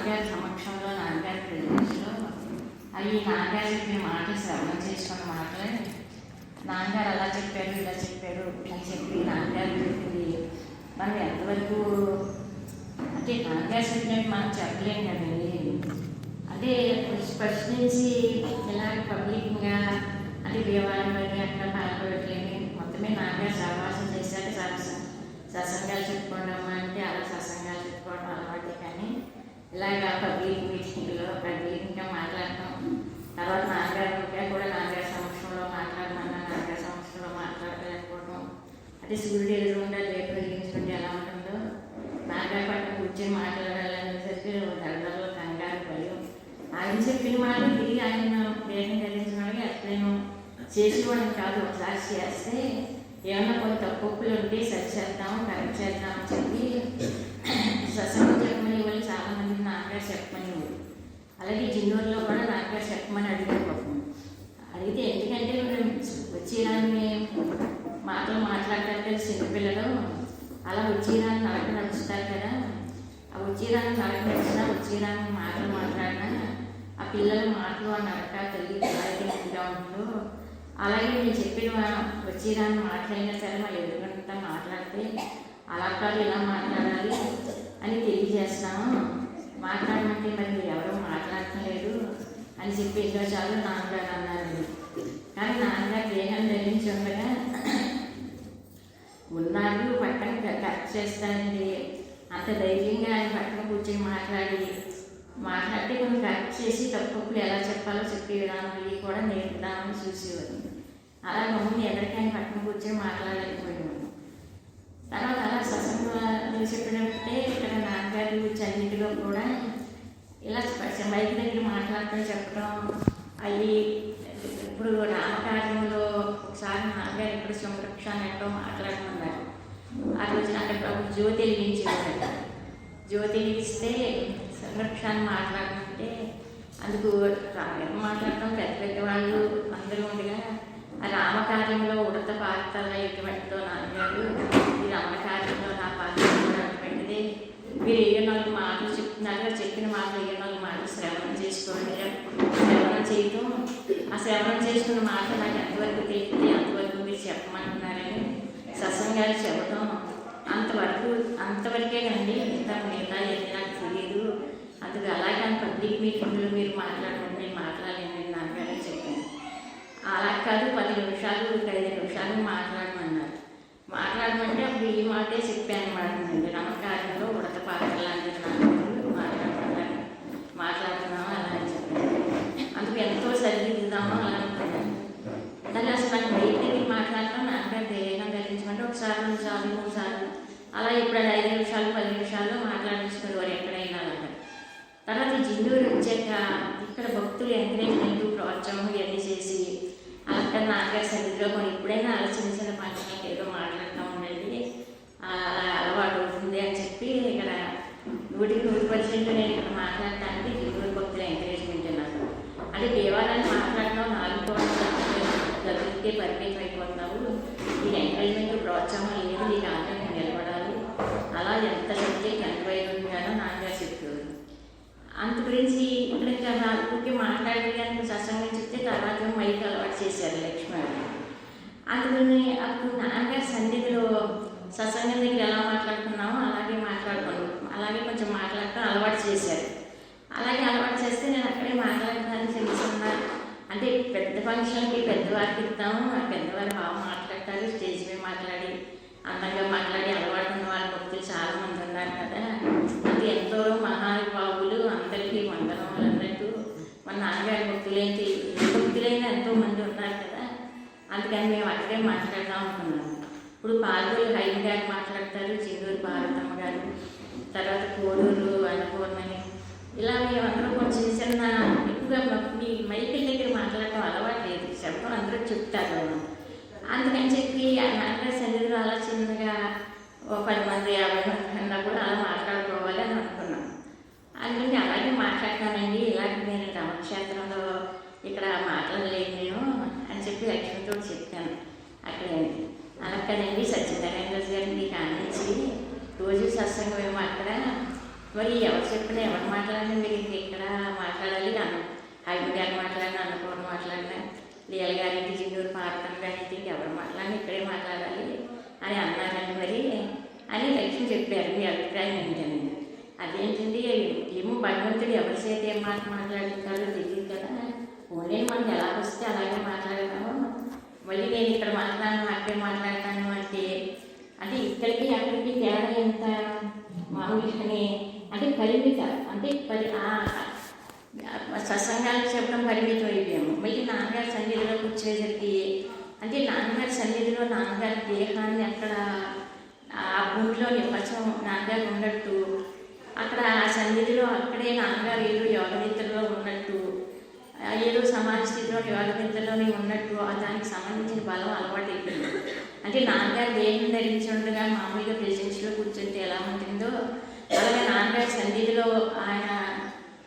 నాన్నగారి సమక్షంలో నాన్నగారి ప్రెజెన్స్లో అవి నాన్నగారు చెప్పిన మాటలు శ్రవణం చేసుకున్న మాటలే నాన్నగారు అలా చెప్పారు ఇలా చెప్పారు అని చెప్పి నాన్నగారు చెప్పింది మనం ఎంతవరకు అంటే నాన్నగారు చెప్పినట్టు మనం చెప్పలేము కదండి. అంటే ఫస్ట్ నుంచి ఇలా పబ్లిక్గా అంటే దేవాలయం కానీ అక్కడ పాల్గొనట్లేదు మొత్తమే నాన్నగారు సహవాసం చేశాక సత్సంగాలు చెప్పుకోవడం అంటే అలా సత్సంగాలు చెప్పుకోవడం అలవాటే. కానీ ఇలాగ పబ్లిక్ మీటింగ్లో పబ్లిక్గా మాట్లాడటం తర్వాత నాన్నగారు కూడా నాన్నగారి సమక్షంలో మాట్లాడమన్నా నాన్నగారి సమక్షంలో మాట్లాడలేకపోవడం అంటే సూర్యుడు ఎదురుగుండా దీపం వెలిగించుకుంటే ఎలా ఉంటుందో నాన్నగారి పక్కన కూర్చొని మాట్లాడాలనేసరికి దళాల్లో కంగారు భయం. ఆయన చెప్పిన మాట తిరిగి ఆయన దేహం ధరించడానికి అట్లేను చేసుకోవడం కాదు. ఒకసారి చేస్తే ఏమన్నా కొన్ని తప్పులు ఉంటే సరి చేద్దాం కరెక్ట్ చేద్దాం అని చెప్పి సత్సంగం చెప్పమని వాళ్ళు చాలామంది నాన్నగారు చెప్పమని వాళ్ళు అలాగే జిన్నూరులో కూడా నాన్నగారు చెప్పమని అడిగారు పాపం. అడిగితే ఎందుకంటే వచ్చేదాన్ని మాటలు మాట్లాడతారు చిన్నపిల్లలు అలా వచ్చేదాన్ని నడక నడుస్తారు కదా. ఆ వచ్చేదాన్ని నడక నడిచినా వచ్చేదాన్ని మాటలు మాట్లాడినా ఆ పిల్లల మాటలు ఆ నడక తల్లి ఎలా ఉంటుందో అలాగే నేను చెప్పిన వచ్చేదాన్ని మాట్లాడినా సరే మా ఎదురుగంతా మాట్లాడితే అలా కాదు ఇలా మాట్లాడాలి అని తెలియజేస్తాము. మాట్లాడమంటే మరి మీరు ఎవరో మాట్లాడటం అని చెప్పి ఎన్నో చాలు నాన్నగారు అన్నారండి. కానీ నాన్నగారు దేహం ధరించి ఉండగా ఉన్నారు పక్కన కరెక్ట్ చేస్తానండి. అంత ధైర్యంగా ఆయన పక్కన కూర్చొని మాట్లాడితే కొన్ని కరెక్ట్ చేసి తప్పులు ఎలా చెప్పాలో చెప్పే విధానం ఇవి కూడా నేర్పుదామని చూసేవారు. అలా మమ్మల్ని ఎవరికైనా పక్కన కూర్చొని మాట్లాడలేకపోయేవాడు. తర్వాత అలా సత్సంగం చెప్పినట్టే ఇక్కడ నాన్నగారు చన్నిటిలో కూడా ఇలా మైక్ దగ్గర మాట్లాడటం చెప్పడం అవి ఇప్పుడు రామకార్యంలో ఒకసారి నాన్నగారు ఎప్పుడు సంరక్షణ ఎక్కడో మాట్లాడమన్నారు. ఆ రోజున అక్కడ జ్యోతి వెలిగించేవారు. జ్యోతి వెలిగిస్తే సంరక్షణ మాట్లాడమంటే అందుకు మాట్లాడటం పెద్ద పెద్దవాళ్ళు అందరూ ఉండగా ఆ రామకార్యంలో ఉడత పాత్ర ఎటువంటిదో నాన్నగారు ఈ రామకార్యంలో నా పాత్ర అటువంటిది మీరు ఏ 4 మాటలు చెప్తున్నారు చెప్పిన మాటలు ఏ 4 మాటలు శ్రవణం చేసుకోండి. శ్రవణం చేయటం ఆ శ్రవణం చేసుకున్న మాట నాకు ఎంతవరకు తెలియదు అంతవరకు మీరు చెప్పమంటున్నారని సత్సంగాలు చెప్పడం అంతవరకే కండి. మిగతా ఏది నాకు తెలియదు. అందుకు అలాగే పబ్లిక్ మీటింగ్లో మీరు మాట్లాడమంటే నేను మాట్లాడలేనని నాన్నగారు చెప్పాను. అలా కాదు 10 నిమిషాలు 5 నిమిషాలు మాట్లాడమన్నారు. మాట్లాడమంటే అప్పుడు ఈ మాటే చెప్పాను అన్నమాట. నమ్మకారంలో ఉడత పాత్ర లాంటి నాన్నగారు మాట్లాడుతున్నాము అలా అని చెప్పాను. అందుకు ఎంతో సరిదిద్దుదామో అలా అనుకున్నాను. కానీ అసలు నాకు బయట మాట్లాడటం నాన్నగారు ధైర్యం ధరించమంటే ఒకసారి 2 సార్లు 3 సార్లు అలా ఇప్పుడు 5 నిమిషాలు 10 నిమిషాలు మాట్లాడించుకునేవారు ఎక్కడైనా అలాగా. తర్వాత జిన్నూరు వచ్చాక ఇక్కడ భక్తులు ఎంకరేజ్మెంట్ ప్రోత్సాహం ఇవన్నీ చేసి అక్కడ నాన్నగారి సన్నిధిలో మనం ఎప్పుడైనా అలా చిన్న పంటలకు ఏదో మాట్లాడుతూ ఉండండి అలా అలవాటు అవుతుంది అని చెప్పి ఇక్కడ 100% నేను ఇక్కడ మాట్లాడటానికి జిన్నూరు భక్తులు ఎంకరేజ్మెంట్ నాకు. అంటే దేవాలయాన్ని మాట్లాడటం 4 కోట్ల గదిలితే పరిమితం అయిపోతున్నావు. నీకు ఎంకరేజ్మెంట్ ప్రోత్సాహం లేదు, నీకు ఆటంకం నిలబడాలి. అలా ఎంత సబ్జెక్ట్ ఎంత వైద్యంగానో నాన్నగారు చెప్పేవారు. అంత గురించి ఇక్కడ ఊరికి మాట్లాడడానికి సత్సంగం చెప్తే తర్వాత మైక్ అలవాటు చేశారు లక్ష్మీ. అందుకని అప్పుడు నాన్నగారి సన్నిధిలో సత్సంగం దగ్గర ఎలా మాట్లాడుకున్నామో అలాగే కొంచెం మాట్లాడటం అలవాటు చేశారు. అలాగే అలవాటు చేస్తే నేను అక్కడే మాట్లాడడానికి తెలుసున్నా. అంటే పెద్ద ఫంక్షన్కి పెద్దవారికి ఇస్తాము, ఆ పెద్దవారు బాగా మాట్లాడతారు. స్టేజ్ మీద మాట్లాడి అందంగా మాట్లాడి అలవాటు ఉన్న వాళ్ళ భక్తులు చాలామంది ఉన్నారు కదా. అది ఎంతో మహానుభావులు అందరికీ మంగళం అన్నట్టు మన నాన్నగారి భక్తులైన ఎంతోమంది ఉన్నారు కదా. అందుకని మేము అక్కడే మాట్లాడదాం అనుకున్నాము. ఇప్పుడు పాల్గొలు హైన్ గారు మాట్లాడతారు, చిందూరు భారతమ్మ గారు, తర్వాత కోడూరు అనుపూర్ణని ఇలా మేమందరం కొంచెం చిన్న ఎక్కువగా మీ మైకిల్ దగ్గర మాట్లాడటం అలవాటు లేదు. చెప్పడం అందరూ చెప్తారు. అందుకని చెప్పి ఆ నాన్నగారి సన్నిధిలో అలా చిన్నగా 10 మంది 50 మంది అన్నప్పుడు అలా మాట్లాడుకోవాలి అని అనుకున్నాం. అందుకని అలాగే మాట్లాడతానండి. ఇలాంటి నేను రామక్షేత్రంలో ఇక్కడ మాట్లాడలేదు నేను అని చెప్పి లక్ష్మితో చెప్తాను. అక్కడే అలా కదండి సత్యనారాయణ గారిని మీకు ఆడించి రోజు సత్సంగం ఏమో అక్కడ మరి ఎవరు చెప్పినా ఎవరు మాట్లాడినా మీరు ఇక్కడ మాట్లాడాలి నన్ను హైదరాబాద్ గారు మాట్లాడినా అన్నపూర్ణ మాట్లాడినా లీల గారింటి జిన్నూరు పార్వతం గారింటి ఎవరు మాట్లాడినా ఇక్కడే మాట్లాడాలి అని అన్నారండి మరి అని లక్ష్మి చెప్పారు. మీ అభిప్రాయం ఏంటండి? అదేంటండి ఏమో భగవంతుడు ఎవరి చేతి ఏం మాట మాట్లాడుతారో తెలియదు కదా, ఓన్లీ మనకి ఎలా వస్తే అలాగే మాట్లాడతాము. మళ్ళీ నేను ఇక్కడ మాట్లాడను అక్కడే మాట్లాడతాను అంటే ఇక్కడికి అక్కడికి తేడా ఎంత మామూలుగానే అంటే పరిమిత అంటే సత్సంగాలకు చెప్పడం పరిమితం అయిపోయాము. మళ్ళీ నాన్నగారి సన్నిధిలో కూర్చోయేసరికి అంటే నాన్నగారి సన్నిధిలో నాన్నగారి దేహాన్ని అక్కడ ఆ భూమిలో నివసం నాన్నగారు ఉన్నట్టు అక్కడ ఆ సన్నిధిలో అక్కడే నాన్నగారు ఏదో యోగ నిద్రలో ఉన్నట్టు ఏదో సమాధి స్థితిలో యోగ నిద్రలోనే ఉన్నట్టు దానికి సంబంధించిన బలం అలవాటు అయిపోయింది. అంటే నాన్నగారు దేహం ధరించి ఉండగా మామూలుగా ప్రెజెన్స్లో కూర్చుంటే ఎలా ఉంటుందో అలాగే నాన్నగారి సన్నిధిలో ఆయన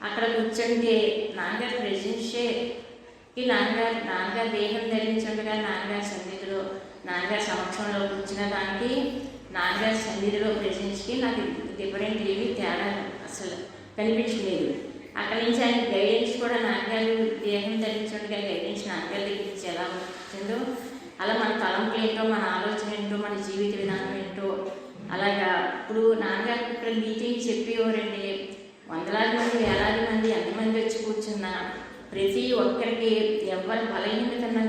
అక్కడ కూర్చుంటే నాన్నగారి ప్రెజెన్స్కి నాన్నగారు దేహం ధరించి ఉండగా నాన్నగారి సన్నిధిలో నాన్నగారి సమక్షంలో కూర్చున్న దానికి నాన్నగారి సన్నిధిలో ప్రెజెన్స్కి నాకు డిఫరెంట్ ఏమీ తేడా అసలు కనిపించలేదు. అక్కడి నుంచి ఆయన గైడెన్స్ కూడా నాన్నగారు దేహం ధరించుండగా గైడెన్స్ నాన్నగారి దగ్గర నుంచి ఎలా వచ్చిందో అలా మన తలంపులు ఏంటో మన ఆలోచన ఏంటో మన జీవిత విధానం ఏంటో అలాగా ఇప్పుడు నాన్నగారు ఇక్కడ మీటింగ్ చెప్పేవారండి. వందలాది మంది వేలాది మంది ఎంతమంది వచ్చి కూర్చున్నా ప్రతి ఒక్కరికి ఎవరి బలహీనతను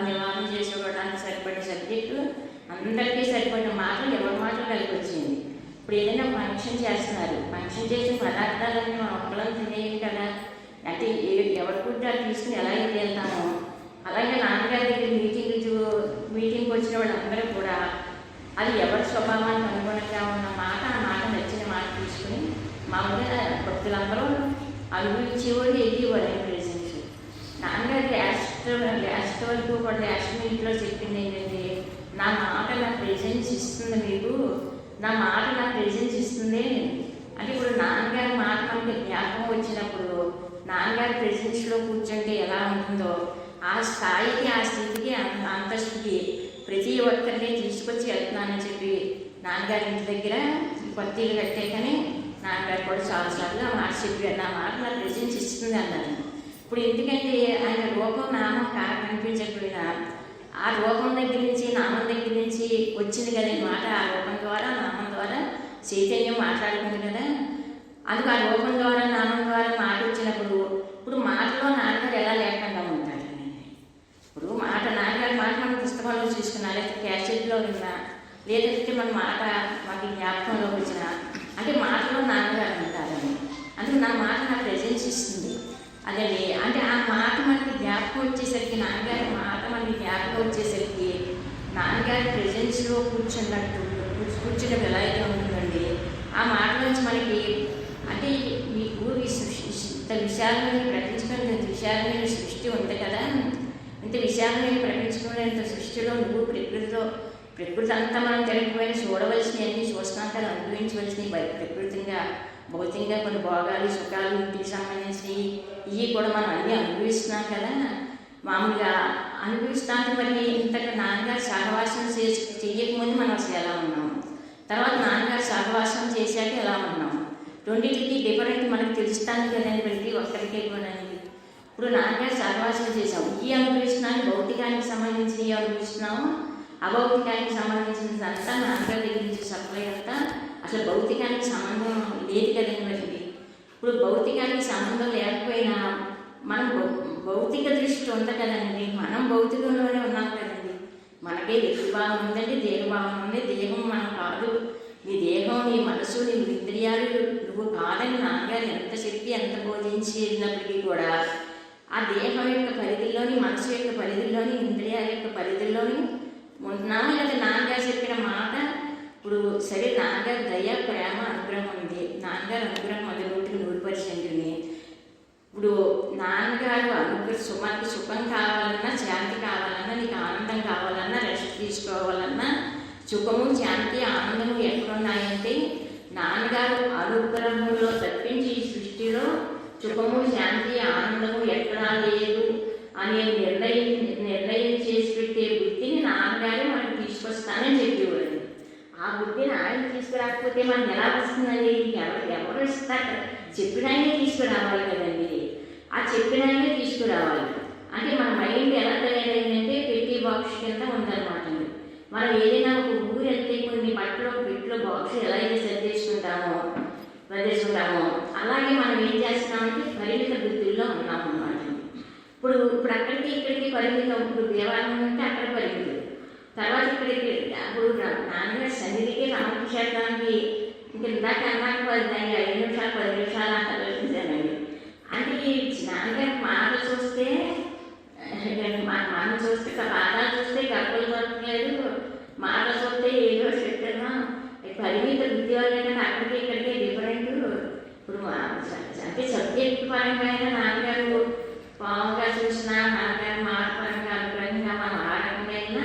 నివారణ చేసుకోవడానికి సరిపడే సబ్జెక్టు అందరికీ సరిపడిన మాటలు ఎవరి మాటలు కలిపి వచ్చింది. ఇప్పుడు ఏదైనా ఫంక్షన్ చేస్తున్నారు, ఫంక్షన్ చేసిన పదార్థాలన్నీ మనం ఒక్కలం తినేయం కదా, అంటే ఎవరి ఫుడ్ తీసుకుని ఎలా వెళ్తామో అలాగే నాన్నగారి దగ్గర మీటింగ్కి వచ్చిన వాళ్ళందరూ కూడా అది ఎవరి స్వభావానికి అనుగుణంగా ఉన్న మాట ఆ మాట నచ్చిన మాట తీసుకుని మామూలుగా భక్తులందరూ అనుభవించేవాళ్ళు ఎదిగేవారు ఆయన ప్రెజెన్స్. నాన్నగారి లాస్ట్ వరకు కూడా లాస్ట్ మినిట్లో చెప్పింది ఏంటంటే నా మాట నా ప్రెజెన్స్ ఇస్తుంది మీకు, నా మాట నా ప్రెజెన్స్ ఇస్తుంది అంటే ఇప్పుడు నాన్నగారి మాట మనకి జ్ఞాపకం వచ్చినప్పుడు నాన్నగారి ప్రెజెన్స్లో కూర్చుంటే ఎలా ఉంటుందో ఆ స్థాయికి ఆ స్థితికి అంతస్తుకి ప్రతి ఒక్కరిని తీసుకొచ్చి వెళ్తున్నానని చెప్పి నాన్నగారి ఇంటి దగ్గర కొత్త ఇల్లు కట్టే కానీ నాన్నగారు కూడా చాలాసార్లు ఆ మాట చెప్పారు, నా మాట నా ప్రెజెన్స్ ఇస్తుంది అన్నారు. ఇప్పుడు ఎందుకంటే ఆయన రూపం నామం కనిపించకపోయినా ఆ రూపం దగ్గర నుంచి నామం దగ్గర నుంచి వచ్చింది కదా మాట, ఆ రూపం ద్వారా నామం ద్వారా చైతన్యం మాట్లాడుతుంది కదా, అందుకు ఆ రూపం ద్వారా నామం ద్వారా మాట వచ్చినప్పుడు ఇప్పుడు మాటలో నాన్నగారు ఎలా లేకుండా ఉంటారు. ఇప్పుడు మాట నాన్నగారి మాట మన పుస్తకంలో చూసుకున్నా లేకపోతే క్యాసెట్లో విన్నా లేదంటే మన మాట మాకు జ్ఞాపకంలో వచ్చిన అంటే మాటలో నాన్నగారు ఉంటారని అందుకు నా మాట నా ప్రెజెన్స్ ఇస్తుంది. అదే అంటే ఆ మాట మనకి జ్ఞాపకం వచ్చేసరికి నాన్నగారి మాట మనకి జ్ఞాపకం వచ్చేసరికి నాన్నగారి ప్రెజెన్స్లో కూర్చున్నట్టు ఎలా అయితే ఉంటుందండి ఆ మాట నుంచి మనకి అంటే మీకు ఇంత విశాలమైన ప్రపంచంలో ఇంత విశాలమైన సృష్టి ఉంది కదా, ఇంత విశాలమైన ప్రపంచంలో ఇంత సృష్టిలో నువ్వు ప్రకృతి అంతా మనం తిరగకపోయినా చూడవలసినవన్నీ చూస్తున్నాం కదా, అనుభవించవలసినవి ప్రకృతిగా భౌతికంగా కొన్ని భోగాలు సుఖాలు ఇంటికి సంబంధించినవి ఇవి కూడా మనం అన్నీ అనుభవిస్తున్నాం కదా, మామూలుగా అనుభవిస్తాను. మరి ఇంతగా నాన్నగారు సహవాసం చెయ్యకముందు మనం అసలు ఎలా ఉన్నాం, తర్వాత నాన్నగారు సహవాసం చేశాక ఎలా ఉన్నాం, రెండింటికి డిఫరెంట్ మనకు తెలుస్తాను కదండి ప్రతి ఒక్కరికి కూడా. ఇప్పుడు నాన్నగారు సహవాసం చేసాం ఈ అనుభవిస్తున్నాను, భౌతికానికి సంబంధించినవి అనుభవిస్తున్నాము, అభౌతికానికి సంబంధించినంతా నాన్నగారి దగ్గర నుంచి సప్లై అంతా అసలు భౌతికానికి సంబంధం లేదు కదండి. మరి ఇప్పుడు భౌతికానికి సంబంధం లేకపోయినా మనం భౌతిక దృష్టి ఉంది కదండి, మనం భౌతికంలోనే ఉన్నాం కదండి, మనకే దేహభావం ఉందండి, దేహభావం ఉంది, దేహం మనం కాదు, నీ దేహం నీ మనసు నీ ఇంద్రియాలు నువ్వు కాదని నాన్నగారు ఎంత చెప్పి ఎంత బోధించినప్పటికీ కూడా ఆ దేహం యొక్క పరిధిలోని మనసు యొక్క పరిధిలోని ఇంద్రియాల యొక్క పరిధిలోని ఉన్నాము. లేదా నాన్నగారు చెప్పిన మాట ఇప్పుడు సరే నాన్నగారు దయ ప్రేమ అనుగ్రహం ఉంది, నాన్నగారు అనుగ్రహం అది 100%. ఇప్పుడు నాన్నగారు మనకి సుఖం కావాలన్నా శాంతి కావాలన్నా నీకు ఆనందం కావాలన్నా రెస్ట్ తీసుకోవాలన్నా సుఖము శాంతి ఆనందము ఎక్కడున్నాయంటే నాన్నగారు అనుగ్రహంలో తప్పించి ఈ సృష్టిలో సుఖము శాంతి ఆనందము ఎక్కడా లేదు అనే నిర్ణయం చేసి పెట్టే వృత్తిని నాన్నగారే మనకు తీసుకొస్తానని చెప్పేవాడు. ఆ ఆ బుద్ధిని ఆయన తీసుకురాకపోతే మనకి ఎలా వస్తుందండి? ఎవరు ఇస్తారు? చెప్పిన ఆయనే తీసుకురావాలి కదండి. ఆ చెప్పిన ఆయనే తీసుకురావాలి. అంటే మన మైండ్ ఎలా తయారైందంటే పెట్టి బాక్స్ కింద ఉందన్నమాట అండి. మనం ఏదైనా ఒక ఊరు వెళ్తే కొన్ని బట్టలు పెట్టిలో బాక్స్ ఎలా అయితే సర్దేసుకుంటామో అలాగే మనం ఏం చేస్తున్నామంటే పరిమిత బుద్ధుల్లో ఉన్నాం అన్నమాట. ఇప్పుడు అక్కడికి ఇక్కడికి పరిమితం. ఇప్పుడు దేవాలయం ఉంటే అక్కడ పరిమితం, తర్వాత ఇక్కడికి అప్పుడు నాన్నగారు సన్నిధికి రామకృష్ణానికి ఇందాక అన్నాక 5 నిమిషాలు 10 నిమిషాలు అని ఆలోచించానండి. అంటే ఈ నాన్నగారి మాటలు చూస్తే మనం చూస్తే పాదాలు చూస్తే గర్భలు దొరకలేదు, మాటలు చూస్తే ఏదో చెప్పాను. పరిమిత బుద్ధి వాళ్ళంటే అక్కడికి ఇక్కడికి డిఫరెంట్. ఇప్పుడు అంటే సబ్జెక్ట్ పరంగా అయినా నాన్నగారు పావుగా చూసినా, నాన్నగారు మాట పరంగా అభిప్రాయంగా మనం ఆడకుండా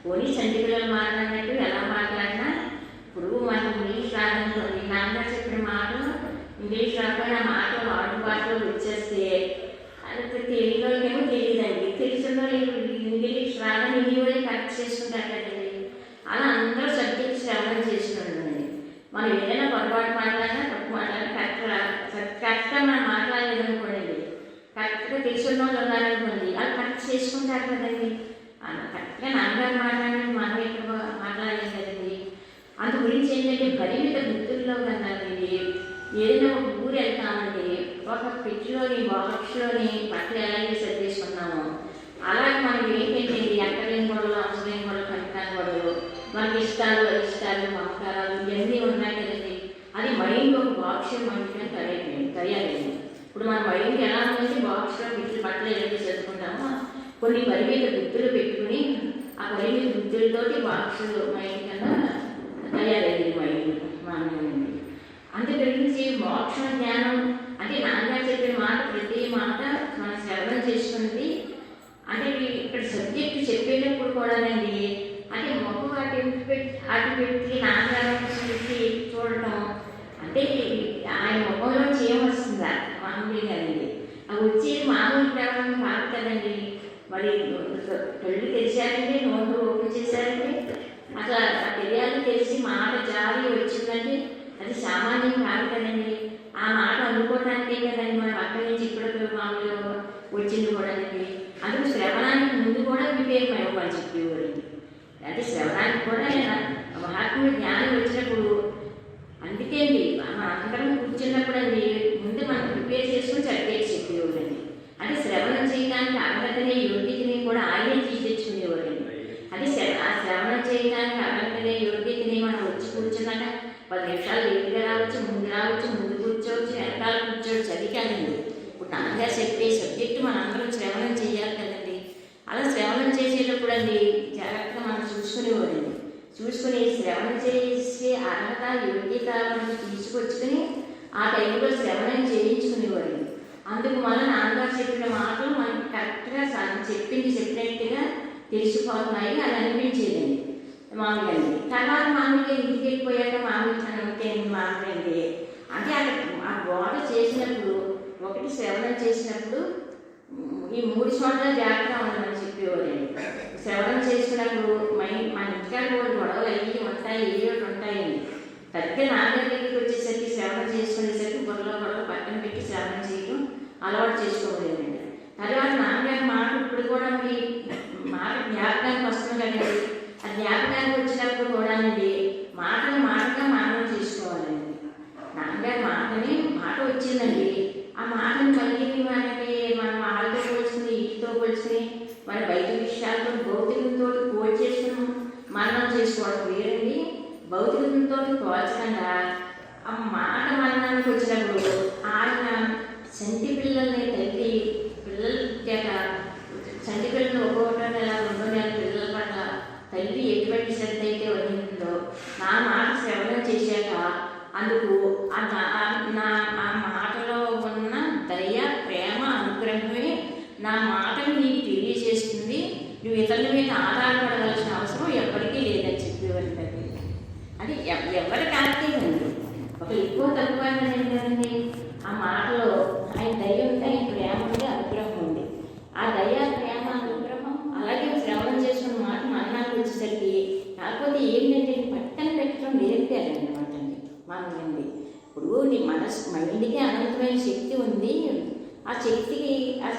పోనీ చంటి పిల్లలు మాట్లాడినట్టు ఎలా మాట్లాడినా ఇప్పుడు మనం ఇంగ్లీష్ రాదనుకోండి, నాన్నగారు చెప్పిన మాటలు ఇంగ్లీష్ రాకపోయినా మాటలు వాడు భాషలో వచ్చేస్తే అది తెలుగులో ఏమో తెలియదండి, తెలిసిందో ఇంగ్లీష్ రాదని హిందీలో కరెక్ట్ చేసుకుంటారు కదండి. అలా అందరూ సబ్జెక్ట్ శ్రవణం చేస్తున్నారండి. మనం ఏదైనా పొరపాటు మాట్లాడినా తప్పు మాట్లాడినా కరెక్ట్గా మనం మాట్లాడలేదనుకోండి, కరెక్ట్గా తెలిసిన వాళ్ళు ఉన్నారనుకోండి అది కరెక్ట్ చేసుకుంటారు కదండి. కరెక్ట్గా నాన్నగారు మాట్లాడినట్టు మనం ఎక్కడ మాట్లాడలేదు కదండి. అందు గురించి ఏంటంటే పరిమిత బుద్ధుల్లో కదండి. ఏదైనా ఒక ఊరు వెళ్తామండి, ఒక పెట్టిలోని బాక్స్లోని బట్టలు ఎలాగే సర్దేసుకున్నామో అలాగే మనకి ఏంటంటే ఎక్కలేని గొడవలు, అవసరం గొడవలు, కట్టాలి గొడవలు, మనకి ఇష్టాలు మమకారాలు ఇవన్నీ ఉన్నాయి కదండి. అది మైండ్ ఒక బాక్స్ మనకి తయారైంది. ఇప్పుడు మన మైండ్ ఎలా ఉందంటే బాక్స్లో బట్టలు ఏదైతే చదువుకుంటామో కొన్ని పరిమిత బుద్ధులు పెట్టుకుని ఆ పరిమిత బుద్ధులతోటి బాక్స్ మైండ్ కన్నా తయారైంది మైండ్ మానవుడి. అందు గురించి మోక్ష జ్ఞానం అంటే నాన్నగారు చెప్పిన మాట ప్రతి మాట మనం శ్రవణం చేసుకున్నది. అంటే ఇక్కడ సబ్జెక్టు చెప్పేటప్పుడు కూడానండి అంటే మొక్క అటు పెట్టి నాన్నగారు పెట్టి చూడటం అంటే ఆయన ముఖంలో చేయవస్తుందా మామూలుగానండి. అవి వచ్చేది మామూలు ప్రయాణం కాదు కదండి. మరి కళ్ళు తెరిచారంటే నోటు ఓపెన్ చేశారంటే అసలు ఆ తెలియాలి, తెలిసి మాట జారి వచ్చిందంటే అది సామాన్యం కాదు కదండి. ఆ మాట అందుకోవడానికే కదండి మనం అక్కడి నుంచి ఇప్పుడు మామూలుగా వచ్చింది కూడానండి. అందుకు శ్రవణానికి ముందు కూడా వివేకం ఇవ్వాలి చెప్పేవారండి. అంటే శ్రవణానికి కూడా మహాత్ముడి జ్ఞానం వచ్చినప్పుడు అందుకే అండి మనం అందరం కూర్చున్నప్పుడు అండి ముందు మనం ప్రిపేర్ చేసుకుని చదివేసి చెప్పేవారండి. అంటే శ్రవణం చేయడానికి అర్హతనే యోగ్యతని కూడా ఆయన తీసేసుకునేవారండి. అది ఆ శ్రవణం చేయడానికి అర్హతనే యోగ్యతని మనం వచ్చి కూర్చున్నాక 10 నిమిషాలు లేటుగా రావచ్చు, ముందు కూర్చోవచ్చు, వెనకాల కూర్చోవచ్చు, అది కాదండి. ఇప్పుడు నాన్నగారు చెప్పే సబ్జెక్టు మనందరం శ్రవణం చేయాలి కదండి. అలా శ్రవణం చేసేటప్పుడు అండి జాగ్రత్తగా మనం చూసుకునేవారండి. చూసుకుని శ్రవణం చేసే అర్హత యోగ్యత మనకి తీసుకొచ్చుకొని ఆ టైంలో శ్రవణం చేయించుకునేవారు. అందుకు మళ్ళీ నాన్నగారు చెప్పిన మాటలు మనకి కరెక్ట్గా చెప్పినట్టుగా తెలిసిపోతున్నాయి అని అనిపించేదండి మామూలుగా. తర్వాత మామూలుగా ఇంటికి వెళ్ళిపోయాక మామూలుగా అంటే అక్కడ ఆ బోధ చేసినప్పుడు ఒకటి శ్రవణం చేసినప్పుడు ఈ 3 చోట్ల జాగ్రత్తగా ఉండమని చెప్పేవారండి. శ్రవణం చేసుకున్నప్పుడు మన ఇంటికాడ గొడవలు అయ్యి ఉంటాయి, ఏయోటి ఉంటాయండి. సరిగ్గా నాన్నగారి దగ్గరికి వచ్చేసరికి శ్రవణం చేసుకునేసరికి గొడవలు పక్కన పెట్టి శ్రవణం చేయడం అలవాటు చేసుకోలేదండి. తర్వాత నాన్నగారి మాట ఇప్పుడు కూడా మీ మాట జ్ఞాపకానికి వస్తుంది కదండి. ఆ జ్ఞాపకానికి వచ్చినప్పుడు కూడానండి మాటగా మానవం చేసుకోవాలండి. నాన్నగారి మాట వచ్చిందండి, ఆ మాటను మళ్ళీ మనకి మనం వాళ్ళతో పోల్చుకుని ఇంటితో పోల్చుకుని మన బయట విషయాలతో భౌతికంతో పోల్చేసుకుని మరణం చేసుకోవడం వేరండి. భౌతికంతో పోల్చకుండా ఆ మాట మరణానికి వచ్చినప్పుడు ఆయన చంటి పిల్లల్ని పిల్లల చేత చంటి పిల్లలు 1 నెల 2 నెలల పిల్లల పట్ల తల్లి ఎటువంటి శ్రద్ధ అయితే వహించిందో నా మాట శ్రవణం చేశాక అందుకు నా మాటలో ఉన్న దయ, ప్రేమ, అనుగ్రహమే నా మాటను నీకు తెలియజేస్తుంది. నువ్వు ఇతరుల మీద ఆధారపడవలసిన అవసరం ఎప్పటికీ లేదని చెప్పేవారు. అది ఎవరి కార్తీకండి ఒకరు ఎక్కువ తక్కువ కదండి. ఆ మాటలో ఆయన దయ ఉంది, ఆయన ప్రేమ ఉంది, అనుగ్రహం ఉంది. ఆ దయ, ప్రేమ, అనుగ్రహం అలాగే శ్రవణం చేసుకున్న మాట మరణానికి వచ్చేసరికి కాకపోతే ఏంటంటే పక్కన పెట్టి మామూలండి. ఇప్పుడు నీ మనసు మైండ్కి అనంతమైన శక్తి ఉంది. ఆ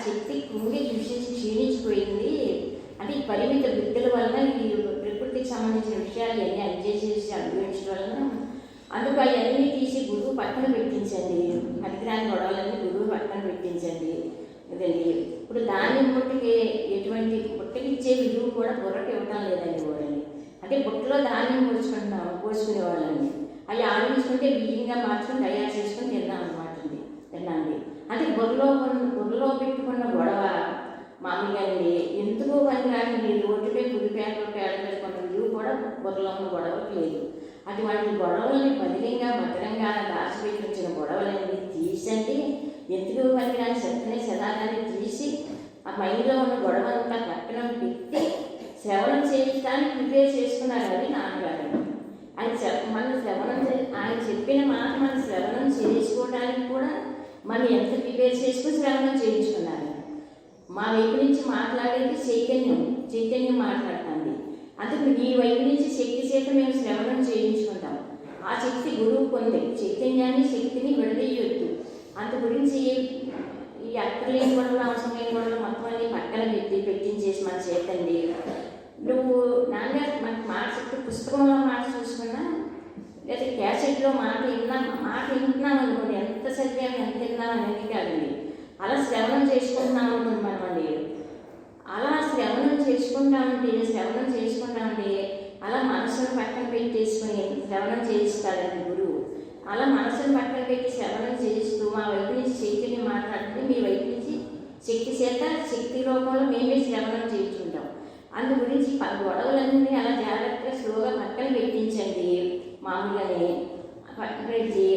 శక్తి కృంగి క్షీణించిపోయింది. అంటే ఈ పరిమిత బుద్ధుల వలన ఈ ప్రకృతికి సంబంధించిన విషయాలు అన్నీ అడ్జస్ట్ చేసి అనుభవించడం వలన అందుకు అవన్నీ తీసి గురువు పక్కన పెట్టించండి. పనికిరాని గొడవలన్నీ గురువు పక్కన పెట్టించండి కదండి. ఇప్పుడు ధాన్యం బుట్టకి ఎటువంటి బుట్టకిచ్చే విలువ కూడా బుర్రకి ఇవ్వటం లేదండి కూడండి. అంటే బుట్టలో ధాన్యం పోసుకునేవాళ్ళండి. అవి ఆడించుకుంటే బియ్యంగా మార్చుకొని తయారు చేసుకొని తిన్నాండి. అంటే బుర్రలో పెట్టుకున్న గొడవ మామూలుగా అండి ఎందుకో పనికిరాని రోడ్డుపై గుడిపేటలో పేడ పెట్టుకున్న విలువ కూడా బుర్రలో ఉన్న గొడవకి లేదు. అటువంటి గొడవలని బదిలీగా భద్రంగా దాచిపెట్టించిన గొడవలన్నీ తీసండి. ఎందుకు పనికిరాని శక్తిని సదాన్ని తీసి ఆ మైండ్లో ఉన్న గొడవ అంతా పక్కన పెట్టి శ్రవణం చేయడానికి ప్రిపేర్ చేసుకున్నారు. అది నాన్నగారు ఆయన చెప్పిన మాట మనం శ్రవణం చేసుకోవడానికి కూడా మనం ఎంత ప్రిపేర్ చేసుకుని శ్రవణం చేయించుకున్నారు. మా వైపు నుంచి మాట్లాడేది చైతన్యం మాట్లాడుతుంది. అందుకు నీ వైపు నుంచి శక్తి చేత మేము శ్రవణం చేయించుకుంటాం. ఆ శక్తి గురువు పొందే శక్తిని విడదీయొద్దు. అందు గురించి ఈ అక్కర్లేని గొడవలు అవసరం లేని గొడవలు మొత్తం అన్ని పక్కన పెట్టించేసి మన చేతండి. నువ్వు నాన్నగారు మనకు మాట చెప్తే పుస్తకంలో మాట చూసుకున్నా లేదా క్యాసెట్లో మాట వింటున్నాం అనుకోండి, ఎంత చదివాము ఎంత విన్నాం అనేది కాదండి. అలా శ్రవణం చేసుకుంటున్నాం అనుకోండి మనమండి. అలా శ్రవణం చేసుకుంటామంటే అలా మనసును పక్కన పెట్టేసుకుని శ్రవణం చేయిస్తాడండి గురువు. అలా మనసును పక్కన పెట్టి శ్రవణం చేయిస్తూ మా వైపు నుంచి శక్తిని మాట్లాడితే మీ వైపు నుంచి శక్తి రూపంలో మేమే శ్రవణం చేయించుకుంటాం. అందు గురించి గొడవలన్నీ అలా జాగ్రత్తగా స్లోగా పక్కన పెట్టించండి. మామూలుగానే పక్కన పెట్టి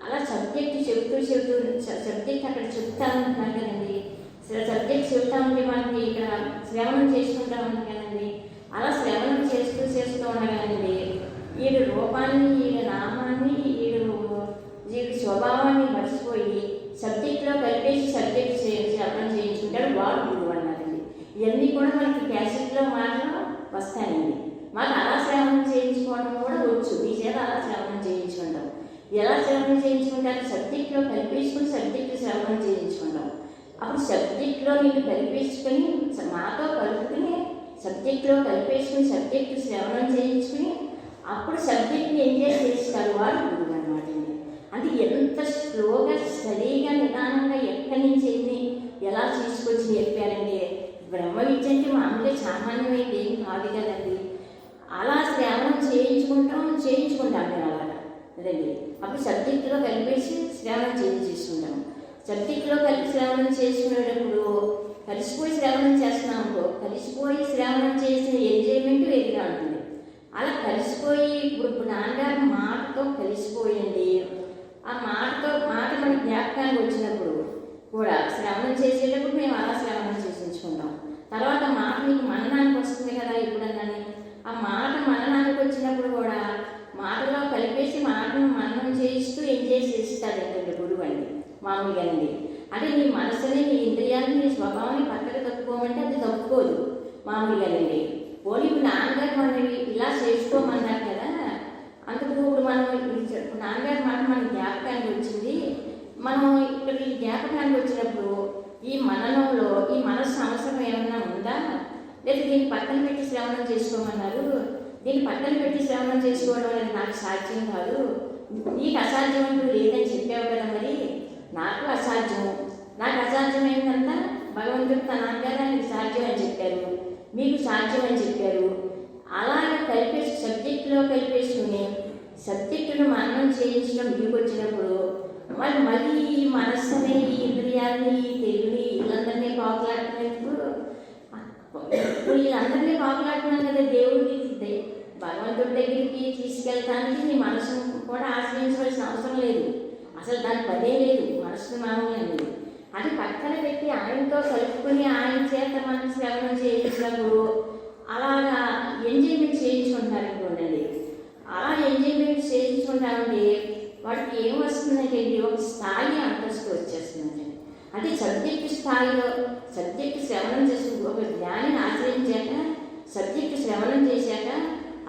అలా సబ్జెక్ట్ చెబుతూ సబ్జెక్ట్ అక్కడ చెప్తా ఉంటున్నాను కదండి. సబ్జెక్ట్ చెప్తా ఉంటే మనకి ఇక్కడ శ్రవణం చేసుకుంటా ఉంది కదండి. అలా శ్రవణం చేస్తూ ఉండగానండి వీడు రూపాన్ని, వీడి నామాన్ని, వీడి స్వభావాన్ని మర్చిపోయి సబ్జెక్ట్లో కలిపేసి సబ్జెక్ట్ శ్రవణం చేయించుకుంటాడు వాడు గురువు అన్నారండి. ఇవన్నీ కూడా మనకి క్యాసెట్లో మాటలు వస్తాయండి. మాకు అలా శ్రవణం చేయించుకోవడం కూడా వచ్చు. మీ చేత అలా శ్రవణం చేయించుకుంటాం. ఎలా శ్రవణం చేయించుకుంటారు? సబ్జెక్ట్లో కలిపేసుకుని సబ్జెక్టు శ్రవణం చేయించుకుంటాం. అప్పుడు సబ్జెక్ట్లో నేను కలిపేసుకొని మాతో కలుపుకుని సబ్జెక్ట్లో కలిపేసుకుని సబ్జెక్టు శ్రవణం చేయించుకుని అప్పుడు సబ్జెక్ట్ని ఎంజాయ్ చేస్తారు వాడు గురువు అనమాట అండి. అంటే ఎంత స్లోగా స్టడీగా నిదానంగా ఎక్కడి నుంచి ఎలా తీసుకొచ్చి చెప్పారండి. బ్రహ్మ విద్య అంటే మామూలుగా సామాన్యమైంది ఏం కాదు కదండి. అలా శ్రవణం చేయించుకుంటాం మేము అలాగా అదండి. అప్పుడు సబ్జెక్టులో కలిపేసి శ్రవణం చేసుకుంటాం. సబ్జెక్టులో కలిపి శ్రవణం చేసుకునేటప్పుడు కలిసిపోయి శ్రవణం చేస్తున్నాం అనుకో, కలిసిపోయి శ్రవణం చేసిన ఎంజాయ్మెంట్ వేరుగా ఉంటుంది. అలా కలిసిపోయి ఇప్పుడు నాన్నగారు మాటతో కలిసిపోయండి. ఆ మాట మన జ్ఞాపకానికి వచ్చినప్పుడు కూడా శ్రవణం చేసేటప్పుడు మేము అలా శ్రవణం చేసించుకుంటాం. తర్వాత మాట మీకు మననానికి వస్తుంది కదా ఎప్పుడన్నాని, ఆ మాట మననానికి వచ్చినప్పుడు కూడా మాటలో కలిపేసి మాటను మననం చేయిస్తూ ఎంజాయ్ చేస్తాడంటే గురువు అండి మామూలుగా అండి. అంటే నీ మనసుని, నీ ఇంద్రియాన్ని, నీ స్వభావాన్ని పక్కకు తప్పుకోమంటే అది తప్పుకోదు మామూలుగా అండి. పోనీ ఇప్పుడు నాన్నగారు మనం ఇలా చేసుకోమన్నారు కదా, అందుకు ఇప్పుడు మనం నాన్నగారి మాట మన జ్ఞాపకానికి వచ్చింది. మనం ఇక్కడ ఈ జ్ఞాపకానికి వచ్చినప్పుడు ఈ మననంలో ఈ మనస్సు అవసరం ఏమన్నా ఉందా, లేదా దీన్ని పక్కన పెట్టి శ్రవణం చేసుకోమన్నారు, దీన్ని పక్కన పెట్టి శ్రవణం చేసుకోవడం అనేది నాకు సాధ్యం కాదు, నీకు అసాధ్యం అంటూ లేదని చెప్పావు కదా, మరి నాకు అసాధ్యమైందంతా భగవంతుడు తన ఆజ్ఞానానికి సాధ్యం అని చెప్పారు, మీకు సాధ్యం అని చెప్పారు. అలాగే కలిపేసి సబ్జెక్టులో కలిపేసుకుని సబ్జెక్టును మననం చేయించడం మీకు వచ్చినప్పుడు మళ్ళీ ఈ మనస్సుని, ఈ ఇంద్రియాన్ని, ఈ తెలుగుని వీళ్ళందరినీ పాకులాడుతున్నప్పుడు వీళ్ళందరినీ పాకులాడుతున్నాం కదా, దేవుడికి భగవంతుడి దగ్గరికి తీసుకెళ్ళటానికి నీ మనసును కూడా ఆశ్రయించవలసిన అవసరం లేదు. అసలు దాని పదే లేదు, మనసుని మామూలు లేదు. అది పక్కన పెట్టి ఆయనతో కలుపుకొని ఆయన చేత మనం శ్రవణం చేయించినప్పుడు అలాగా ఎంజాయ్మెంట్ చేయించుకుంటారు అనుకోండి. అలా ఎంజాయ్మెంట్ చేయించుకుంటామంటే వాడికి ఏం వస్తుందంటే ఒక స్థాయి అంతస్తు వచ్చేస్తుందండి. అంటే సబ్జెక్టు స్థాయిలో సబ్జెక్టు శ్రవణం చేసుకుంటూ ఒక జ్ఞానిని ఆశ్రయించాక సబ్జెక్టు శ్రవణం చేశాక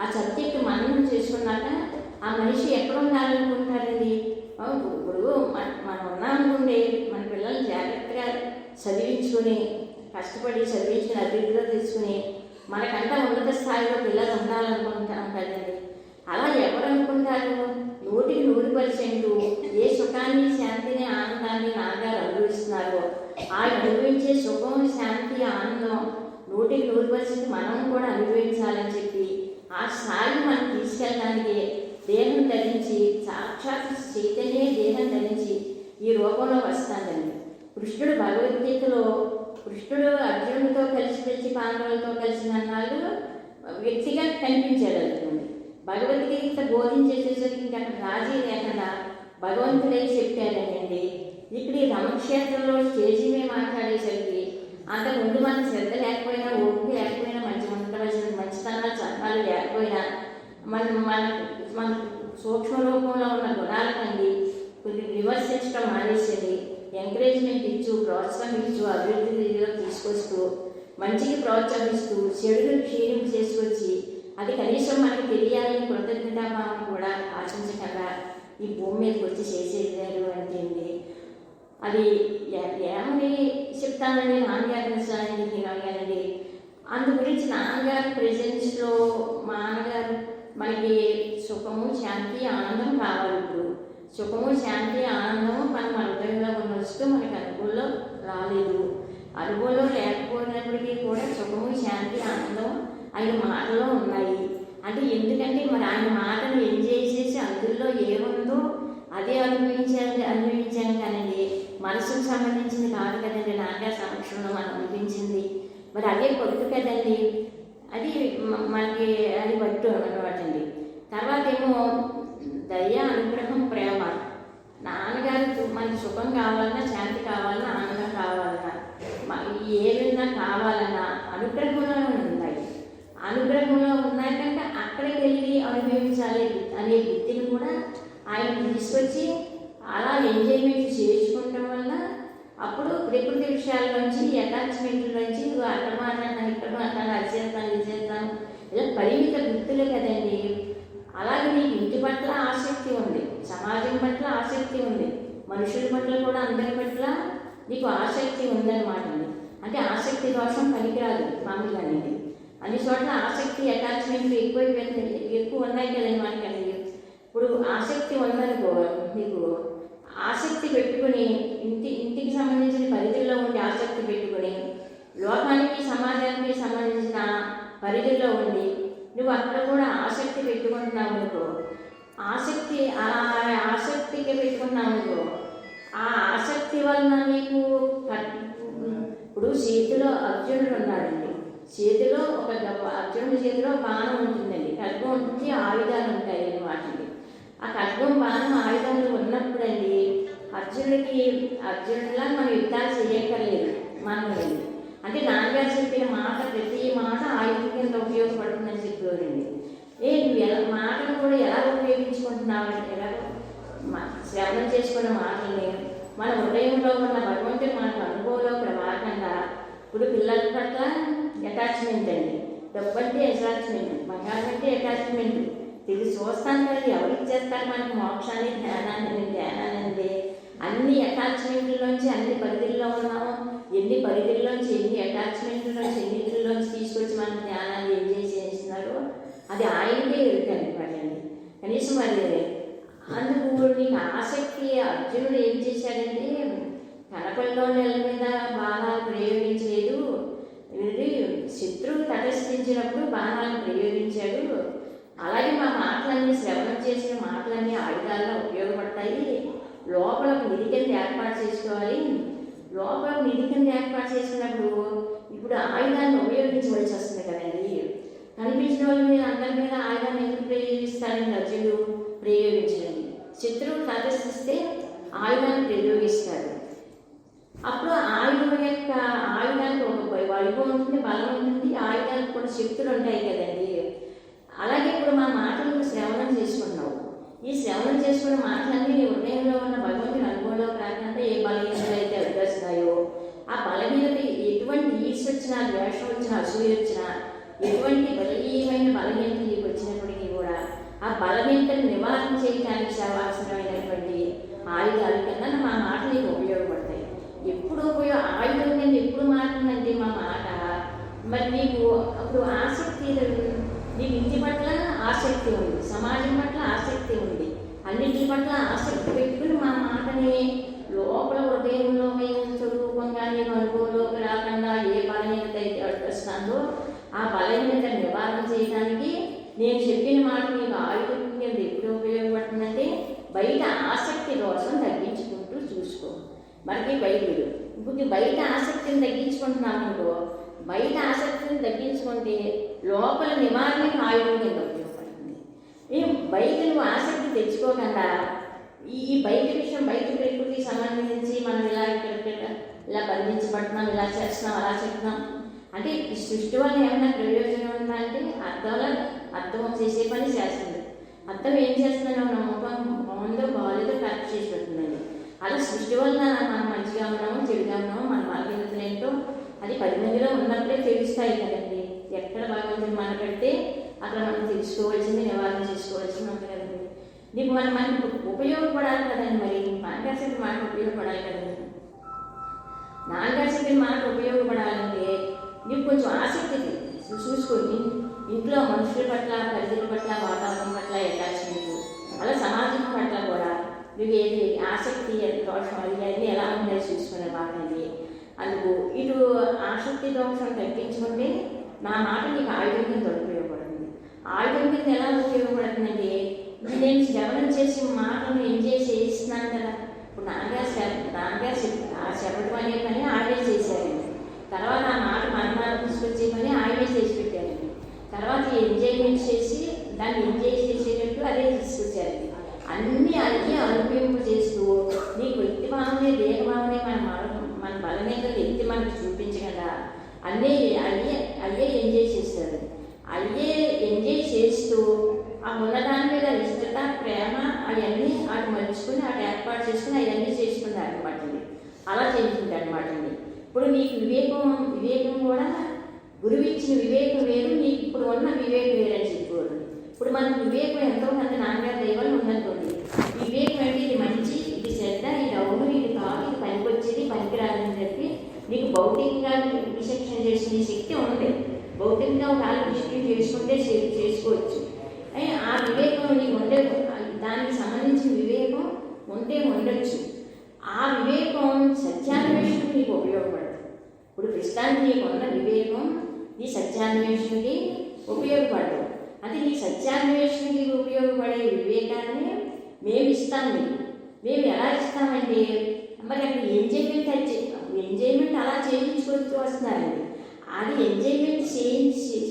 ఆ సబ్జెక్టు మననం చేసుకున్నాక ఆ మనిషి ఎక్కడ ఉండాలనుకుంటారు అనుకుంటారండి. ఇప్పుడు మనం ఉన్నామనుకోండి, మన పిల్లల్ని జాగ్రత్తగా చదివించుకొని కష్టపడి చదివించుకుని అభివృద్ధిలో తీసుకుని మనకంతా ఉన్నత స్థాయిలో పిల్లలు ఉండాలనుకుంటాం కదండి. అలా ఎవరు అనుకుంటారు? 100% ఏ సుఖాన్ని, శాంతిని, ఆనందాన్ని నాన్నగారు అనుభవిస్తున్నారో ఆ అనుభవించే సుఖం, శాంతి, ఆనందం 100% మనం కూడా అనుభవించాలని చెప్పి ఆ స్థాయిని మనం తీసుకెళ్ళడానికి దేహం ధరించి, సాక్షాత్ చైతన్య దేహం ధరించి ఈ రూపంలో వస్తానండి. కృష్ణుడు భగవద్గీతలో కృష్ణుడు అర్జునుడితో కలిసి పాండవులతో కలిసి అన్నాడు వ్యక్తిగా కనిపించాడు అనుకోండి. భగవద్గీత బోధించేసేసరికి ఇంకా అక్కడ రాజీ లేకుండా భగవంతుడే చెప్పారనండి. ఇక్కడ ఈ రమక్షేత్రంలో స్టేజీ మీద మాట్లాడేసరికి అంతకుముందు మనకు శ్రద్ధ లేకపోయినా, ఓపిక లేకపోయినా, ఉండవలసిన మంచితనాలు చట్టాలు లేకపోయినా మన సూక్ష్మ రూపంలో ఉన్న గుణాల కండి కొద్ది విమర్శించడం మానేసేది, ఎంకరేజ్మెంట్ ఇచ్చు, ప్రోత్సాహం ఇచ్చు, అభివృద్ధిలో తీసుకొస్తూ మంచికి ప్రోత్సహిస్తూ చెడును క్షీణం చేసుకొచ్చి అది కనీసం మనకి తెలియాలని కృతజ్ఞతాభావం కూడా ఆశించకుండా ఈ భూమి మీదకి వచ్చి చేసేదారు అంటే అది ఏమని చెప్తానండి. నాన్నగారు తినాలండి. అందు గురించి నాన్నగారి ప్రెజెన్స్లో మా నాన్నగారు మనకి సుఖము, శాంతి, ఆనందం కావాలి. ఇప్పుడు సుఖము, శాంతి, ఆనందము మన హృదయంలో ఉన్న వస్తూ మనకి అనుభవంలో రాలేదు. అనుభవంలో లేకపోయినప్పటికీ కూడా సుఖము, శాంతి, ఆనందం ఆయన మాటలో ఉన్నాయి. అంటే ఎందుకంటే మరి ఆయన మాటను ఎంజాయ్ చేసి అందులో ఏముందో అదే అనుభవించాను కానండి మనసుకు సంబంధించింది కాదు కదండి. నాన్నగారి సమక్షంలో మనం అనిపించింది మరి అదే కొట్టు కదండి. అది మనకి అది పట్టు అనమాట అండి. తర్వాత ఏమో దయ, అనుగ్రహం, ప్రేమ. నాన్నగారు మనకి సుఖం కావాలన్నా, శాంతి కావాలన్నా, ఆనందం కావాలన్నా, ఏదైనా కావాలన్నా అనుగ్రహంలో ఉన్నాయి. అనుగ్రహంలో ఉన్నాకంటే అక్కడికి వెళ్ళి అనుభవించాలి అనే వృత్తిని కూడా ఆయన తీసుకొచ్చి అలా ఎంజాయ్మెంట్ చేసుకుంటాం వల్ల అప్పుడు ప్రకృతి విషయాల్లోంచి, అటాచ్మెంట్లోంచి అక్కడ మాట్లాడతాను, ఇక్కడ మాట్లాడాలి, అది చేస్తాను, ఇది చేస్తాను, ఇలా పరిమిత వృత్తులు కదండి. అలాగే నీకు ఇంటి పట్ల ఆసక్తి ఉంది, సమాజం పట్ల ఆసక్తి ఉంది, మనుషుల పట్ల కూడా అందరి పట్ల నీకు ఆసక్తి ఉందన్నమాట అండి. అంటే ఆసక్తి దోషం పనికిరాదు మామూలుగా అనేది. అన్ని చోట్ల ఆసక్తి, అటాచ్మెంట్లు ఎక్కువ ఉన్నాయి కదండి మనకండి. ఇప్పుడు ఆసక్తి ఉందనుకో, నీకు ఆసక్తి పెట్టుకుని ఇంటికి సంబంధించిన పరిధిలో ఉండి ఆసక్తి పెట్టుకుని లోకానికి, సమాజానికి సంబంధించిన పరిధిలో ఉండి నువ్వు అక్కడ కూడా ఆసక్తి పెట్టుకుంటున్నావు అనుకో, ఆసక్తిగా పెట్టుకున్నావు అనుకో, ఆ ఆసక్తి వలన నీకు ఇప్పుడు చేతిలో అర్జునుడు ఉన్నాడండి. చేతిలో అర్జునుడి చేతిలో బాణం ఉంటుందండి, ఖడ్గం ఉంటుంది, ఆయుధాలు ఉంటాయి అన్నమాట. ఆ ఖడ్గం, బాణం, ఆయుధాలు ఉన్నప్పుడండి అర్జునుడిలా మనం యుద్ధాలు చేయక్కర్లేదు మనల్ని. అంటే నాన్నగారు చెప్పిన మాట, ప్రతి మాట ఆయుధం కింద ఉపయోగపడుతుందని చెప్పేవారండి. నువ్వు మాటను కూడా ఎలా ఉపయోగించుకుంటున్నావు అంటే, ఎలా శ్రవణం చేసుకున్న మాటల్ని మన హృదయంలో ఉన్న భగవంతుడు మనకు అనుభవంలో రాకుండా ఇప్పుడు పిల్లల పట్ల అటాచ్మెంట్ అండి, డబ్బు అంటే అటాచ్మెంట్, బంగారం అంటే అటాచ్మెంట్, ఇది చూస్తాను కదా ఎవరు ఇచ్చేస్తారు మనకి మోక్షాన్ని, ధ్యానాన్ని అన్ని అటాచ్మెంట్లోంచి అన్ని పరిధుల్లో ఉన్నాము. ఎన్ని పరిధుల్లోంచి, ఎన్ని అటాచ్మెంట్లోంచి, ఎన్నింటిలోంచి తీసుకొచ్చి మన జ్ఞానాన్ని ఎంజాయ్ చేస్తున్నారు అది ఆయనకే ఎరుకండి పడండి. కనీసం అది అందుకు నీకు ఆసక్తి. అర్జునుడు ఏం చేశాడంటే కనపల్లో నెల మీద బాణాలు ప్రయోగించలేదు, శత్రువు తటస్థించినప్పుడు బాణాలను ప్రయోగించాడు. అలాగే మా మాటలన్నీ, శ్రవణం చేసిన మాటలన్నీ ఆయుధాల్లో ఉపయోగపడతాయి. లోపల నిధి కింద ఏర్పాటు చేసుకోవాలి. లోపల నిధి కింద ఏర్పాటు చేసుకున్నప్పుడు ఇప్పుడు ఆయుధాన్ని ఉపయోగించవలసి వస్తుంది కదండి. కనిపించిన వాళ్ళ మీద, అందరి మీద ఆయుధాన్ని ఎందుకు ప్రయోగిస్తారని అర్జునుడు ప్రయోగించండి. శత్రువు తటస్థిస్తే ఆయుధాన్ని ప్రయోగిస్తాడు. అప్పుడు ఆయుధానికి ఒక వైభవం ఉంటుంది, బలం ఉంటుంది, ఆయుధానికి కూడా శక్తులు ఉంటాయి కదండి. అలాగే ఇప్పుడు మా మాటలను శ్రవణం చేసుకున్నావు. ఈ శ్రవణం చేసుకున్న మాటలన్నీ నీ హృదయంలో ఉన్న భగవంతుని అనుభవంలో కాకుండా ఏ బలహీనతలు అయితే అడ్డొస్తాయో ఆ బలహీనత, ఎటువంటి ఈర్ష్య వచ్చినా, ద్వేషం వచ్చినా, అసూయ వచ్చినా, ఎటువంటి బలీయమైన బలహీనత నీకు వచ్చినప్పటికీ కూడా ఆ బలహీనతను నివారణ చేయడానికి అవసరమైనటువంటి ఆయుధాల కింద మా మాట నీకు ఉపయోగపడతాయి. ఎప్పుడు ఆయుధం కింద ఎప్పుడు మారుతుందంటే మా మాట, మరి నీకు అప్పుడు ఆసక్తి, నీకు ఇంటి పట్ల ఆసక్తి ఉంది, సమాజం పట్ల ఆసక్తి ఉంది, అన్నింటి పట్ల ఆసక్తి పెట్టుకుని మా మాటని లోపల హృదయంలో స్వరూపంగా నీకు అనుభవంలోకి రాకుండా ఏ బలహీనత అయితే అడ్డొస్తుందో ఆ బలహీనత నివారణ చేయడానికి నేను చెప్పిన మాట నీకు ఆయుధం కింద ఎప్పుడు ఉపయోగపడుతుందంటే బయట ఆసక్తి దోషం తగ్గించుకుంటూ చూసుకో. మనకి బయలుడు ఇప్పుడు బయట ఆసక్తిని తగ్గించుకుంటున్నామనుకో, బయట ఆసక్తిని తగ్గించుకుంటే లోపల నివారణకి ఆయుధం కింద ఉపయోగపడుతుంది. బయట నువ్వు ఆసక్తి తెచ్చుకోకుండా ఈ బయట విషయం, బయట ప్రకృతికి సంబంధించి మనం ఇలా ఇలా బంధించబడుతున్నాం, ఇలా చేస్తున్నాం, అలా చేస్తున్నాం అంటే ఈ సృష్టి వల్ల ఏమైనా ప్రయోజనం ఉందా అంటే అర్థం చేసే పని చేస్తుంది. అర్థం ఏం చేస్తుందో నమ్మకం బాగుందో బాగాలేదో కరెక్ట్ చేసి పెడుతుందండి. అలా సృష్టి వల్ల మనం మంచిగా ఉన్నామో చెడుగా ఉన్నామో మన బలహీనతలు ఏంటో అది 10 మందిలో ఉన్నప్పుడే తెలుస్తాయి కదండి. ఎక్కడ భగవంతుడు మన పెడితే అక్కడ మనం తెలుసుకోవాల్సింది, నివారణ చేసుకోవాల్సింది ఉంది కదండి. నీకు మనకు ఉపయోగపడాలి కదండి. మరి నాన్నగారు చెప్పిన మాట ఉపయోగపడాలి కదండి. నాన్నగారు చెప్పిన మాట ఉపయోగపడాలంటే నీకు కొంచెం ఆసక్తి చూసుకొని ఇంట్లో మనుషుల పట్ల, పరిధుల పట్ల, వాతావరణం పట్ల అటాచ్మెంట్, అలా సమాజం పట్ల కూడా నువ్వు ఏది ఆసక్తి, దోషం అన్నీ ఎలా ఉండాలి చూసుకునే మాటండి. అందుకు ఇటు ఆసక్తి దోషం తగ్గించుకుంటే నా మాట నీకు ఆయుధం కింద ఉపయోగపడుతుంది. ఆయుధం కింద ఎలా ఉపయోగపడుతుందంటే నేను శ్రవణం చేసి మాటను ఎంజాయ్ చేస్తున్నాను కదా. ఇప్పుడు నాన్నగారు చెప్పడం అనే పని ఆయనే చేశారండి. తర్వాత ఆ మాట మరణాలు తీసుకొచ్చే పని ఆయనే చేసి పెట్టారండి. తర్వాత ఎంజాయ్మెంట్ చేసి దాన్ని ఎంజాయ్ చేసేటట్టు అదే తీసుకొచ్చారండి. అన్నీ అనుభవింపు చేస్తూ నీకు వ్యక్తి భావనే, దేహ భావనే మన బలమేతలు ఎత్తి మనకు చూపించగల అన్నీ అయ్యే ఎంజాయ్ చేస్తారు. అయ్యే ఎంజాయ్ చేస్తూ ఆ ఉన్నదాని మీద ఇష్టత, ప్రేమ అవన్నీ అటు మలుచుకుని అటు ఏర్పాటు చేసుకుని అవన్నీ చేసుకుంటారు అనమాట. అలా చేయించుకుంటారు అనమాట. ఇప్పుడు నీకు వివేకం కూడా గురువు ఇచ్చిన వివేకం వేరు, నీకు ఇప్పుడు ఉన్న వివేకం వేరు అని చెప్పుకోరు. ఇప్పుడు మనకు వివేకం ఎంతో మంది నాన్నగారి దైవాలు ఉందనుకోండి. వివేకం అంటే ఇది మంచి, ఇది శ్రద్ధ, ఇది అవును, ఇది కాదు, ఇది పనికొచ్చేది, పనికిరాదని చెప్పి నీకు భౌతికంగా విచక్షణ చేసుకునే శక్తి ఉంది. భౌతికంగా ఒక ఆలోచన చేసుకుంటే చేసుకోవచ్చు. ఆ వివేకం నీకు ఉండే, దానికి సంబంధించిన వివేకం ఉంటే ఉండొచ్చు. ఆ వివేకం సత్యాన్వేషణకి నీకు ఉపయోగపడదు. ఇప్పుడు ప్రస్తుతానికి నీకు ఉన్న వివేకం ఈ సత్యాన్వేషణకి ఉపయోగపడదు. అంటే నీ సత్యాన్వేషణకి ఉపయోగపడే వివేకాన్ని మేము ఇస్తాము. మేము ఎలా ఇస్తామంటే మరి అక్కడ ఎంజాయ్మెంట్ అలా చేయించుకుంటూ వస్తున్నారండి. అది ఎంజాయ్మెంట్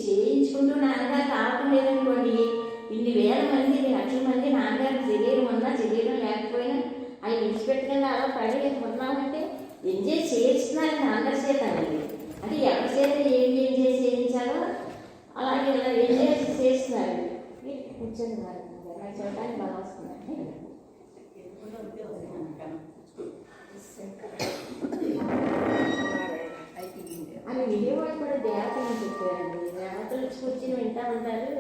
చేయించుకుంటూ నాన్నగారు కావటం లేదనుకోండి, ఇన్ని వేల మంది, లక్షల మంది నాన్నగారి శరీరం ఉన్నా శరీరం లేకపోయినా అవి విడిచిపెట్టకుండా అలా పడి ఉన్నామంటే ఎంజాయ్ చేస్తున్నారు నాన్నగారి చేత అండి. అంటే ఎవరి చేత ఏం ఎంజాయ్ చేయించాలో అలాగే ఇలా ఎంజాయ్ చేస్తున్నారు. కూర్చొని చూడటానికి బాగా వస్తుందండి. అని విజయవాడ కూడా దేవతలు చెప్పారండి. దేవతలు కూర్చొని వింటా ఉంటారు.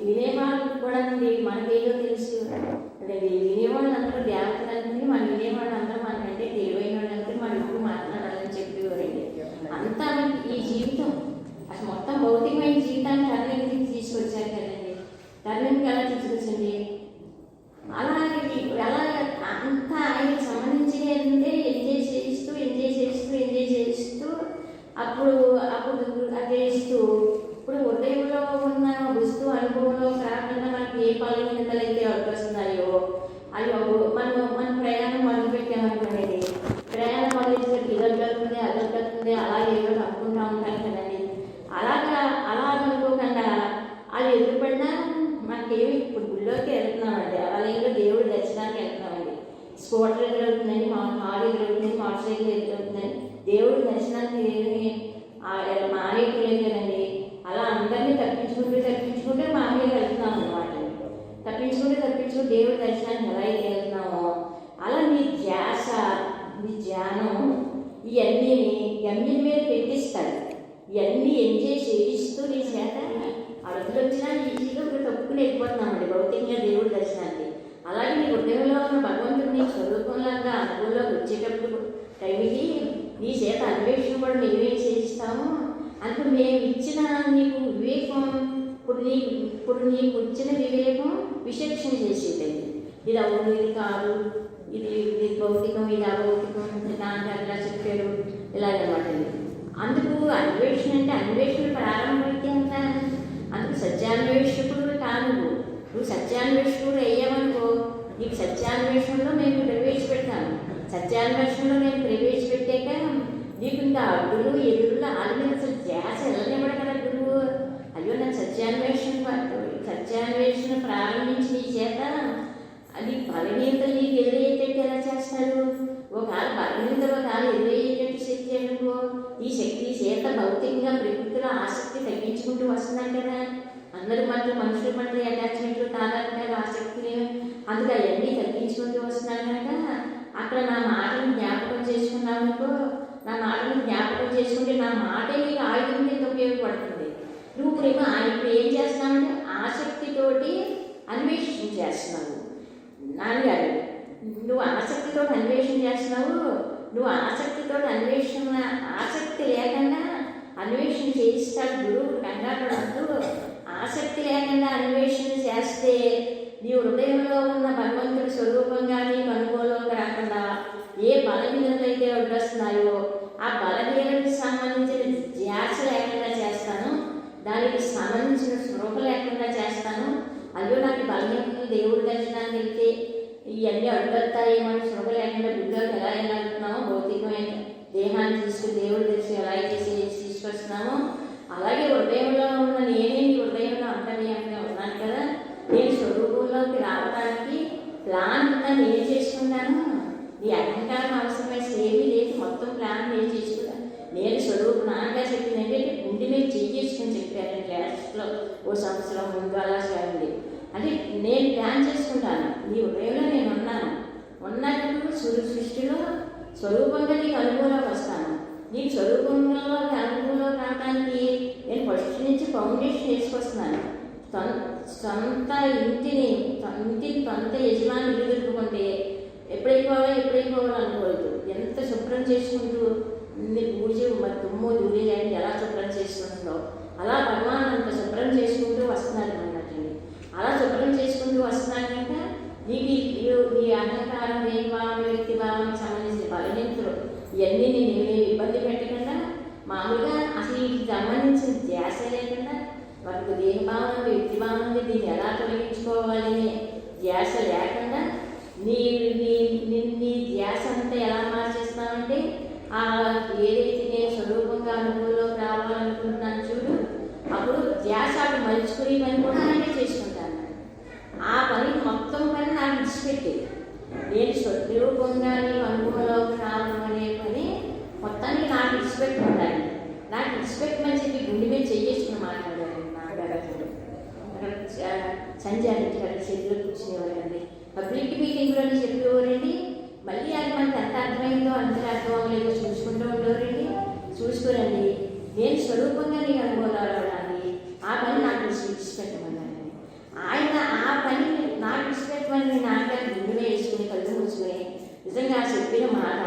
వినేవాళ్ళు కూడా మనకేదో తెలుసు. వినేవాళ్ళు అందరూ దేవతలు అనుకుని మన వినేవాళ్ళు అందరూ మనకంటే తెలివైన వాళ్ళు అనుకుని మనం ఇప్పుడు మాట్లాడాలని చెప్పేవారండి. అంతా ఈ జీవితం అసలు మొత్తం భౌతికమైన జీవితాన్ని టర్నింగ్కి తీసుకొచ్చారు కదండి. టర్నింగ్కి ఎలా తీసుకొచ్చండి? అలాగే అంతా ఆయనకి సంబంధించిన ఏంటంటే ఎంజాయ్ చేస్తూ అప్పుడు అదే ఇస్తూ ఇప్పుడు హృదయంలో ఉన్న వస్తువు అనుభవంలో కాకుండా మనకి ఏ బలహీనతలు అయితే అడ్డొస్తున్నాయో అయ్యో మన ప్రయాణం మొదలుపెట్టామనుకునేది. ప్రయాణం మొదలెట్టేసరికి ఇదొడ్డుతుంది, అదొడ్డుతుంది, అలాగే ఏదో అనుకుంటూ ఉంటాను కదండి. అలాగనుకోకుండా అది ఎదురుపడినా మనకేమి ఇప్పుడు గుళ్ళోకి వెళ్తున్నామండి, అలాగే దేవుడి దర్శనానికి వెళ్తున్నామండి. స్కూటర్ ఎదురవుతుందండి, మా కారు ఎదురవుతుంది, మోటార్ సైకిల్ ఎదురవుతుందండి. దేవుడి దర్శనానికి మానేయలేదు కదండి. అలా అందరినీ తప్పించుకుంటే మా మీద వెళ్తున్నాం అన్నమాట. తప్పించుకుంటూ దేవుడి దర్శనానికి ఎలా అయితే వెళ్తున్నామో అలా నీ ధ్యాస, నీ ధ్యానం ఇవన్నీ గమ్యం మీద పెట్టిస్తాడు. ఇవన్నీ ఎంజాయ్ చేయిస్తూ నీ చేత అడుగులు వచ్చినా ఈజీగా తప్పుకుని వెళ్ళిపోతున్నామండి భౌతికంగా దేవుడి దర్శనానికి. అలాగే నీ హృదయంలో ఉన్న భగవంతుడు నీ స్వరూపంలాగా అనుభవంలోకి వచ్చేటప్పుడు టైంకి నీ చేత అన్వేషణ కూడా మేమే చేయిస్తాము. అందుకు మేము ఇచ్చిన నీకు వివేకం ఇప్పుడు నీకు వచ్చిన వివేకం విచక్షణ చేసేదండి. ఇది అవును, ఇది కాదు, ఇది భౌతికం, ఇది అభౌతికం, దానికి అట్లా చెప్పారు ఇలాగనమాట. అందుకు అన్వేషణ అంటే అన్వేషణ ప్రారంభమైతే అంతా అందుకు సత్యాన్వేషకుడు కాదు. నువ్వు సత్యాన్వేషకుడు అయ్యావనుకో, నీకు సత్యాన్వేషణలో మేము ప్రవేశపెడతాను. సత్యాన్వేషణలో నేను ప్రవేశపెట్టాక నీకు ఇంకా అడ్డులు ఎదురులు ఆడిన అసలు ధ్యాస వెళ్ళనివ్వడు కదా గురువు. అయ్యో నాకు సత్యాన్వేషణ ప్రారంభించి నీ చేత అది బలహీనతలు నీకు ఎదురయ్యేటట్టు ఎలా చేస్తారు? ఒకవేళ బలహీనతలు ఒకవేళ ఎదురయ్యేటట్టు శక్తి అనుకో, ఈ శక్తి చేత భౌతికంగా ప్రకృతిలో ఆసక్తి తగ్గించుకుంటూ వస్తున్నాం కదా. అందరి మధ్య మనుషుల మధ్య అటాచ్మెంట్లు, తాదాత్మ్యాలు, ఆసక్తిని అందుకు అవన్నీ తగ్గించుకుంటూ వస్తున్నాను కనుక అక్కడ నా మాటను జ్ఞాపకం చేసుకున్నావు అనుకో, నా మాటను జ్ఞాపకం చేసుకుంటే నా మాటే నీకు ఆయుధం కింద ఉపయోగపడుతుంది. నువ్వు ఇప్పుడు ఏం చేస్తున్నావంటే ఆసక్తితోటి అన్వేషణ చేస్తున్నావు. నాన్నగారు నువ్వు ఆసక్తితో అన్వేషణ చేస్తున్నావు. నువ్వు ఆసక్తితో ఆసక్తి లేకుండా అన్వేషణ చేయిస్తాడు గురువు. కంగారు పడద్దు. ఆసక్తి లేకుండా అన్వేషణ చేస్తే నీ హృదయంలో ఉన్న భగవంతుడి స్వరూపంగా నీకు అనుభవంలోకి రాకుండా ఏ బలహీనతలు అయితే వడ్డొస్తున్నాయో ఆ బలహీనతకు సంబంధించిన ధ్యాస లేకుండా చేస్తాను. దానికి సంబంధించిన స్పృహ లేకుండా చేస్తాను. అయ్యో నాకు బలహీనతలు దేవుడి దర్శనానికి వెళ్తే ఇవన్నీ అడ్డొస్తాయేమని స్పృహ లేకుండా బుద్ధులకు ఎలా వెళ్తున్నామో, భౌతికమైన దేహాన్ని తీసుకుని దేవుడి దర్శనం ఎలా తీసుకొస్తున్నామో అలాగే హృదయంలో ఉన్న నేనే నీ హృదయంలో అంతర్యామిగా ఉన్నాను కదా. నేను స్వరూపంలోకి రావడానికి ప్లాన్ అంతా నేను చేసుకుంటాను. నీ అహంకారం అవసరమైన ఏమీ లేదు, మొత్తం ప్లాన్ నేను చేసుకుంటాను. నేను స్వరూపం నాన్నగా చెప్పిందంటే గుండె మీద చేసుకుని చెప్పాను క్లాస్లో ఓ సంవత్సరం ముందు అలా చేయండి అంటే నేను ప్లాన్ చేసుకుంటాను. నీ హృదయంలో నేను ఉన్నప్పుడు సృష్టిలో స్వరూపంగా నీకు అనుభవంలోకి వస్తాను. నీకు స్వరూపంలో అనుభవంలో రావడానికి నేను ఫస్ట్ నుంచి ఫౌండేషన్ వేసుకొస్తున్నాను. సొంత ఇంటిని సొంత యజమాని ఎదుర్కొంటే ఎప్పుడైపోవాలో అనుకోవద్దు. ఎంత శుభ్రం చేసుకుంటూ పూజ తుమ్ము దూరి లేని ఎలా శుభ్రం చేసుకుంటుందో అలా భగవాన్ అంత శుభ్రం చేసుకుంటూ వస్తున్నారు అన్నట్టండి. అలా శుభ్రం చేసుకుంటూ వస్తున్నారు కనుక నీకు నీ అహంకారం, దేహభావం, వ్యక్తి భావానికి సంబంధించిన బలహీనతలు ఇవన్నీ నేను ఏమీ ఇబ్బంది పెట్టకుండా మామూలుగా అసలు వీటికి సంబంధించిన ధ్యాస లేకుండా వాటికి దేహభావం, వ్యక్తి భావం దీన్ని ఎలా తొలగించుకోవాలని ధ్యాస లేకుండా నీ ధ్యాస అంతా ఎలా మార్చేస్తామంటే ఏదైతే నేను స్వరూపంగా అనుభవంలోకి రావాలనుకుంటున్నాను చూడు, అప్పుడు ధ్యాస అటు మలుచుకునే పని కూడా నేనే చేసుకుంటాను. ఆ పని మొత్తం పని నాకు విడిచిపెట్టి నేను స్వరూపంగా నీకు అనుభవంలోకి రావడం అనే పని మొత్తానికి నాకు విడిచిపెట్టుకుంటాను. నాకు విడిచిపెట్టమని చెప్పి గుండె మీద చెయ్యేసుకుని మాట్లాడారు నాన్నగారు. అక్కడ సంజయ్ అక్కడ చేతిలో కూర్చునేవారండి. పబ్లిక్ మీటింగ్లోనే చెప్పేవారండి. మళ్ళీ అది మనకి ఎంత అర్థమైందో అంత అర్థం అవ్వలేదో చూసుకుంటూ ఉండేవారండి. చూసుకోరండి, నేను స్వరూపంగా నీకు అనుభవాలు రావడానికి ఆ పని నాకు విడిచిపెట్టమన్నాను. ఆయన ఆ పని నాకు విడిచిపెట్టమని నాన్నగారు గుండెలో వేసుకుని కళ్ళు మూసుకుని నిజంగా చెప్పిన మాట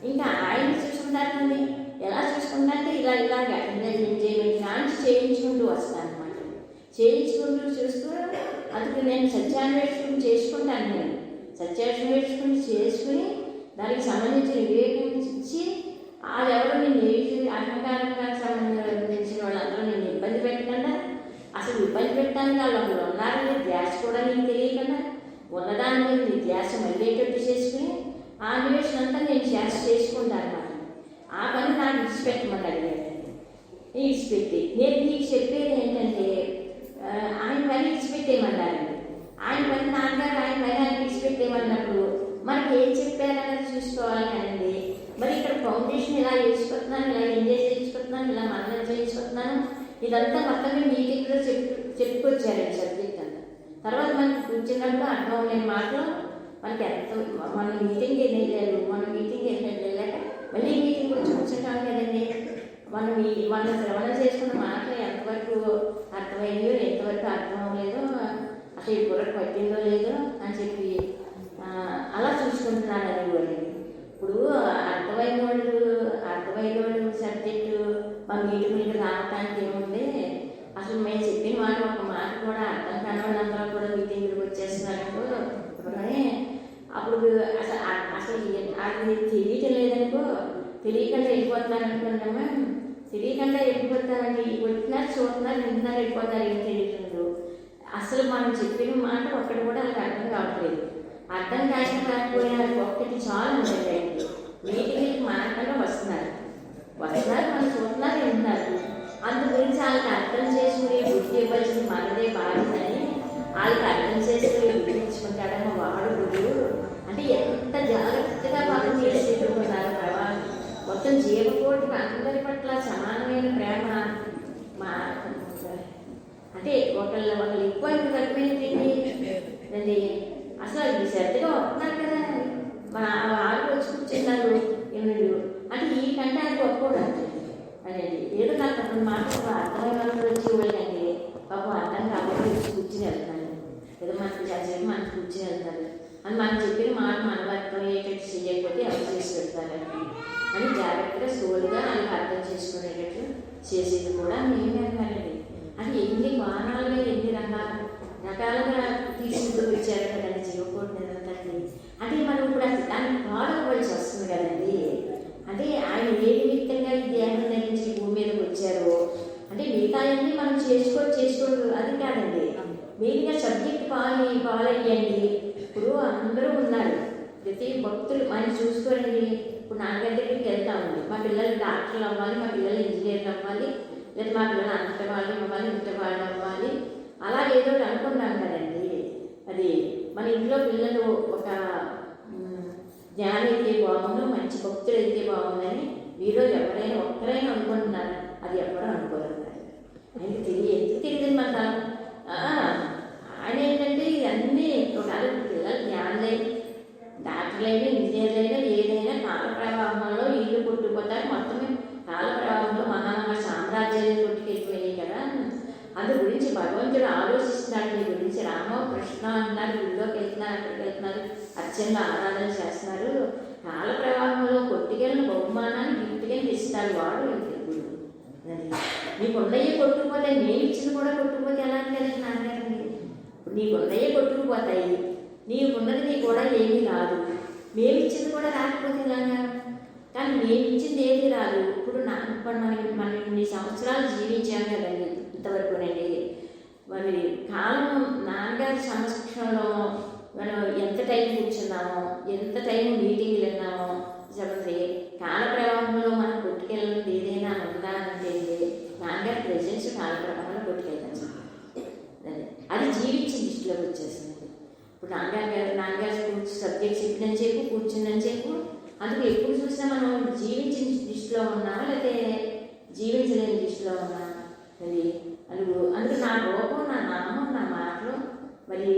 ఇంకా ఆయన చూసుకుంటారండి. ఎలా చూసుకుంటారంటే ఇలాగ ఎంజాయ్మెంట్ కాంచి చేయించుకుంటూ వస్తాను అనమాట. చేయించుకుంటూ చూస్తూ అందుకు నేను సత్యాన్వేషణ చేసుకుంటాను. నేను సత్యాన్వేషణ చేసుకుని దానికి సంబంధించిన వివేకం ఇచ్చి అది ఎవరు నేను అహంకారంగా సంబంధించిన వాళ్ళందరూ నేను ఇబ్బంది పెట్టకుండా, అసలు ఇబ్బంది పెట్టడానికి వాళ్ళు ఉన్నారని ధ్యాస కూడా నీకు తెలియకుండా ఉన్నదాని మీద నీ ధ్యాస మళ్ళేటట్టు చేసుకుని ఆ అన్వేషణ అంతా నేను చేసుకుంటాను అన్నమాట. ఆ పని నాకు విడిచిపెట్టమని అడిగాడండి. విడిచిపెట్టి నేను నీకు చెప్పేది ఏంటంటే ఆయన పని విడిచిపెట్టేయమన్నారండి. ఆయన పని నాన్నగారు ఆయన పని ఆయన విడిచిపెట్టేయమన్నప్పుడు మనకి ఏం చెప్పారన్నది చూసుకోవాలి కదండి. మరి ఇక్కడ ఫౌండేషన్ ఇలా చేసుకుంటున్నాను, ఇలా ఎంజాయ్ చేసుకుంటున్నాను, ఇలా మననం చేసుకుంటున్నాను, ఇదంతా మొత్తం మీటింగ్లో చెప్పుకొచ్చారండి సబ్జెక్ట్ అంతా. తర్వాత మనకి కూర్చున్నప్పుడు అర్థం లేని మాటలు మనకి ఎంత మన మీటింగ్ వెళ్ళారు, మన మీటింగ్ వెళ్ళాక మళ్ళీ మీటింగ్ వచ్చి కూర్చుంటాం కదండి. మనం శ్రవణం చేసుకున్న మాటలు ఎంతవరకు అర్థమై అర్థమైందో ఎంతవరకు అర్థం అవ్వలేదో, అసలు ఈ బుర్రకు పట్టిందో లేదో అని చెప్పి అలా చూసుకుంటున్నాను అనేవాళ్ళు. ఇప్పుడు అర్థమైన వాళ్ళు సబ్జెక్టు మా మీటింగ్కి రావటానికి ఏముంది, అసలు మేము చెప్పిన వాళ్ళు ఒక మాట కూడా అర్థం కాని వాళ్ళందరూ కూడా మీటింగ్కి వచ్చేస్తున్నారనుకో. అప్పుడు అసలు అది తెలియటం లేదనుకో, తెలియకుండా వెళ్ళిపోతున్నారు అనుకుంటామా, తెలియకుండా వెళ్ళిపోతారండి. వచ్చినారు, చూస్తున్నారు, వింటున్నారు, వెళ్ళిపోతారు, ఏం తెలియదు. అసలు మనం చెప్పిన మాట ఒక్కటి కూడా వాళ్ళకి అర్థం కావట్లేదు. అర్థం కాకపోయినా ఒక్కటి చాలు ఉంటుంది. మీటింగ్కి మనకన్నా వస్తున్నారు, మనం చూస్తున్నారు, వింటున్నారు. అందు గురించి వాళ్ళకి అర్థం చేసుకుని బుద్ధి ఇవ్వాల్సింది మనదే బాధ్యతని వాళ్ళకి అర్థం చేసుకుని గుర్తించుకుంటాడేమో వాడు గురువు. అంటే ఎంత జాగ్రత్తగా వాళ్ళు చేసుకుంటున్నారు. మొత్తం జీవకోటి అందరి పట్ల సమానమైన ప్రేమ. అంటే ఒకళ్ళు ఎక్కువ తక్కువైందండి. అసలు అది శ్రద్ధగా వస్తున్నారు కదా, వాళ్ళు వచ్చి కూర్చున్నారు ఎన్నుడు అంటే ఈ కంటే అది గొప్ప అనేది. ఏదో నాకు అక్కడ మాటలు అర్థమైన వాళ్ళు వచ్చి వాళ్ళండి పాపం అర్థం కాబట్టి వచ్చి కూర్చుని వెళ్తాను. ఏదో మనకి చదివి మనకి కూర్చుని వెళ్తారు అని మనం చెప్పిన మాట మన అర్థం అయ్యేటట్టు చేయకపోతే అర్థం చేసి పెడతారండి అని జాగ్రత్తగా స్లోగా వాళ్ళకి అర్థం చేసుకునేటట్లు చేసేది కూడా మేమే అన్నారండి. అది ఎన్ని వాహనాలుగా ఎన్ని రకాలుగా తీసుకుంటూ వచ్చారు కదండి జీవకోటి నిరంతరం. అంటే మనం ఇప్పుడు అసలు దాన్ని పాడవలసి వస్తుంది కదండి. అంటే ఆయన ఏ నిమిత్తంగా ఈ దేహం ధరించి భూమి మీదకి వచ్చారో అంటే మిగతాయన్నీ మనం చేసుకోండి అది కాదండి. మెయిన్గా సబ్జెక్ట్ పాలయ్యండి. ఇప్పుడు అందరూ ఉన్నారు, ప్రతి భక్తులు మనం చూసుకోరండి. ఇప్పుడు నాన్నగారి దగ్గరికి వెళ్తామండి, మా పిల్లలు డాక్టర్లు అవ్వాలి, మా పిల్లలు ఇంజనీర్లు అవ్వాలి, లేదా మా పిల్లలు అంత వాళ్ళు అవ్వాలి, ఇంత వాళ్ళు అవ్వాలి, అలా ఏదో అనుకుంటాం కదండి. అది మన ఇంట్లో పిల్లలు ఒక జ్ఞానం అయితే బాగుందో, మంచి భక్తులు అయితే బాగుందని మీలో ఎవరైనా ఒక్కరైనా అనుకుంటున్నారు. అది ఎవరో అనుకోరు. ఆయనకి ఎందుకు తెలియదు మన ఆయన ఏంటంటే ఇవన్నీ ఒకవేళ పిల్లలు జ్ఞానులై డాక్టర్లైనా ఇంజనీర్లైనా ఏదైనా కాల ప్రవాహంలో ఇల్లు కొట్టుకుపోతారు. మొత్తమే కాల ప్రవాహంలో మహామహా సామ్రాజ్యాన్ని కొట్టుకెళ్ళిపోయాయి కదా. అందు గురించి భగవంతుడు ఆలోచిస్తున్నాడు. మీ గురించి రామో కృష్ణ అన్నారు, గుడిలోకి వెళ్తున్నారు, అక్కడికి వెళ్తున్నారు, అర్చనలో ఆరాధన చేస్తున్నారు. కాల ప్రవాహంలో కొట్టుకెళ్ళిన బహుమానాన్ని గిఫ్ట్గా ఇస్తాడు వాడు గురువు. నీకు ఉండయ్యే కొట్టుకుపోతే నేను ఇచ్చిన కూడా కొట్టుకుపోతే ఎలా అంటే నాన్నగారండి. నీకు ఉండయ్యే కొట్టుకుపోతాయి, నీకున్నది నీ కూడా ఏమీ రాదు. మేము ఇచ్చింది కూడా రాకపోతే ఇలాగా. కానీ మేము ఇచ్చింది ఏమీ రాదు. ఇప్పుడు మనం ఇన్ని సంవత్సరాలు జీవించాం కదండి ఇంతవరకునండి. మరి కాలం నాన్నగారి సమక్షంలో మనం ఎంత టైం కూర్చున్నామో, ఎంత టైం మీటింగ్లు విన్నామో చెప్పండి. కాల ప్రవాహంలో మనం కొట్టుకెళ్ళింది ఏదైనా ఉందా అంటే నాన్నగారి ప్రెజెన్స్ కాల ప్రవాహంలో కొట్టుకెళ్తాం. అది జీవించి దృష్టిలోకి వచ్చేసింది. ఇప్పుడు నాన్నగారు సబ్జెక్ట్ చెప్పినని చెప్పు, కూర్చుందని చెప్పు. అందుకు ఎప్పుడు చూసినా మనం జీవించిన దృష్టిలో ఉన్నామా లేకపోతే జీవించలేని దృష్టిలో ఉన్నామా అది అందుకు నా రూపం, నా నామం, నా మాటలు మరి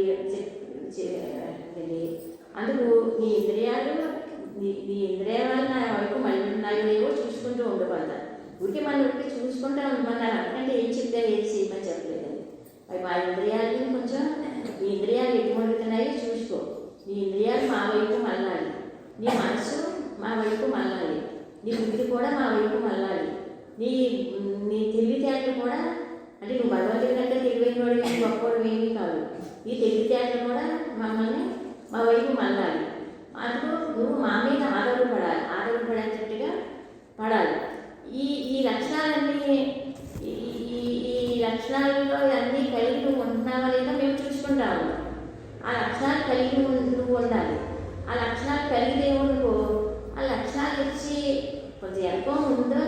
అందుకు నీ ఇంద్రియాలు నా వైపు మళ్ళీ ఉన్నాయో లేవో చూసుకుంటూ ఉండబడతాను. ఊరికి మన ఊరికి చూసుకుంటూ ఉండమన్నారు. అందుకంటే ఏం చెప్తారు, ఏం చేయమని చెప్పలేదండి. అవి మా ఇంద్రియాలని కొంచెం నీ ఇంద్రియాలు ఎటువంటితున్నాయో చూసుకో. నీ ఇంద్రియాలు మా వైపు మళ్ళాలి, నీ మనసు మా వైపు మళ్ళాలి, నీ బుద్ధి కూడా మా వైపు మళ్ళాలి, నీ తెలివితేటలు కూడా. అంటే నువ్వు భగవంతుడి కంటే తెలివైన వాడు ఏమి గొప్పవాడు ఏమీ కాదు. ఈ తెలివితేటలు కూడా మమ్మల్ని మా వైపు మళ్ళాలి. అందుకు నువ్వు మా మీద ఆధారపడేటట్టుగా పడాలి. ఈ లక్షణాలన్నీ ఈ లక్షణాలలో అన్నీ కలిగి నువ్వు ఉంటున్నావా లేదా మేము చూసుకుంటాము. ఆ లక్షణాలు కలిగి నువ్వు ఉండాలి. ఆ లక్షణాలు కలిగిదేమో నువ్వు ఆ లక్షణాలు ఇచ్చి కొంచెం ఎక్కువ ఉందో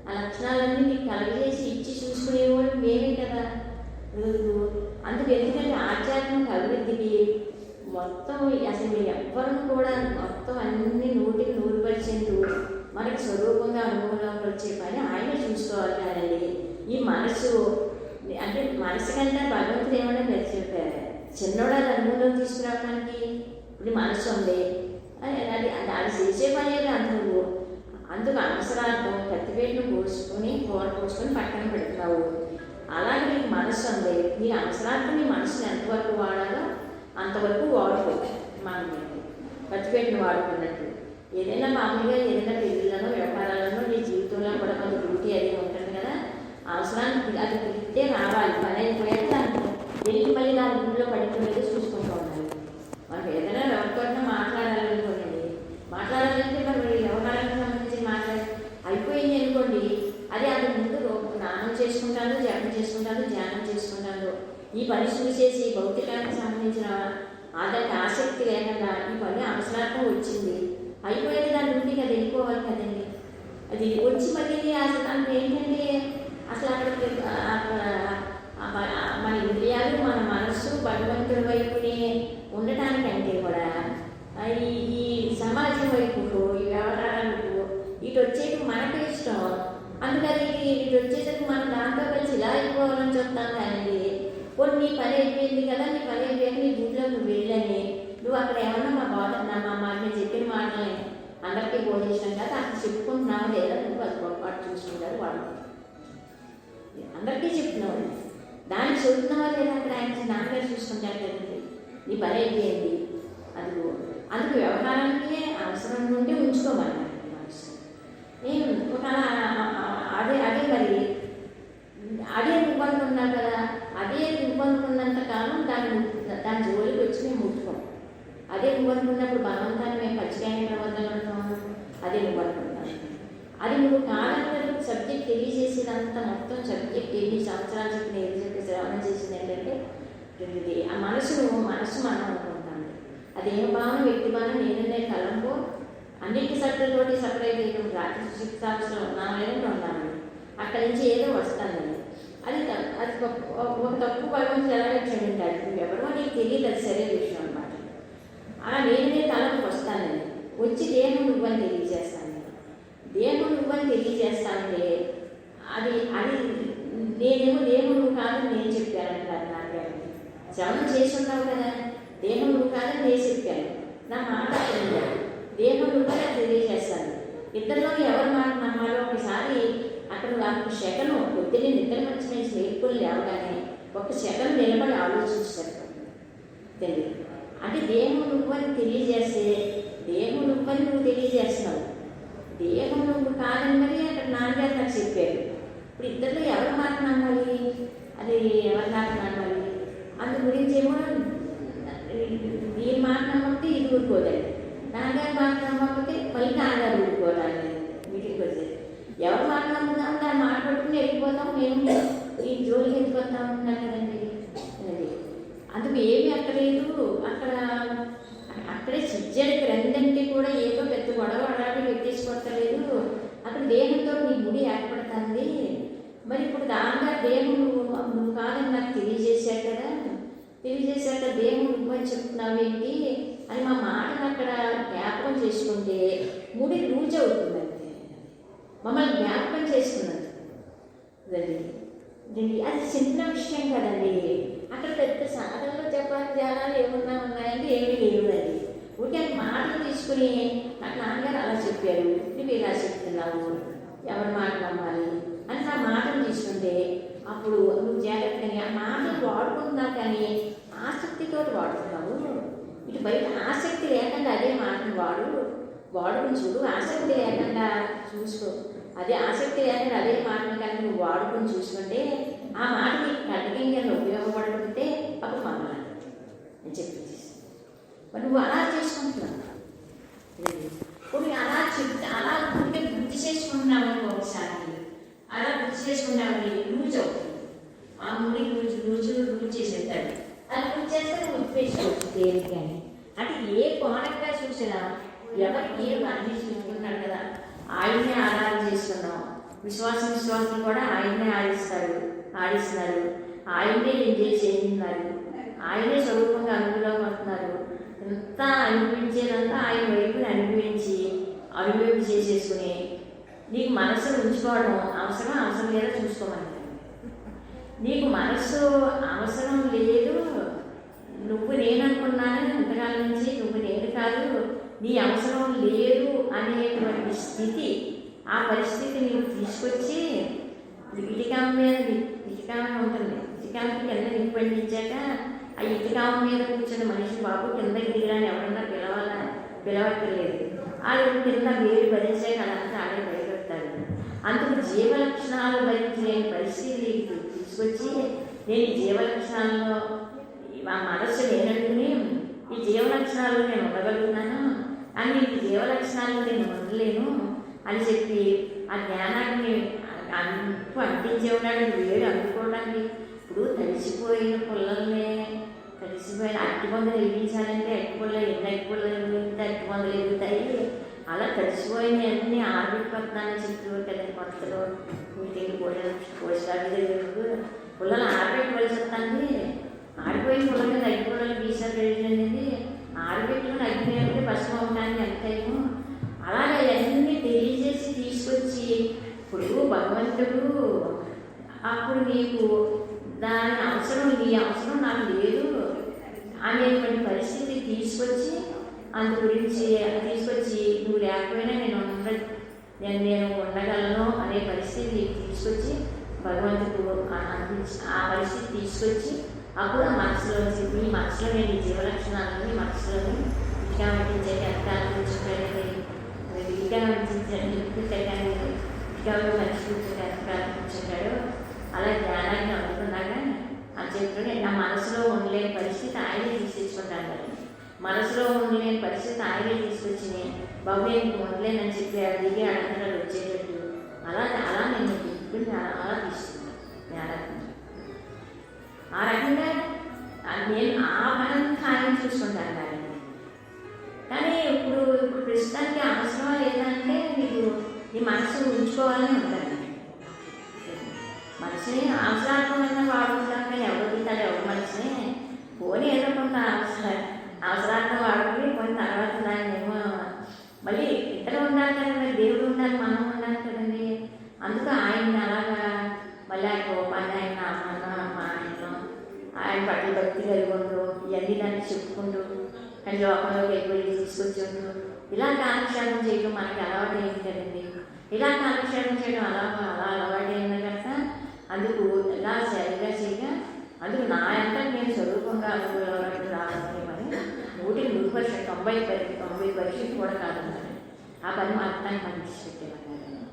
ఆ లక్షణాలన్నీ నీకు కలగజేసి ఇచ్చి చూసుకునేవాడు మేమే కదా. అందుకు ఎందుకంటే ఆధ్యాత్మిక అభివృద్ధికి మొత్తం అసలు మీరు ఎవ్వరూ కూడా మొత్తం అన్ని 100% మనకు స్వరూపంగా అనుభవంలోకి వచ్చే పని ఆయన చూసుకోవాలి కదండి. ఈ మనసు అంటే మనసు కంటే భగవంతుడు ఏమన్నా మీరు చెప్పారు, చిన్నోడు అది అనుభవంలోకి తీసుకురావడానికి ఇప్పుడు మనసు ఉంది. అది చేసే పని అందుకు అవసరార్థం కత్తిపేటను కూర పోసుకొని పక్కన పెడుతున్నావు. అలాగే నీకు మనస్సు ఉంది, నీ అవసరానికి నీ మనసుని ఎంతవరకు వాడాలో అంతవరకు వాడుకో. మనం ఖర్చు పెట్టిన వాడుకున్నట్టు ఏదైనా మామూలుగా ఏదైనా పెళ్ళిళ్ళనో వ్యవహారాలను నీ జీవితంలో కూడా కొంత డ్యూటీ అది ఉంటుంది కదా, అవసరానికి అది పిలిస్తే రావాలి. పని అయిపోయాక దాన్ని వెళ్ళి మళ్ళీ దాని గుండెలో పడిపోయేది చూసుకుంటూ ఉండాలి. మనకు ఏదైనా ఎవరితోనైనా మాట్లాడాలనుకోండి, మాట్లాడాలంటే మరి వ్యవహారానికి సంబంధించి అయిపోయింది అనుకోండి, అది అది ముందు స్నానం చేసుకుంటాను, జపం చేసుకుంటాను, ధ్యానం చేసుకుంటాను, ఈ పని చూసేసి భౌతికానికి సంబంధించిన దానికి ఆసక్తి లేకుండా ఈ పని అవసరార్థం వచ్చింది అయిపోయేది, దాని నుండి అది వెళ్ళిపోవాలి కదండి. అది వచ్చి మళ్ళీ అసలు దానికి ఏంటంటే అసలు అక్కడ మన ఇంద్రియాలు మన మనస్సు భగవంతుడి వైపునే ఉండటానికంటే కూడా ఈ సమాజం వైపుకు ఈ వ్యవహారాలకు ఇటు వచ్చేది మనకు ఇష్టం. అందుకని ఇటు వచ్చేసరికి మనం దాంతో కలిసి ఇలా అయిపోవాలని చెప్తాం కానీ కొన్ని పని అయిపోయింది కదా, నీ పని అయిపోయాక నీ ఇంట్లో నువ్వు వెళ్ళని నువ్వు అక్కడ ఏమన్నా మా బాగుంటున్నామా నేను చెప్పిన మాటలని అందరికీ బోధించడం కదా, అక్కడ చెప్పుకుంటున్నావు లేదా నువ్వు అది పొరపాటు చూసుకుంటారు వాళ్ళు అందరికీ చెప్తున్నావు, దానికి చెబుతున్నావా లేదా అక్కడ ఆయన నాన్నగారు చూసుకుంటారు కదండి. నీ పని అయిపోయింది అది అందుకు వ్యవహారానికి అవసరం నుండి ఉంచుకోమన్నారు మనసు. నేను ఒక అదే అదే మరి అదే నువ్వనుకున్నావు కదా, అదే నువ్వనుకున్నంత కాలం దాని జోలికి వచ్చి మేము ముట్టుకోం. అదే నువ్వనుకున్నప్పుడు బలవంతాన్ని మేము పచ్చికాయ ప్రబంధాలు అంటాము, అదే నువ్వనుకున్నాను. అది నువ్వు కాలంలో సబ్జెక్ట్ తెలియజేసేదంతా మొత్తం సబ్జెక్ట్ ఎన్ని సంవత్సరాలు చెప్పిన ఏది చెప్పి శ్రవణం చేసింది ఏంటంటే ఆ మనసు మనం అనుకుంటాను. అదేం భావన వ్యక్తి భావన నేననే కలంలో అన్నింటి సత్తులతోటి సపరేట్ అయ్యడం రాత్రి శిక్షాంశంలో ఉన్నామని ఉన్నాను. అక్కడి నుంచి ఏదో వస్తానండి, అది అది ఒక తప్పు భగవంతుడు ఎలా వచ్చాడంటాడు, నువ్వెవరో నీకు తెలియదు, అది సరే విషయం అనమాట. అలా నేనే తలకు వస్తానండి, వచ్చి దేహం నువ్వని తెలియజేస్తాను. దేహం నువ్వని తెలియజేస్తానంటే అది అది నేనేమో దేహం నువ్వు కాదని నేను చెప్పానంటారు నాన్నగారు. శ్రవణం చేసుకున్నావు కదా, దేహం నువ్వు కాదని నేను చెప్పాను, నా మాట దేహం నువ్వని తెలియజేస్తాను. ఇద్దరిలో ఎవరి మాట నమ్మాలో ఒకసారి అక్కడ నాకు సెకను పొద్దున్నే నిద్ర మంచి లేపుకొని లేవగానే ఒక సెకను నిలబడి ఆలోచించారు తెలియదు. అంటే దేహం నువ్వని తెలియజేస్తే దేహం నువ్వని నువ్వు తెలియజేస్తున్నావు, దేహం నువ్వు కాదని మరి అక్కడ నాన్నగారు నాకు చెప్పారు. ఇప్పుడు ఇద్దరిలో ఎవరి మాట నమ్మాలి, అది ఎవరి మాట నమ్మాలి, అందు గురించి ఏమో దీని మాట నమ్మకపోతే ఇది ఊరుకోదండి, నాన్నగారి మాట నమ్మకపోతే మళ్ళీ నాన్నగారు ఊరుకోవాలి. మీటింగ్కి వచ్చేది ఎవరు మాట నమ్ముతాం దాన్ని మాట్లాడుకుని వెళ్ళిపోతాం, మేము ఈ జోలికి వెళ్ళిపోతాం ఉంటున్నాం కదండి. అది అందుకు ఏమీ అక్కలేదు. అక్కడే చిజ్జడికి రెండంటే కూడా ఏదో పెద్ద గొడవ అడాడి పెట్టేసుకోవట్లేదు. అక్కడ దేహంతో నీ ముడి ఏర్పడుతుంది. మరి ఇప్పుడు దాంట్లో దేహం నువ్వు కాదని నాకు తెలియజేశారు కదా, తెలియజేశాక దేహం నువ్వని చెప్తున్నావేంటి అని మా మాటను అక్కడ జ్ఞాపకం చేసుకుంటే ముడి లూజ్ అవుతుందండి. మమ్మల్ని జ్ఞాపకం చేసుకున్నది అది చిన్న విషయం కదండి. అక్కడ పెద్ద సాధనలో చెప్పాలి జాలాలు ఏమన్నా ఉన్నాయంటే ఏమి లేవుదండి. ఊరికే మాటలు తీసుకుని నాకు నాన్నగారు అలా చెప్పారు, నువ్వు ఇలా చెప్తున్నావు, ఎవరి మాట నమ్మాలి అని నా మాటలు తీసుకుంటే అప్పుడు నువ్వు జాగ్రత్తగా ఆ మాటలు వాడుకుంటున్నావు కానీ ఆసక్తితో వాడుతున్నావు. ఇటు బయట ఆసక్తి లేకుండా అదే మాటలు వాడుకుని చూడు, ఆసక్తి లేకుండా చూసుకో. అదే ఆసక్తి లేకుండా అదే మాటలు కానీ నువ్వు వాడుకుని చూసుకుంటే ఆ మాట నీకు ఖడ్గంగా ఉపయోగపడుతుంటే అప్పుడు మమ్మల్ని అని చెప్పి మరి నువ్వు అలా చేసుకుంటున్నావు. కొన్ని అలా చెప్తే అలా ఉంటే గుర్తు చేసుకుంటున్నావు ఒకసారి, అలా గుర్తు చేసుకున్నావు లూజ్ అవుతుంది. ఆ ముడి లూజ్ చేసేస్తాడు, అది లూజ్ చేస్తే నువ్వు ఉప్పేసుకోవచ్చు దేనికి అని. అంటే ఏ కోణంగా చూసినా ఎవరికి ఏం అన్ని చూసుకుంటున్నాడు కదా, ఆయన్నే ఆరాధన చేస్తున్నాం. విశ్వాసం కూడా ఆయన్నే ఆడిస్తున్నారు, ఆయన్నే ఎంజాయ్ చేస్తున్నారు, ఆయనే స్వరూపంగా అనుభవంలోకి వస్తున్నారు. ఎంత అనిపించేదంతా ఆయన వైపుని అనుభవించి చేసేసుకుని నీకు మనస్సును ఉంచుకోవడం అవసరం లేదా చూసుకోమని. నీకు మనస్సు అవసరం లేదు, నువ్వు నేననుకున్నానని ఇంతకాలం నుంచి నువ్వు నేను కాదు, నీ అవసరం లేదు అనేటువంటి స్థితి, ఆ పరిస్థితి నీకు తీసుకొచ్చి ఇటుకామ మీద ఇటుకామ ఉంటుంది. ఇటుకామకి కింద నిప్పు పండించాక ఆ ఇటుకామ మీద కూర్చున్న మనిషి బాబు కిందకి దిగడానికి ఎవరన్నా పిలవక్కర్లేదు. ఆడు కింద వేడి భరించాక అదంతా ఆడే భయపెడతాడు. అందుకు జీవలక్షణాలు భరించలేని పరిస్థితి తీసుకొచ్చి నేను ఈ జీవలక్షణాల్లో ఆ మనస్సు లేనట్టుని ఈ జీవలక్షణాలు నేను ఉండగలుగుతున్నాను అని ఈ జీవలక్షణాలు నేను ఉండలేను అని చెప్పి ఆ జ్ఞానాన్ని అంటించే ఉన్నాడు. వేడు అందుకోవడానికి ఇప్పుడు తడిసిపోయిన పుల్లల్ని తడిసిపోయిన అట్టిపందులు వెలిగించాలంటే అట్టిపళ్ళు ఎన్ని అట్టిపళ్ళు వెలిగితే అట్టిపందులు ఎగుతాయి. అలా తడిసిపోయిన అన్నీ ఆరబెట్టుకుంటున్నానని చెప్తూ కదండి కొత్తలో మీటింగ్ పోస్టాఫీస్ పుల్లలు ఆరబెట్టుకోవాల్సి వస్తుంది. ఆడిపోయిన పుల్ల మీద అగ్గిపుల్లలు గీసారు అనేది ఆరబెట్టుకుని అగ్గి నేర్పితే పసుపు అవడానికి ఎంత టైము. అలాగే అన్నీ తెలియజేసి తీసుకొచ్చి ఇప్పుడు భగవంతుడు అప్పుడు నీకు దాని అవసరం నీ అవసరం నాకు లేదు అనేటువంటి పరిస్థితి తీసుకొచ్చి అందు గురించి తీసుకొచ్చి నువ్వు లేకపోయినా నేను ఉండగలను అనే పరిస్థితి తీసుకొచ్చి భగవంతుడు ఆ పరిస్థితి తీసుకొచ్చి అప్పుడు ఆ మనసులోంచి మీ మనసులో నేను ఈ జీవలక్షణాలని మనసులోని ఇంకా వంటించే రకాలు కూర్చుంటాడు ఇంకా వంటించండి ఇంకా మంచి కూర్చుంటే రకాలు కూర్చుంటాడు. అలా జ్ఞానాన్ని అందుకున్నాక ఆ చెప్తుంటే నా మనసులో ఉండలేని పరిస్థితి ఆయనే తీసుకొచ్చుకుంటాను. మనసులో ఉండలేని పరిస్థితి ఆయనే తీసుకొచ్చి బాబు నేను ఉండలేనని చెప్పి దిగి అడగడాలు వచ్చేటట్టు అలా అలా నేను తీసుకుని అలా తీసుకున్నాను జ్ఞానాన్ని. ఆ రకంగా నేను ఆ పనంతా ఆయన చూసుకుంటాను దాన్ని. కానీ ఇప్పుడు ప్రస్తుతానికి అవసరం లేదంటే నీకు నీ మనసు ఉంచుకోవాలని ఉంటాను. మనిషిని అవసరార్థమైనా వాడుకుంటాం కానీ ఎవరు ఉంటారు ఎవరు మనిషిని పోనీ ఏదో కొంత అవసరార్థం వాడుకుని కొన్ని తర్వాత దాన్ని ఏమో మళ్ళీ ఇద్దరు ఉండాలి కదండి, దేవుడు ఉండాలి మనం ఉండాలి కదండి. అందుకు ఆయన్ని అలాగా మళ్ళీ ఆయన పని ఆయన ఆయన పట్ల భక్తి కలిగి ఉండు ఇవన్నీ దాన్ని చెప్పుకుంటూ కానీ లోకంలోకి వెళ్ళి తీసుకొచ్చి ఉండు ఇలా కాలక్షేపం చేయడం మనకి అలవాటు అయింది కదండి. ఇలా కాలక్షేపం చేయడం అలా అలవాటు అయింది కనుక అందుకు ఇలా సరిగా చేయగా అందుకు నా ఎంత నేను స్వరూపంగా అనుకూలంగా రావాలని 100% 90% కూడా కాదన్నారు. ఆ పని మాత్రాన్ని పంపించి పెట్టేమన్నారు.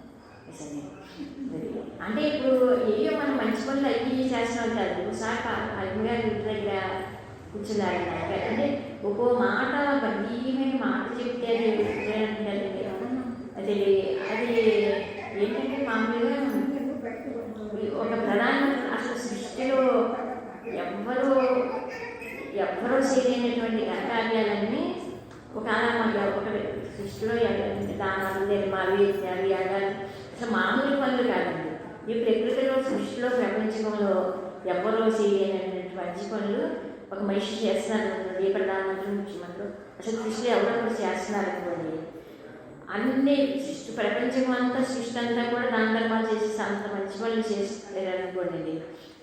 అంటే ఇప్పుడు ఏయో మనం మంచి పనులు అయ్యి చేస్తున్నాం కాదు. సార్ అయ్యగారు ఇంటి దగ్గర కూర్చున్నారు అంటే ఒక్కో మాట గంభీరమైన మాట చెప్తే అది ఏంటంటే మామూలుగా ఒక ప్రధాన అసలు సృష్టిలో ఎవ్వరూ చేయలేనటువంటి ఘనకార్యాలన్నీ ఒక సృష్టిలో దానాలు ధర్మాలు యజ్ఞాలు యాగాలు అసలు మామూలు పనులు కాదండి. ఈ ప్రకృతిలో సృష్టిలో ప్రపంచంలో ఎవ్వరూ చేయలేనటువంటి మంచి పనులు ఒక మనిషి చేస్తున్నారు. ఏ ప్రధానమంత్రి ముఖ్యమంత్రులు అసలు సృష్టిలో ఎవరో చేస్తున్నారు అనుకోండి. అన్ని సృష్టి ప్రపంచం అంతా సృష్టి అంతా కూడా దాన ధర్మాలు చేసి అంత మంచి పనులు చేస్తారు అనుకోండి.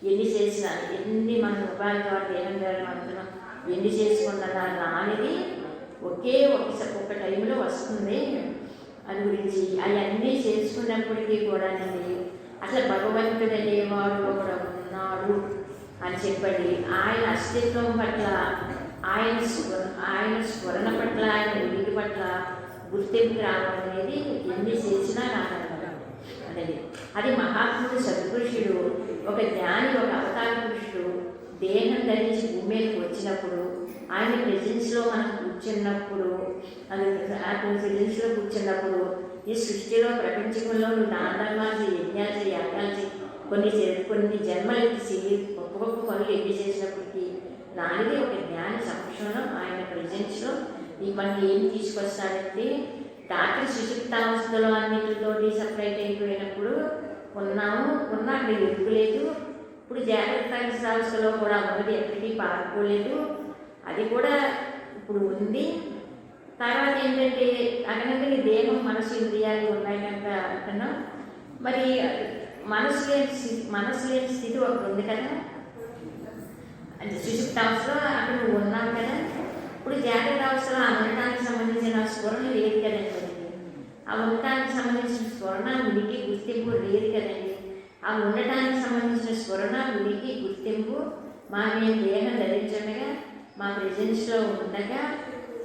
ఎన్ని చేసినా ఎన్ని మన ఉపాధి ద్వారా ఏమంటారు ఎన్ని చేసుకుంటున్నా రానిది ఒకే ఒక టైంలో వస్తుంది. అది గురించి అవన్నీ చేసుకున్నప్పటికీ కూడా అసలు భగవంతుడు అనేవాడు ఒకడు ఉన్నాడు అని చెప్పండి. ఆయన అస్తిత్వం పట్ల ఆయన స్మరణ పట్ల ఆయన ఉనికి పట్ల గుర్తింపు రావడం అనేది ఎన్ని చేసినా రాగలరు. అది మహాత్ముడు సద్పురుషుడు ఒక జ్ఞాని ఒక అవతార పురుషుడు దేహం ధరించి భూమికి వచ్చినప్పుడు ఆయన ప్రెజెన్స్లో మనం కూర్చున్నప్పుడు కూర్చున్నప్పుడు ఈ సృష్టిలో ప్రపంచంలో దాన ధర్మాలు యజ్ఞాలు యాగాలు కొన్ని జన్మలు గొప్ప గొప్ప పనులు ఎన్ని చేసినప్పటికీ దానికి ఒక జ్ఞాని సమక్షంలో ఆయన ప్రెజెన్స్లో ఈ పనులు ఏం తీసుకొస్తాడంటే డాక్టర్ సుషుప్తావస్థలో అన్నిటితోటి సపరేట్ అయిపోయినప్పుడు ఉన్న అక్కడ ఎదుగులేదు. ఇప్పుడు జాగ్రత్త అవస్థలో కూడా మొదటి ఎక్కడికి పారుకోలేదు. అది కూడా ఇప్పుడు ఉంది. తర్వాత ఏంటంటే అక్కడంటే దేహం మనసు ఇంద్రియాలు ఉన్నాయి కనుక అంటున్నాం. మరి మనసు లేని స్థితి ఒకటి ఉంది కదా, అంటే సుషుప్తావస్థలో అక్కడ నువ్వు ఉన్నావు కదా. ఇప్పుడు జాగ్రత్త అవస్థలో ఆ ఉండటానికి సంబంధించిన స్ఫురణ లేదు కదండి. ఆ ఉండటానికి సంబంధించిన స్ఫురణ ఉనికి గుర్తింపు లేదు కదండి. ఆ ఉండటానికి సంబంధించిన స్ఫురణ, ఉనికి, గుర్తింపు మేము దేహం ధరించగా మా ప్రెజెన్స్లో ఉండగా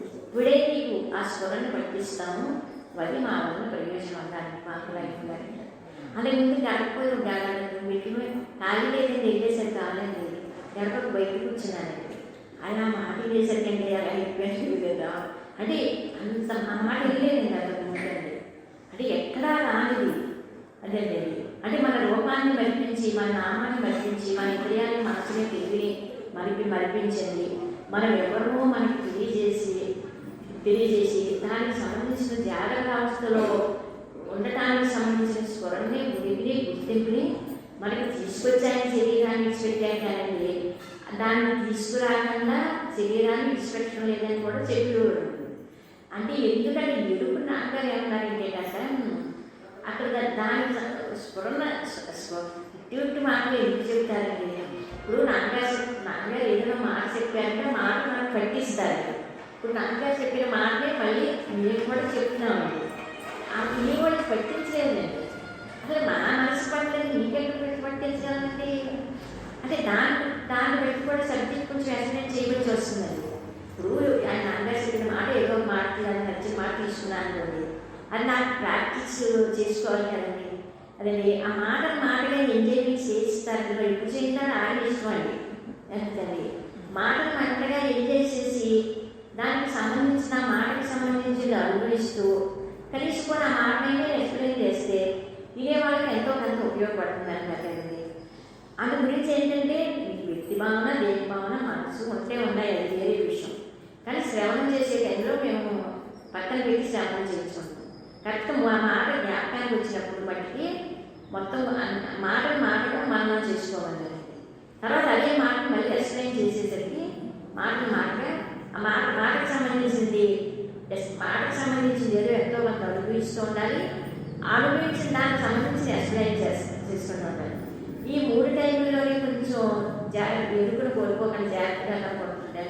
ఇప్పుడే నీకు ఆ స్ఫురణ పట్టిస్తాము, అది మా వల్ల ప్రయోజనం దానికి మాకు లైఫ్ గారికి. అలా ముందు గడపపోయి ఉండాలి, మీకు ఖాళీ లేదని వెళ్ళేసరికి కావాలండి, గడపకు బయట కూర్చున్నానండి. అలా మాట వేసరికండి అలా అయిపోయింది కదా అంటే అంత ఆ మాట వెళ్ళలేదండి అంతకు ముందండి. అంటే ఎక్కడా రానిది అదండి. అంటే మన రూపాన్ని మరిపించి, మన నామాన్ని మరిపించి, మన ఇంద్రియాన్ని మనసుని తెలివి మరిపించండి. మనం ఎవరో మనకి తెలియజేసి దానికి సంబంధించిన జాగ్రత్త అవస్థలో ఉండటానికి సంబంధించిన స్వరాన్ని, ఉనికిని, గుర్తింపుని మనకి తీసుకొచ్చాయని శరీరాన్ని విడిచిపెట్టాయి కదండి. దాన్ని తీసుకురాకుండా శరీరాన్ని విడిచిపెట్టడం లేదని కూడా చెప్పేవాడు. అంటే ఎందుకంటే ఎరుపు నాన్నగారు ఏమన్నారంటే కదా అక్కడ దాని స్ఫురణ ఇటు మాటలు ఎందుకు చెప్తారండి. ఇప్పుడు నాన్నగారు ఏదైనా మాట చెప్పారంటే మాట నాకు పట్టిస్తారు. ఇప్పుడు నాన్నగారు చెప్పిన మాటనే మళ్ళీ నేను కూడా చెప్తున్నామండి. ఆ పిల్లి వాళ్ళకి పట్టించలేదండి. అసలు మన మనసు పట్టలేదు, నీకెక్కడ పెట్టి పట్టించగలండి. అంటే దాన్ని పెట్టి కూడా సబ్జెక్ట్ కొంచెం ఎక్స్ప్లెయిన్ చేయవలసి వస్తుందండి. ఇప్పుడు ఆయన నాన్నగారు చెప్పిన మాట ఏదో ఒక మాట నచ్చిన మాట తీసుకున్నాను అనుకోండి, అది నాకు ప్రాక్టీస్ చేసుకోవాలి కదండి. అదండి ఆ మాటగా ఎంజాయ్మెంట్ చేయిస్తారు కదా, ఇప్పుడు చేయించాలి ఆయన తీసుకోండి అండి. మాటలు మంటగా ఎంజాయ్ చేసి దానికి సంబంధించిన మాటకి సంబంధించి అనుభవిస్తూ కనీసం కూడా ఆ మాటనే ఎక్స్ప్లెయిన్ చేస్తే ఇదే వాళ్ళకి ఎంతో కొంత ఉపయోగపడుతుంది అన్నమాట కదండి. అందు గురించి ఏంటంటే వ్యక్తి భావన, దేశ భావన, మనసు ఉంటే ఉన్నాయి, అది వేరే విషయం. కానీ శ్రవణం చేసే టైంలో మేము పక్కన పెట్టి శ్రవణం చేసుకుంటాం. కరెక్ట్ ఆ మాట జ్ఞాపకానికి వచ్చినప్పుడు బట్టి మొత్తం మాటగా మననం చేసుకోవాలి. తర్వాత అదే మాట మళ్ళీ ఎక్స్ప్లెయిన్ చేసేసరికి మాటగా ఆ మాటకు సంబంధించింది ఏదో ఎంతో కొంత అనుభవిస్తూ ఉండాలి. అనుభవించిన దానికి సంబంధించి ఎక్స్ప్లెయిన్ చేసుకుంటూ ఉండాలి. ఈ 3 టైంలోనే కొంచెం ఎరుకును కోరుకోకుండా జాగ్రత్తగా కొట్టుకుంటే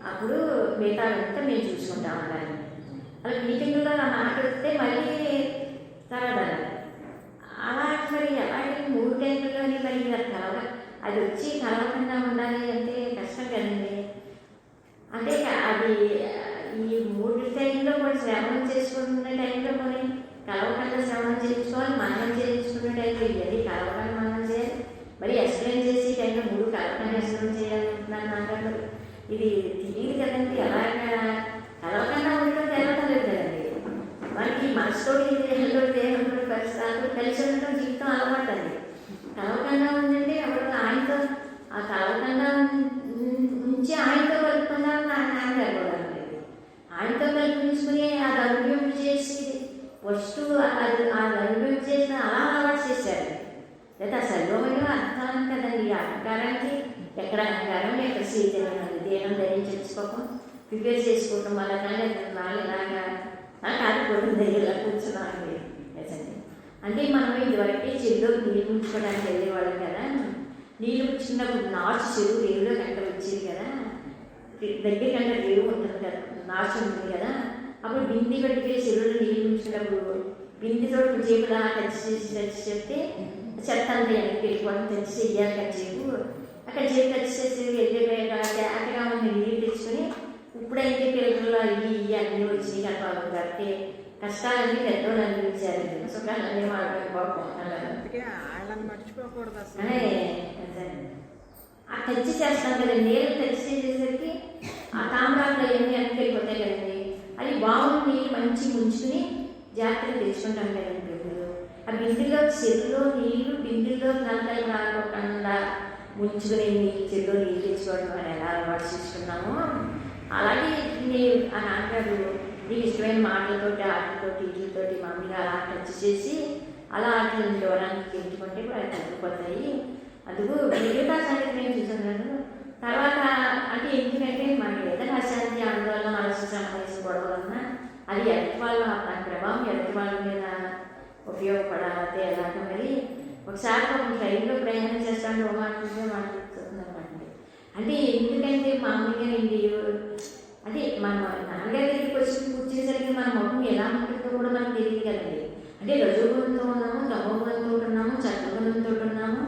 అప్పుడు మిగతా అంతా మేము చూసుకుంటాం ఉండాలి. అలా మీటింగ్లో నా మాట వస్తే మళ్ళీ తర్వాత అలా మరి అలాంటి 3 టైంలోనే మరి అది వచ్చి కలవకుండా ఉండాలి అంటే కష్టం కదండి. అంటే అది ఈ 3 టైంలో కూడా శ్రవణం చేసుకుంటున్న టైంలో కొన్ని కలవకుండా శ్రవణం చేయించుకోవాలి, మననం చేయించుకునే టైంలో ఇవన్నీ కలవకుండా మననం చేయాలి, మరి ఎక్స్ప్లెయిన్ చేసి టైంలో 3 కలవకుండా ఎక్స్ప్లెయిన్ చేయాలనుకుంటున్నాను నాకు. ఇది తెలియదు కదండి. అలాగా కలవకుండా ఉండటం తెలవటం లేదు కదండి. మనకి మనసుతోటి దేహంతో పరిసరాలు కలిసి ఉండటం జీవితం అలవాటు అండి. కలవకుండా ఉందంటే ఎవరు ఆయనతో ఆ కలవకుండా నుంచి ఆయనతో కలుపుకుండా నాన్నగారు కూడా ఉండేది. ఆయనతో కల్పించుకుని అది అనుభవం చేసి ఫస్ట్ అది అనుభవం చేసిన అలా అలవాటు చేశారు. లేదా సర్వమయం అర్థం కదండి. ఈ అహంకారానికి ఎక్కడ అహంకారం, ఎక్కడ చైతన్యం, దేహం ధరించుకోవడం, ప్రిపేర్ చేసుకోవటం వల్ల కానీ ఇలాగా నాకు అది కూడా దగ్గర కూర్చున్నాను. అంటే మనం ఇదివరకే చెరువులోకి నీళ్ళు ఉంచుకోవడానికి వెళ్ళేవాళ్ళం కదా. నీళ్ళు చిన్నప్పుడు నాచు చెరువు రేవులో గంట వచ్చేది కదా, దగ్గర గంట రేవు ఉంటుంది కదా, నాచు ఉంటుంది కదా. అప్పుడు బింది పెట్టుకెళ్ళి చెరువులో నీళ్ళు ఉంచినప్పుడు బిందితో చేపలా టచ్ చేస్తే చెత్త అంతా వెనక్కి వెళ్ళిపోవడం, టచ్ చెయ్యాలి కచ్చేపు. అక్కడ చేతి టచ్ చేసి అక్కగా ఉన్న నీళ్ళు తెచ్చుకొని ఇప్పుడైతే పిల్లలు ఇవి అన్నీ వచ్చి కట్టాలి కడితే కష్టాలన్నీ పెద్దోళ్ళు అనిపించారు, సుఖాలన్నీ మర్చిపోకూడదు. ఆ టచ్ చేస్తాం కదా, నీళ్ళు టచ్ చేసేసరికి ఆ తామరాలు అవన్నీ వెనక్కి వెళ్ళిపోతాయి కదండి. అది బాగుంది నీళ్ళు మంచి ముంచుకుని జాగ్రత్తగా తెచ్చుకుంటాం కదండి పిల్లలు. ఆ బిందులో చెరువులో నీళ్ళు బిందుల్లో నల్లలు రాకుండా ముంచుకునే నీళ్ళు చెరువులో నీళ్ళు తెచ్చుకోవడం అని ఎలా అలవాటు చేసుకున్నామో అలాగే ఆ నాన్నగారు నీకు ఇష్టమైన మాటలతోటి ఆటలతోటి వీటితోటి మమ్మీగా అలా టచ్ చేసి అలా ఆటలు దూరానికి ఎంచుకుంటే వాళ్ళు తగ్గిపోతాయి. అందుకు మిగతా సంగతి నేను చూసాను. తర్వాత అంటే ఎందుకంటే మనకి ఏదైనా అశాంతి, ఆందోళన, మనసు సంబంధించిన గొడవలన్న అది ఎదుటి వాళ్ళ దాని ప్రభావం ఎదుటి వాళ్ళ మీద ఉపయోగపడాలి. ఎలాగ మరి ఒకసారి ఒక ట్రైన్లో ప్రయాణం చేస్తాను మాట్లాడుతుందన్నమాట. అంటే ఎందుకంటే మామూలుగా ఏంటి అంటే మన నాన్నగారి దగ్గరికి వచ్చి కూర్చేసరికి మన ముఖం ఎలా ఉంటుందో కూడా మనకు తెలియదు కదండి. అంటే రజోగుణంతో ఉన్నాము, తమోగుణంతో ఉన్నాము, ఉన్నాము, చక్కగుణంతో ఉన్నాము,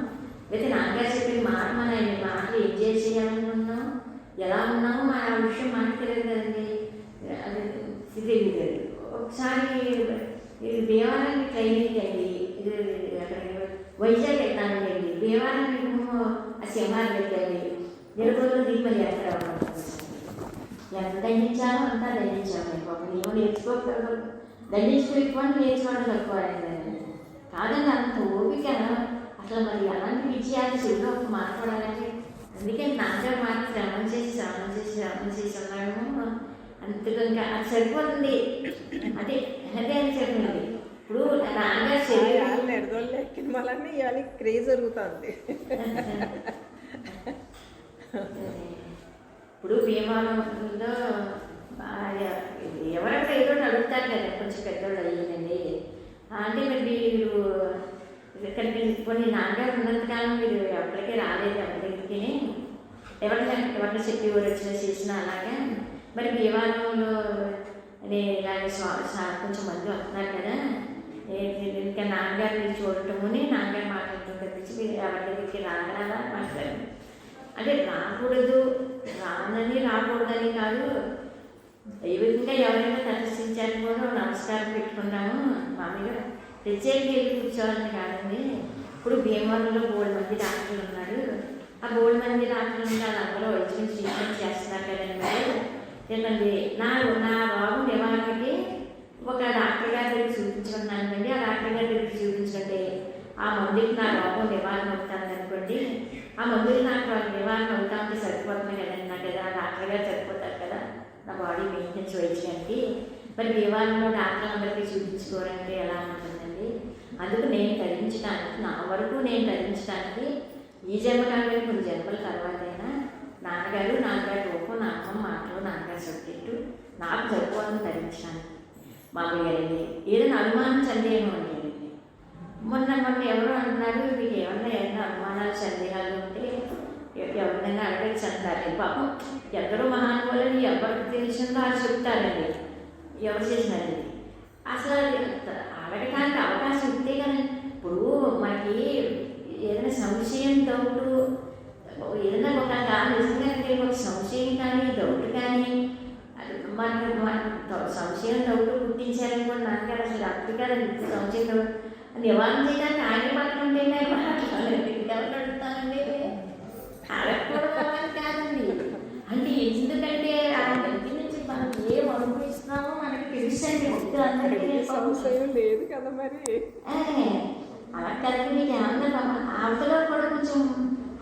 అయితే నాన్నగారు చెప్పిన మాట మన మాటలు ఏం చేసేయాలనుకుంటున్నాము, ఎలా ఉన్నామో మన ఆ విషయం మనకు తెలియదు కదండి. అది తెలియదు. ఒకసారి ఇది దేవాలయానికి ట్రైనింగ్ అండి, ఇది అక్కడ వైజాగ్ వెళ్తానండి. దేవాలయానికి ఆ సింహాలు పెట్టండి, నిరుపతులు దీపం చేస్తారు. ఎంత దండించాలో అంతా దండించాము. పాపం నేను నేర్చుకోకపోతే దండించుకోకపోతే నేర్చుకోవడం తక్కువ అయిందండి. కాదండి, అంత ఓపిక అసలు మరి అలాంటి విజయాలు చెవిలో ఒక మాట్లాడాలంటే. అందుకని నాన్నగారు మాట శ్రమం చేసి ఉన్నాము. అంతగా ఇంకా అది సరిపోతుంది. అదే అని చెప్పింది. ఇప్పుడు నాన్నగారు శరీరం క్రేజ్ జరుగుతుంది. ఇప్పుడు భీమానంలో ఎవరైనా ఏదో అడుగుతారు కదా, కొంచెం పెద్దోళ్ళు అయ్యిందండి. అంటే మరి మీరు ఇక్కడికి కొన్ని నాన్నగారు ఉన్నంతకాలం మీరు ఎప్పటికీ రాలేదు ఎవరి దగ్గరికి, ఎవరిని చెప్పి వచ్చినా చేసినా అలాగా. మరి భీమానంలో ఇలాగ కొంచెం మంది వస్తున్నారు కదా, ఇంకా నాన్నగారు మీరు చూడటముని నాన్నగారు మాట్లాడటం తప్పించి మీరు ఎవరి దగ్గరికి రాగలరా మాట్లాడారు. అంటే రాకూడదని కాదు, దైవికంగా ఎవరైనా ప్రదర్శించాలని కూడా నమస్కారం పెట్టుకున్నాము. మామూలుగా ప్రత్యేకంగా వెళ్ళి కూర్చోవాలని కాదండి. ఇప్పుడు భీమవరంలో 3 మంది డాక్టర్లు ఉన్నారు. ఆ 3 మంది డాక్టర్లు ఉన్నారు, అందరూ వైద్యం ట్రీట్మెంట్ చేస్తున్నారు కదండి. ఏంటండి నా రోగం నివారణకి ఒక డాక్టర్ గారి దగ్గర చూపించుకున్నానండి. ఆ డాక్టర్ గారి దగ్గర చూపించుకుంటే ఆ మందుకి నా రోగం నివారణ అవుతుంది అనుకోండి. ఆ మందులు నాకు నివారణ అవుతా ఉంటే సరిపోతుంది కదండి. నాకు కదా డాక్టర్ గారు సరిపోతారు కదా నా బాడీ మెయింటెన్స్ వైద్యానికి. మరి నివారణలో డాక్టర్ అందరికీ చూపించుకోవాలంటే ఎలా ఉంటుందండి. అందుకు నేను తరించడానికి, నా వరకు నేను తరించడానికి ఈ జన్మ కాలంలో కొన్ని జన్మల తర్వాతైనా నాన్నగారు రూపం, నా అమ్మ మాటలు, నాన్నగారు సబ్జెక్టు నాకు సరిపోవాలని తరించడానికి మామూలుగా ఏదైనా అనుమానం సందేహం అండి. మొన్న ఎవరో అంటున్నారు, మీకు ఏమన్నా అనుమానాలు సందేహాలు ఉంటే ఎవరినైనా అడగచ్చు అంటారు. పాపం ఎందరో మహానుభావులని ఎవరికి తెలిసిందో అది చెప్తారండి, ఎవరు చేసినారండి. అసలు అడగడానికి అవకాశం ఇస్తే కానీ ఇప్పుడు మనకి ఏదైనా సంశయం, డౌట్, ఏదైనా ఒక నిజంగా ఒక సంశయం కానీ డౌట్ కానీ మనకు సంశయం డౌట్ పుట్టించాలని కూడా నాన్నగారు అసలు అప్పుడు కదండి. సంశయం డౌట్ నివారణ చేయడానికి ఆయన పక్కన ఉంటేనే ఎవరు అడుగుతానండి, అడగకూడదని కాదండి. అంటే ఎందుకంటే ఆ దగ్గర నుంచి మనం ఏం అనుభవిస్తున్నామో మనకి తెలుసండి. సంశయం లేదు కదా మరి. అలా కదండి. మీకు ఏమన్నా ఆవిడలో కూడా కొంచెం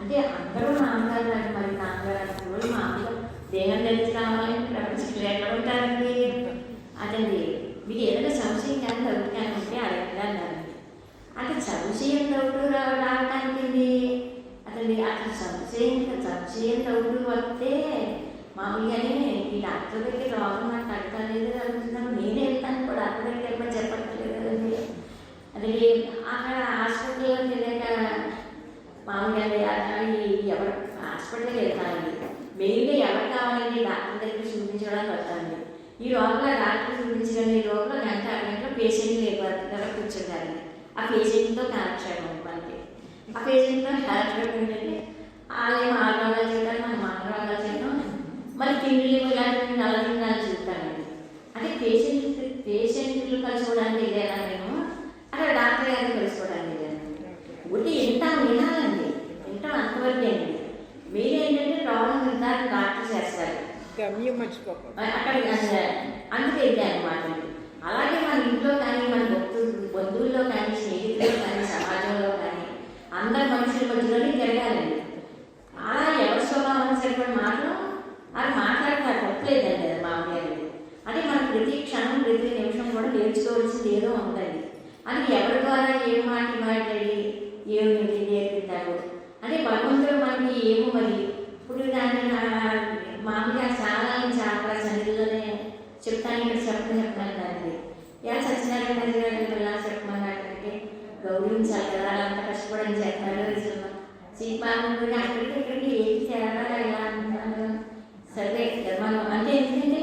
అంటే అందరూ నాన్నగారు లాంటి మరి నాన్నగారు వాళ్ళు మా అమ్మలో దేహం తెలిసి కావాలి, ప్రపంచంలో ఎక్కడ ఉంటారండి. అదండి మీకు ఏదైనా సంశయం కానీ డౌట్ కానీ ఉంటే అడగండి అన్నారండి. అంటే సంశయం డౌట్ రావడానికి అతని అసలు సంశయం డౌట్ వస్తే మామూలుగానే ఈ డాక్టర్ దగ్గర రోగం నాకు అడగలేదు అనుకుంటున్నాను. నేనే వెళ్తాను కూడా డాక్టర్ దగ్గర ఎప్పుడు చెప్పట్లేదు కదండి. అది అక్కడ హాస్పిటల్లో వెళ్ళాక మామూలుగా ఎవరు హాస్పిటల్కి వెళ్తానండి. మెయిన్గా ఎవరు కావాలండి డాక్టర్ దగ్గర చూపించడానికి వస్తానండి. ఈ రోగంలో డాక్టర్ చూపించగలిగిన ఈ రోగంలో గంట అరగంటలో పేషెంట్ లేకపోతే కూర్చుంటారండి. ఆ పేషెంట్తో కాలక్షేపం మనకి. ఆ పేషెంట్తో కాలక్షేపం ఏంటంటే వాళ్ళేమో ఆరోగ్యాలు చేయడం, మనం ఆరోగ్యాలు చేయడం, మళ్ళీ తిండిలు ఇలాంటి నల్లదిన్నాలు చూస్తానండి. అంటే పేషెంట్లు కలుసుకోవడానికి వెళ్ళాను నేను, అక్కడ డాక్టర్ గారిని కలుసుకోవడానికి వెళ్ళాను. ఒకటి వినాలండి, అంతవరకే అండి. మీరేంటంటే రోగం నిర్ధారణ డాక్టర్ చేస్తారు, అక్కడ అందుకే వెళ్ళాను అనమాట. అలాగే మన ఇంట్లో కానీ, మన బంధువుల్లో కానీ, స్నేహితుల్లో కానీ, సమాజంలో కానీ అందరు మనుషుల మధ్యలోనే తిరగాలండి. అలా ఎవరి స్వభావం సరిపడిన మాటలు అది మాట్లాడతారు, తప్పలేదండి. అది మామూలు అంటే మనం ప్రతి క్షణం ప్రతి నిమిషం కూడా నేర్చుకోవాల్సింది ఏదో ఉందండి. అది ఎవరి ద్వారా ఏం మాట్లాడి ఏమి నేర్పిస్తారు అంటే భగవంతుడు మనకి ఏమో మరి. ఇప్పుడు దాన్ని మామూలుగా చాలా సన్నిధిలోనే చెప్తాను, ఇక్కడ చెప్పమని దాన్ని ఎలా సత్యనారాయణ గారు ఎలా చెప్పమన్నారంటే గౌరవించాలి కదా, అంత కష్టపడని చెప్తారు. సీపాలని అక్కడికి ఇక్కడికి ఏది చేయాలా ఎలా అంటున్నారు. సరే మనం అంటే ఎందుకంటే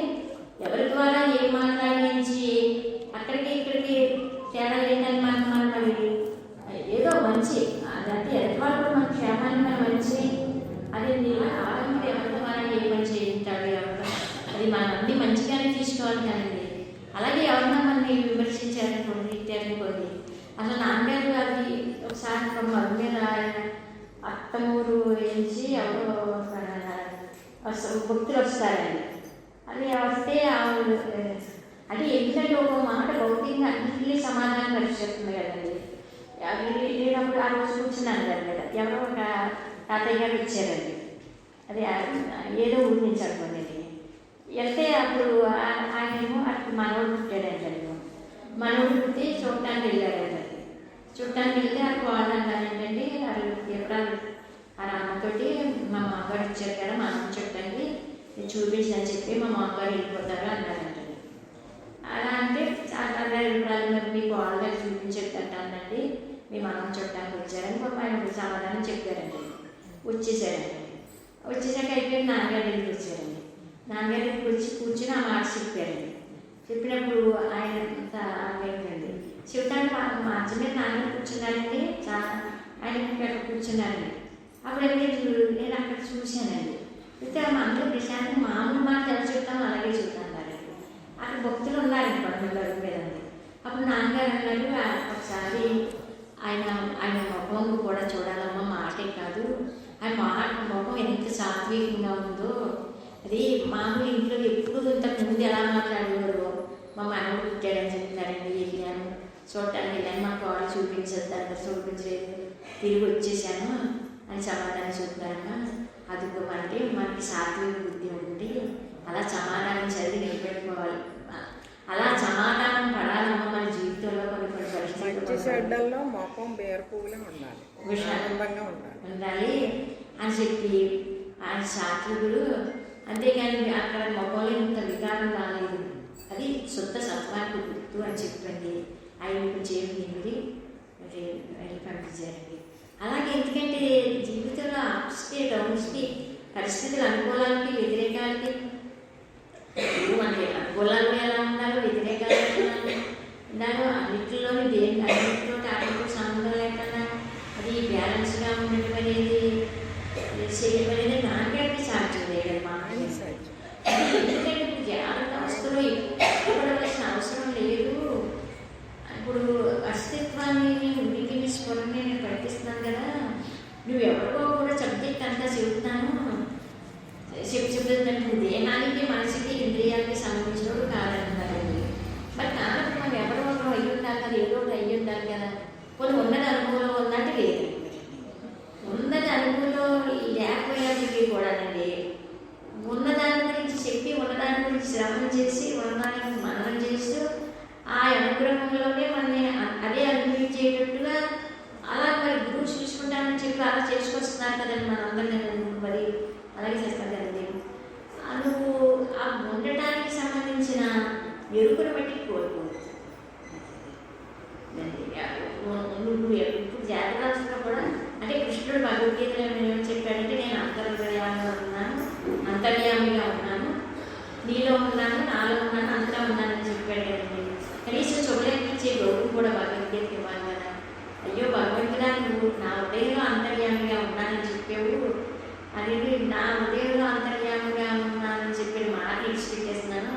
ఎవరి ద్వారా ఏం మాట్లాడించి అక్కడికి ఇక్కడికి తేడా లేదని మనం మరి ఏదో వెళ్ళారనుకోండి. అసలు నాన్నగారు అది ఒకసారి మరుగు మీద అత్తమూరు నుంచి ఎవరో భక్తులు వస్తారండి. అది వస్తే ఆవిడ అంటే ఎందుకంటే ఒక మాట భౌతికంగా అన్నింటినీ సమాధానం పరిచేస్తుంది కదండి. లేనప్పుడు ఆ రోజు కూర్చున్నాను కదా, ఎవరో ఒక తాతయ్య గారు ఇచ్చారండి. అది ఏదో ఊరి నుంచి అనుకోండి. వెళ్తే అప్పుడు ఆయనేమో అప్పుడు మనోడు పుట్టాడండి. మనోడు పుట్టి చూడటానికి వెళ్ళాడండి. చూడటానికి వెళ్తే అప్పుడు వాళ్ళు అంటారు ఏంటంటే ఎప్పుడు ఆ అమ్మతోటి మా మామగారు ఇచ్చారు కదా మా అమ్మ చూడటానికి చూపించని చెప్పి మా మామగారు వెళ్ళిపోతారు అన్నారండి. అలా అంటే మరి మీ బాల్ గారు చూపించేటండి మీ మనం చూడటానికి వచ్చారని పాప ఆయన సమాధానం చెప్పారండి. వచ్చేసారండి. వచ్చేసాక అయిపోయి నాన్నగారి దగ్గరికి వచ్చారండి. నాన్నగారి దగ్గరికి వచ్చి కూర్చొని ఆ మాట చెప్పారండి. చెప్పినప్పుడు ఆయన ఏంటండి చెప్తాను మంచ మీద నాన్నగారు కూర్చున్నారండి. ఆయన అక్కడ కూర్చున్నారండి. అప్పుడు నేను అక్కడ చూశానండి. అయితే మా అందరూ ప్రశాంతం మామూలు మాట ఎలా చెప్తామో అలాగే చెప్తాను. అక్కడ భక్తులు ఉన్నారండి పడుకున్న మీదండి. అప్పుడు నాన్నగారు అన్నారు ఒకసారి ఆయన ముఖం కూడా చూడాలమ్మా, మాటే కాదు ఆయన ముఖం ఎంత సాత్వికంగా ఉందో. అది మామూలు ఇంట్లో ఎప్పుడు ఇంతకు ముందు ఎలా మాట్లాడేవారు. మా మనవడు పుట్టాడని చెప్తున్నారండి. వెళ్ళాను చూడటానికి వెళ్ళాను, మా కాళ్ళు చూపించదు దగ్గర చూపించలేదు, తిరిగి వచ్చేసాను అని సమాధానం చెప్తారమ్మా. అదుకోమంటే మనకి సాత్విక బుద్ధి ఉండి అలా సమాధానం చదివి నిలబెట్టుకోవాలి. అలా సమాధానం పడాలమ్మా మన జీవితంలో కొన్ని పరిస్థితుల్లో మొఖం బేర పువ్వులే ఉండాలి, ఆనందంగా ఉండాలి అని చెప్పి ఆయన సాత్వికుడు. అంతేగాని అక్కడ మొఖంలో ఇంత వికారం రాలేదు. అది శుద్ధ సత్వానికి గుర్తు అని చెప్పండి. ఆయన చేయండి వెళ్ళి పంపించారండి. అలాగే ఎందుకంటే జీవితంలో అప్స్కి డౌన్స్కి పరిస్థితులు అనుకూలాలకి వ్యతిరేకాలకి మనకి అనుకూలాలు ఎలా ఉండాలో వ్యతిరేకాలు ఉండాలో అన్నింటిలోని అన్నింటిలో ఆటలతో సంబంధం లేకుండా అది బ్యాలెన్స్గా ఉండటం అనేది చేయడం అనేది నాన్నగారికి సాధ్యం లేదు. మా ఎందుకంటే ఇప్పుడు జాగ్రత్త అవస్థలో ఇవ్వవలసిన అవసరం లేదు. ఇప్పుడు అస్తిత్వాన్ని ఉనికిని స్ఫురణని నేను ప్రకటిస్తున్నాను కదా, నువ్వెవరికో కూడా సబ్జెక్ట్ అంతా చెబుతున్నాను చెప్తుందంటే దేహానికి మనసుకి ఇంద్రియాలకి సంబంధించినప్పుడు కాదంటారండి. మరి కాబట్టి మనం ఎవరో ఒకరు అయ్యి ఉండాలి కదా, ఏదో ఒకటి అయ్యి ఉండాలి కదా. కొన్ని ఉన్నది అనుభవంలో ఉందంటే లేదు, ఉన్నది అనుభవంలో లేకపోయినప్పటికీ కూడానండి ఉన్నదాని గురించి చెప్పి ఉన్నదాని గురించి శ్రవణం చేసి ఉన్నదానికి మననం చేస్తూ ఆ అనుగ్రహంలోనే మనని అదే అనుభవించేటట్టుగా అలా మరి గురువు చూసుకుంటానని చెప్పి అలా చేసుకొస్తున్నారు కదండి మనందరినీ. మరి అలాగే చేస్తాను కదండి. నువ్వు ఆ ఉండటానికి సంబంధించిన ఎరుకును బట్టి కోరుకోవచ్చు. నువ్వు ఇప్పుడు జాగ్రత్తగా కూడా అంటే కృష్ణుడు భగవద్గీతలో ఏమని చెప్పాడంటే నేను అంతర్యామిగా ఉన్నాను, నీలో ఉన్నాను, నాలో ఉన్నాను, అంతా ఉన్నానని చెప్పాడు కదండి. కనీసం చూడలేనిచ్చే గౌరవం కూడా భగవద్గీత ఇవ్వాలి కదా. అయ్యో భగవంతుడా నువ్వు నా హృదయంలో అంతర్యామిగా ఉన్నానని చెప్పావు, అనేది నా హృదయంలో అంతర్యామిగా ఉన్నానని చెప్పి మాట ఇచ్చిపెట్టేస్తున్నాను.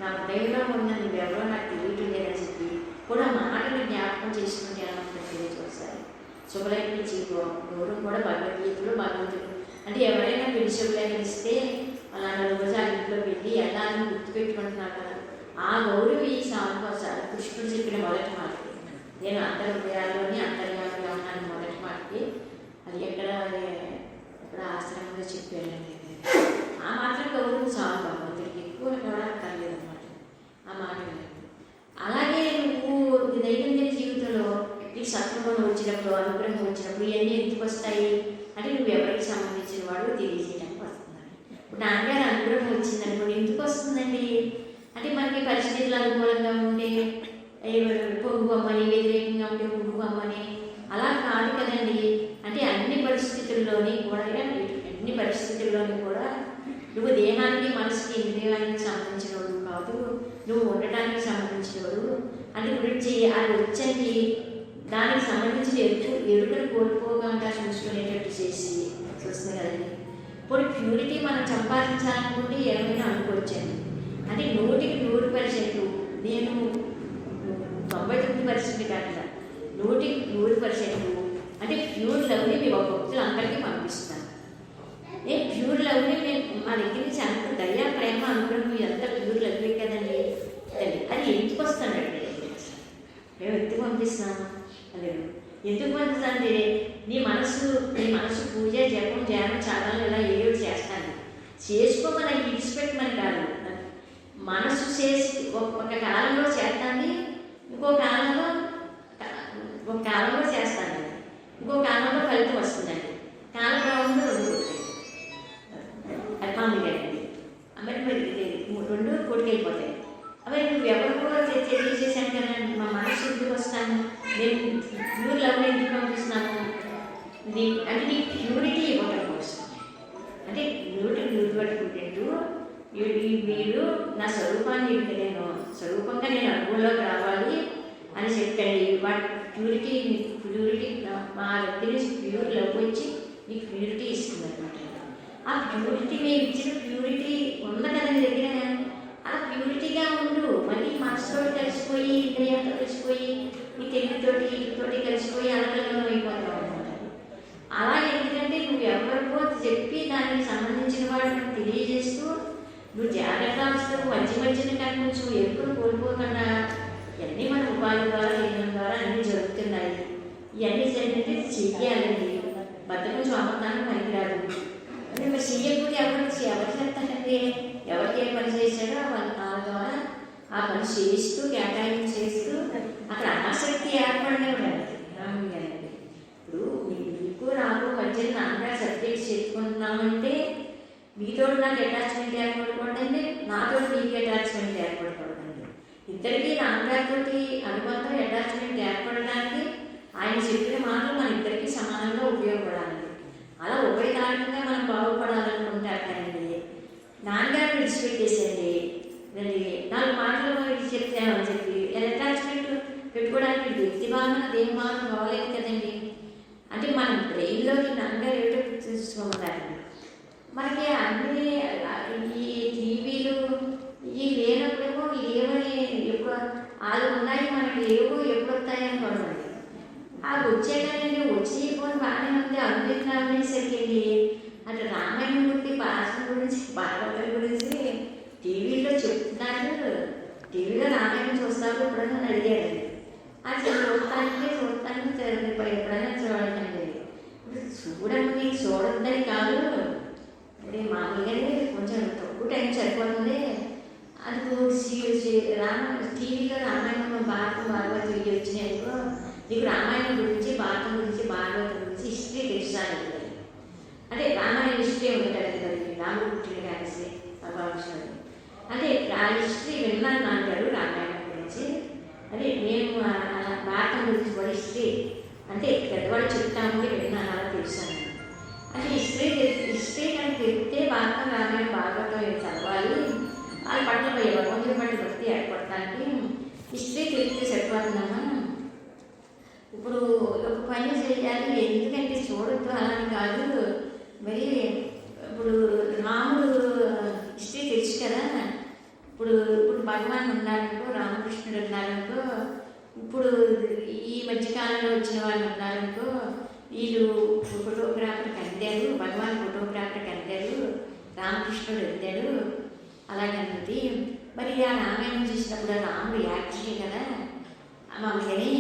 నా హృదయంలో ఉన్న నువ్వెవరో నాకు తెలియటం లేదని చెప్పి కూడా మాటలు జ్ఞాపకం చేసుకుంటే ఎలా ఉంటుంది తెలియచూస్తారు. శుభలేఖనించి గౌరవం కూడా భగవద్గీతలో భగవంతుడు అంటే ఎవరైనా పెళ్లి శుభలేఖనిస్తే అలా 4 రోజులు ఇంట్లో పెట్టి ఎలా అని గుర్తుపెట్టుకుంటున్నారు కదా. ఆ గౌరవం ఈ సాగుకోసారి కృష్ణుడు చెప్పిన మొదటి మాటకి నేను హృదయాల్లోని అంతర్యామిగా ఉన్నాను మొదటి మాటకి. అది ఎక్కడ ఆశ్రమంలో చెప్పారండి. ఆ మాత్రం గౌరవం చాలు భగవంతుడికి, ఎక్కువ కూడా కలలేదన్నమాట ఆ మాట. అలాగే నువ్వు దైనందిన జీవితంలో నీకు సత్వగుణం వచ్చినప్పుడు అనుగ్రహం వచ్చినప్పుడు ఇవన్నీ ఎందుకు వస్తాయి అంటే నువ్వు ఎవరికి సంబంధించిన వాడు తెలియజేయడానికి వస్తున్నాను. ఇప్పుడు నాన్నగారు అనుగ్రహం వచ్చిందనుకోండి ఎందుకు వస్తుందండి అంటే మనకి పరిస్థితులు అనుకూలంగా ఉంటే పొంగు అమ్మని, వ్యతిరేకంగా ఉంటే పొంగు అమ్మని అలా కాదు కదండి. అంటే అన్ని పరిస్థితుల్లోని కూడా నువ్వు దేహానికి మనసుకి ఇంద్రియానికి సంబంధించినవాడు కాదు, నువ్వు ఉండటానికి సంబంధించినవాడు అని గురించి అది వచ్చి దానికి సంబంధించిన ఎరుకను కోల్పోకుండా చూసుకునేటట్టు చేసి చూస్తుంది కదండి. ఇప్పుడు ప్యూరిటీ మనం సంపాదించాలనుకుంటే ఏమైనా అనుకోవచ్చండి. అంటే 100% నేను 99% 100% అంటే ప్యూర్ లవ్ని మీ భక్తులందరికీ పంపిస్తాను. నేను ప్యూర్ లవ్ని మా దగ్గర నుంచి అంత దయా ప్రేమ అనుగ్రహం ఎంత ప్యూర్ లవ్వే కదండి. అది ఎందుకు వస్తానండి మేము ఎందుకు పంపిస్తున్నాము అదే ఎందుకు పంపిస్తానంటే నీ మనసు పూజ జపం ధ్యానం చాలాలు ఇలా ఏదో చేస్తాను చేసుకోమని విడిచిపెట్టమని కాదు. మనసు చేసి ఒక కాలంలో చేస్తాను, ఇంకో కాలంలో చేస్తాను, ఇంకో కాలంలో ఫలితం వస్తుందండి. కాలక్రమంలో రెండు కొట్టాయి అది మామూలుగా అండి. మరి రెండు కొట్టుకెళ్ళిపోతాయి. అవి నువ్వు ఎవరికో తెలియజేశాను కదా మా మనసు ఎందుకు వస్తాను, నేను ప్యూర్ లవ్ ఎందుకు పంపిస్తున్నాను అంటే నీ ప్యూరిటీ ఇవ్వటం కోసం. అంటే ప్యూరిటీ పట్టుకుంటూ మీరు నా స్వరూపాన్ని నేను స్వరూపంగా నేను అనుభవంలోకి రావాలి అని చెప్పండి. వాటి ప్యూరిటీ మా దగ్గర నుంచి ప్యూర్ లవ్ వచ్చి మీకు ప్యూరిటీ ఇస్తుంది అనమాట. ఆ ప్యూరిటీ మేము ఇచ్చిన ప్యూరిటీ ఉంది కదా మీ దగ్గర, ఆ ప్యూరిటీగా ఉండు. మళ్ళీ మనసుతో కలిసిపోయి ఇంద్రియాలతో కలిసిపోయి నీ తెలివితోటి కలిసిపోయి అలకలంలో అయిపోతావు అనమాట. అలా ఎందుకంటే నువ్వు ఎవరికో చెప్పి దానికి సంబంధించిన వాటిని తెలియజేస్తూ నువ్వు జాగ్రత్త అవస్థకు మధ్యన కానీ కొంచెం ఎప్పుడు కోల్పోకుండా ఇవన్నీ మన ఉపాధి ద్వారా లేని ద్వారా అన్నీ జరుగుతున్నాయి. ఇవన్నీ జరిగితే చెయ్యాలండి. బద్దకం స్వామర్థాన్ని పనికిరాదు. అంటే మరి చెయ్యకపోతే ఎవరు చెప్తానంటే ఎవరికి ఏ పని చేశాడో వాళ్ళ ద్వారా ఆ పని చేస్తూ కేటాయించేస్తూ అక్కడ ఆసక్తి ఏర్పడినవాడండి. ఇప్పుడు మీకు నాకు మధ్యన నాన్నగారు సబ్జెక్ట్స్ చెప్పుకుంటున్నామంటే మీతో నాకు అటాచ్మెంట్ ఏర్పడకూడదండి, నాతో మీకు అటాచ్మెంట్ ఏర్పడకూడదండి. ఇద్దరికి నాన్నగారితో అనుబంధం అటాచ్మెంట్ ఏర్పడడానికి ఆయన చెప్పిన మాటలు మన ఇద్దరికి సమానంగా ఉపయోగపడాలండి. అలా ఉభయకాలంగా మనం బాగుపడాలనుకుంటారు కదండి. నాన్నగారు విడిచిపెట్టేసేయండి, నాలుగు మాటలు చెప్తామని చెప్పి అటాచ్మెంట్ పెట్టుకోవడానికి వ్యక్తి భావన దేని భావన బాగలేదు కదండి. అంటే మన బ్రెయిన్లోకి నాన్నగారు ఏమిటో చూసుకోగలండి. మనకి అన్ని ఈ టీవీలు ఈ లేనప్పుడేమో ఏమని ఎప్పుడు అది ఉన్నాయి మనకి లేవు ఎప్పుడు వస్తాయి అనుకోండి. అది వచ్చేటండి వచ్చి పోని బాగానే ఉంది అనుభవించాలనేసరికి అంటే రామాయణం గురించి భాషల గురించి భాగవతం గురించి టీవీలో చెప్తున్నారు. టీవీలో రామాయణం చూస్తావు ఎప్పుడైనా అడిగారండి. అది చూడటానికి ఎప్పుడైనా చూడాలండి. చూడండి చూడద్దని కాదు, అంటే మామూలుగానే కొంచెం తక్కువ టైం సరిపోతుంది. అది టీవీలో రామాయణం భాగవతం ఇవి వచ్చినాయనుకో నీకు రామాయణం గురించి భారతం గురించి భాగవతం గురించి హిస్టరీ తెలుసాను. అంటే రామాయణ హిస్టరీ ఉంది కదండి, రాముడు పుట్టిన కలిసి భగవాన్ అంటే ఆ హిస్టరీ విన్నాను అంటారు రామాయణం గురించి. అదే నేను భారతం గురించి కూడా హిస్టరీ అంటే పెద్దవాళ్ళు చెప్తామంటే విన్నాను, అలా తెలుసాను. అంటే హిస్టరీ కానీ తెలిపితే భారతం రామాయణ భాగవతం చదవాలి. వాళ్ళ పట్ల భగవంతుడి పట్ల భక్తి ఏర్పడటానికి హిస్టరీ తెలిపితే సరిపోతుందమ్మా. ఇప్పుడు ఒక పని చేయాలి ఎందుకంటే చూడద్దు అలాని కాదు. మరి ఇప్పుడు రాముడు హిస్టరీ తెలుసు కదా. ఇప్పుడు భగవాన్ ఉన్నారనుకో, రామకృష్ణుడు ఉన్నారనుకో, ఇప్పుడు ఈ మధ్యకాలంలో వచ్చిన వాళ్ళు ఉన్నారనుకో, వీళ్ళు ఫోటోగ్రాఫర్కి అందారు, భగవాన్ ఫోటోగ్రాఫర్కి అందారు, రామకృష్ణుడు అందాడు అలాగన్నది. మరి ఆ రామాయణం చూసినప్పుడు రాముడు యాక్చువల్లీ కదా మామూలుగానే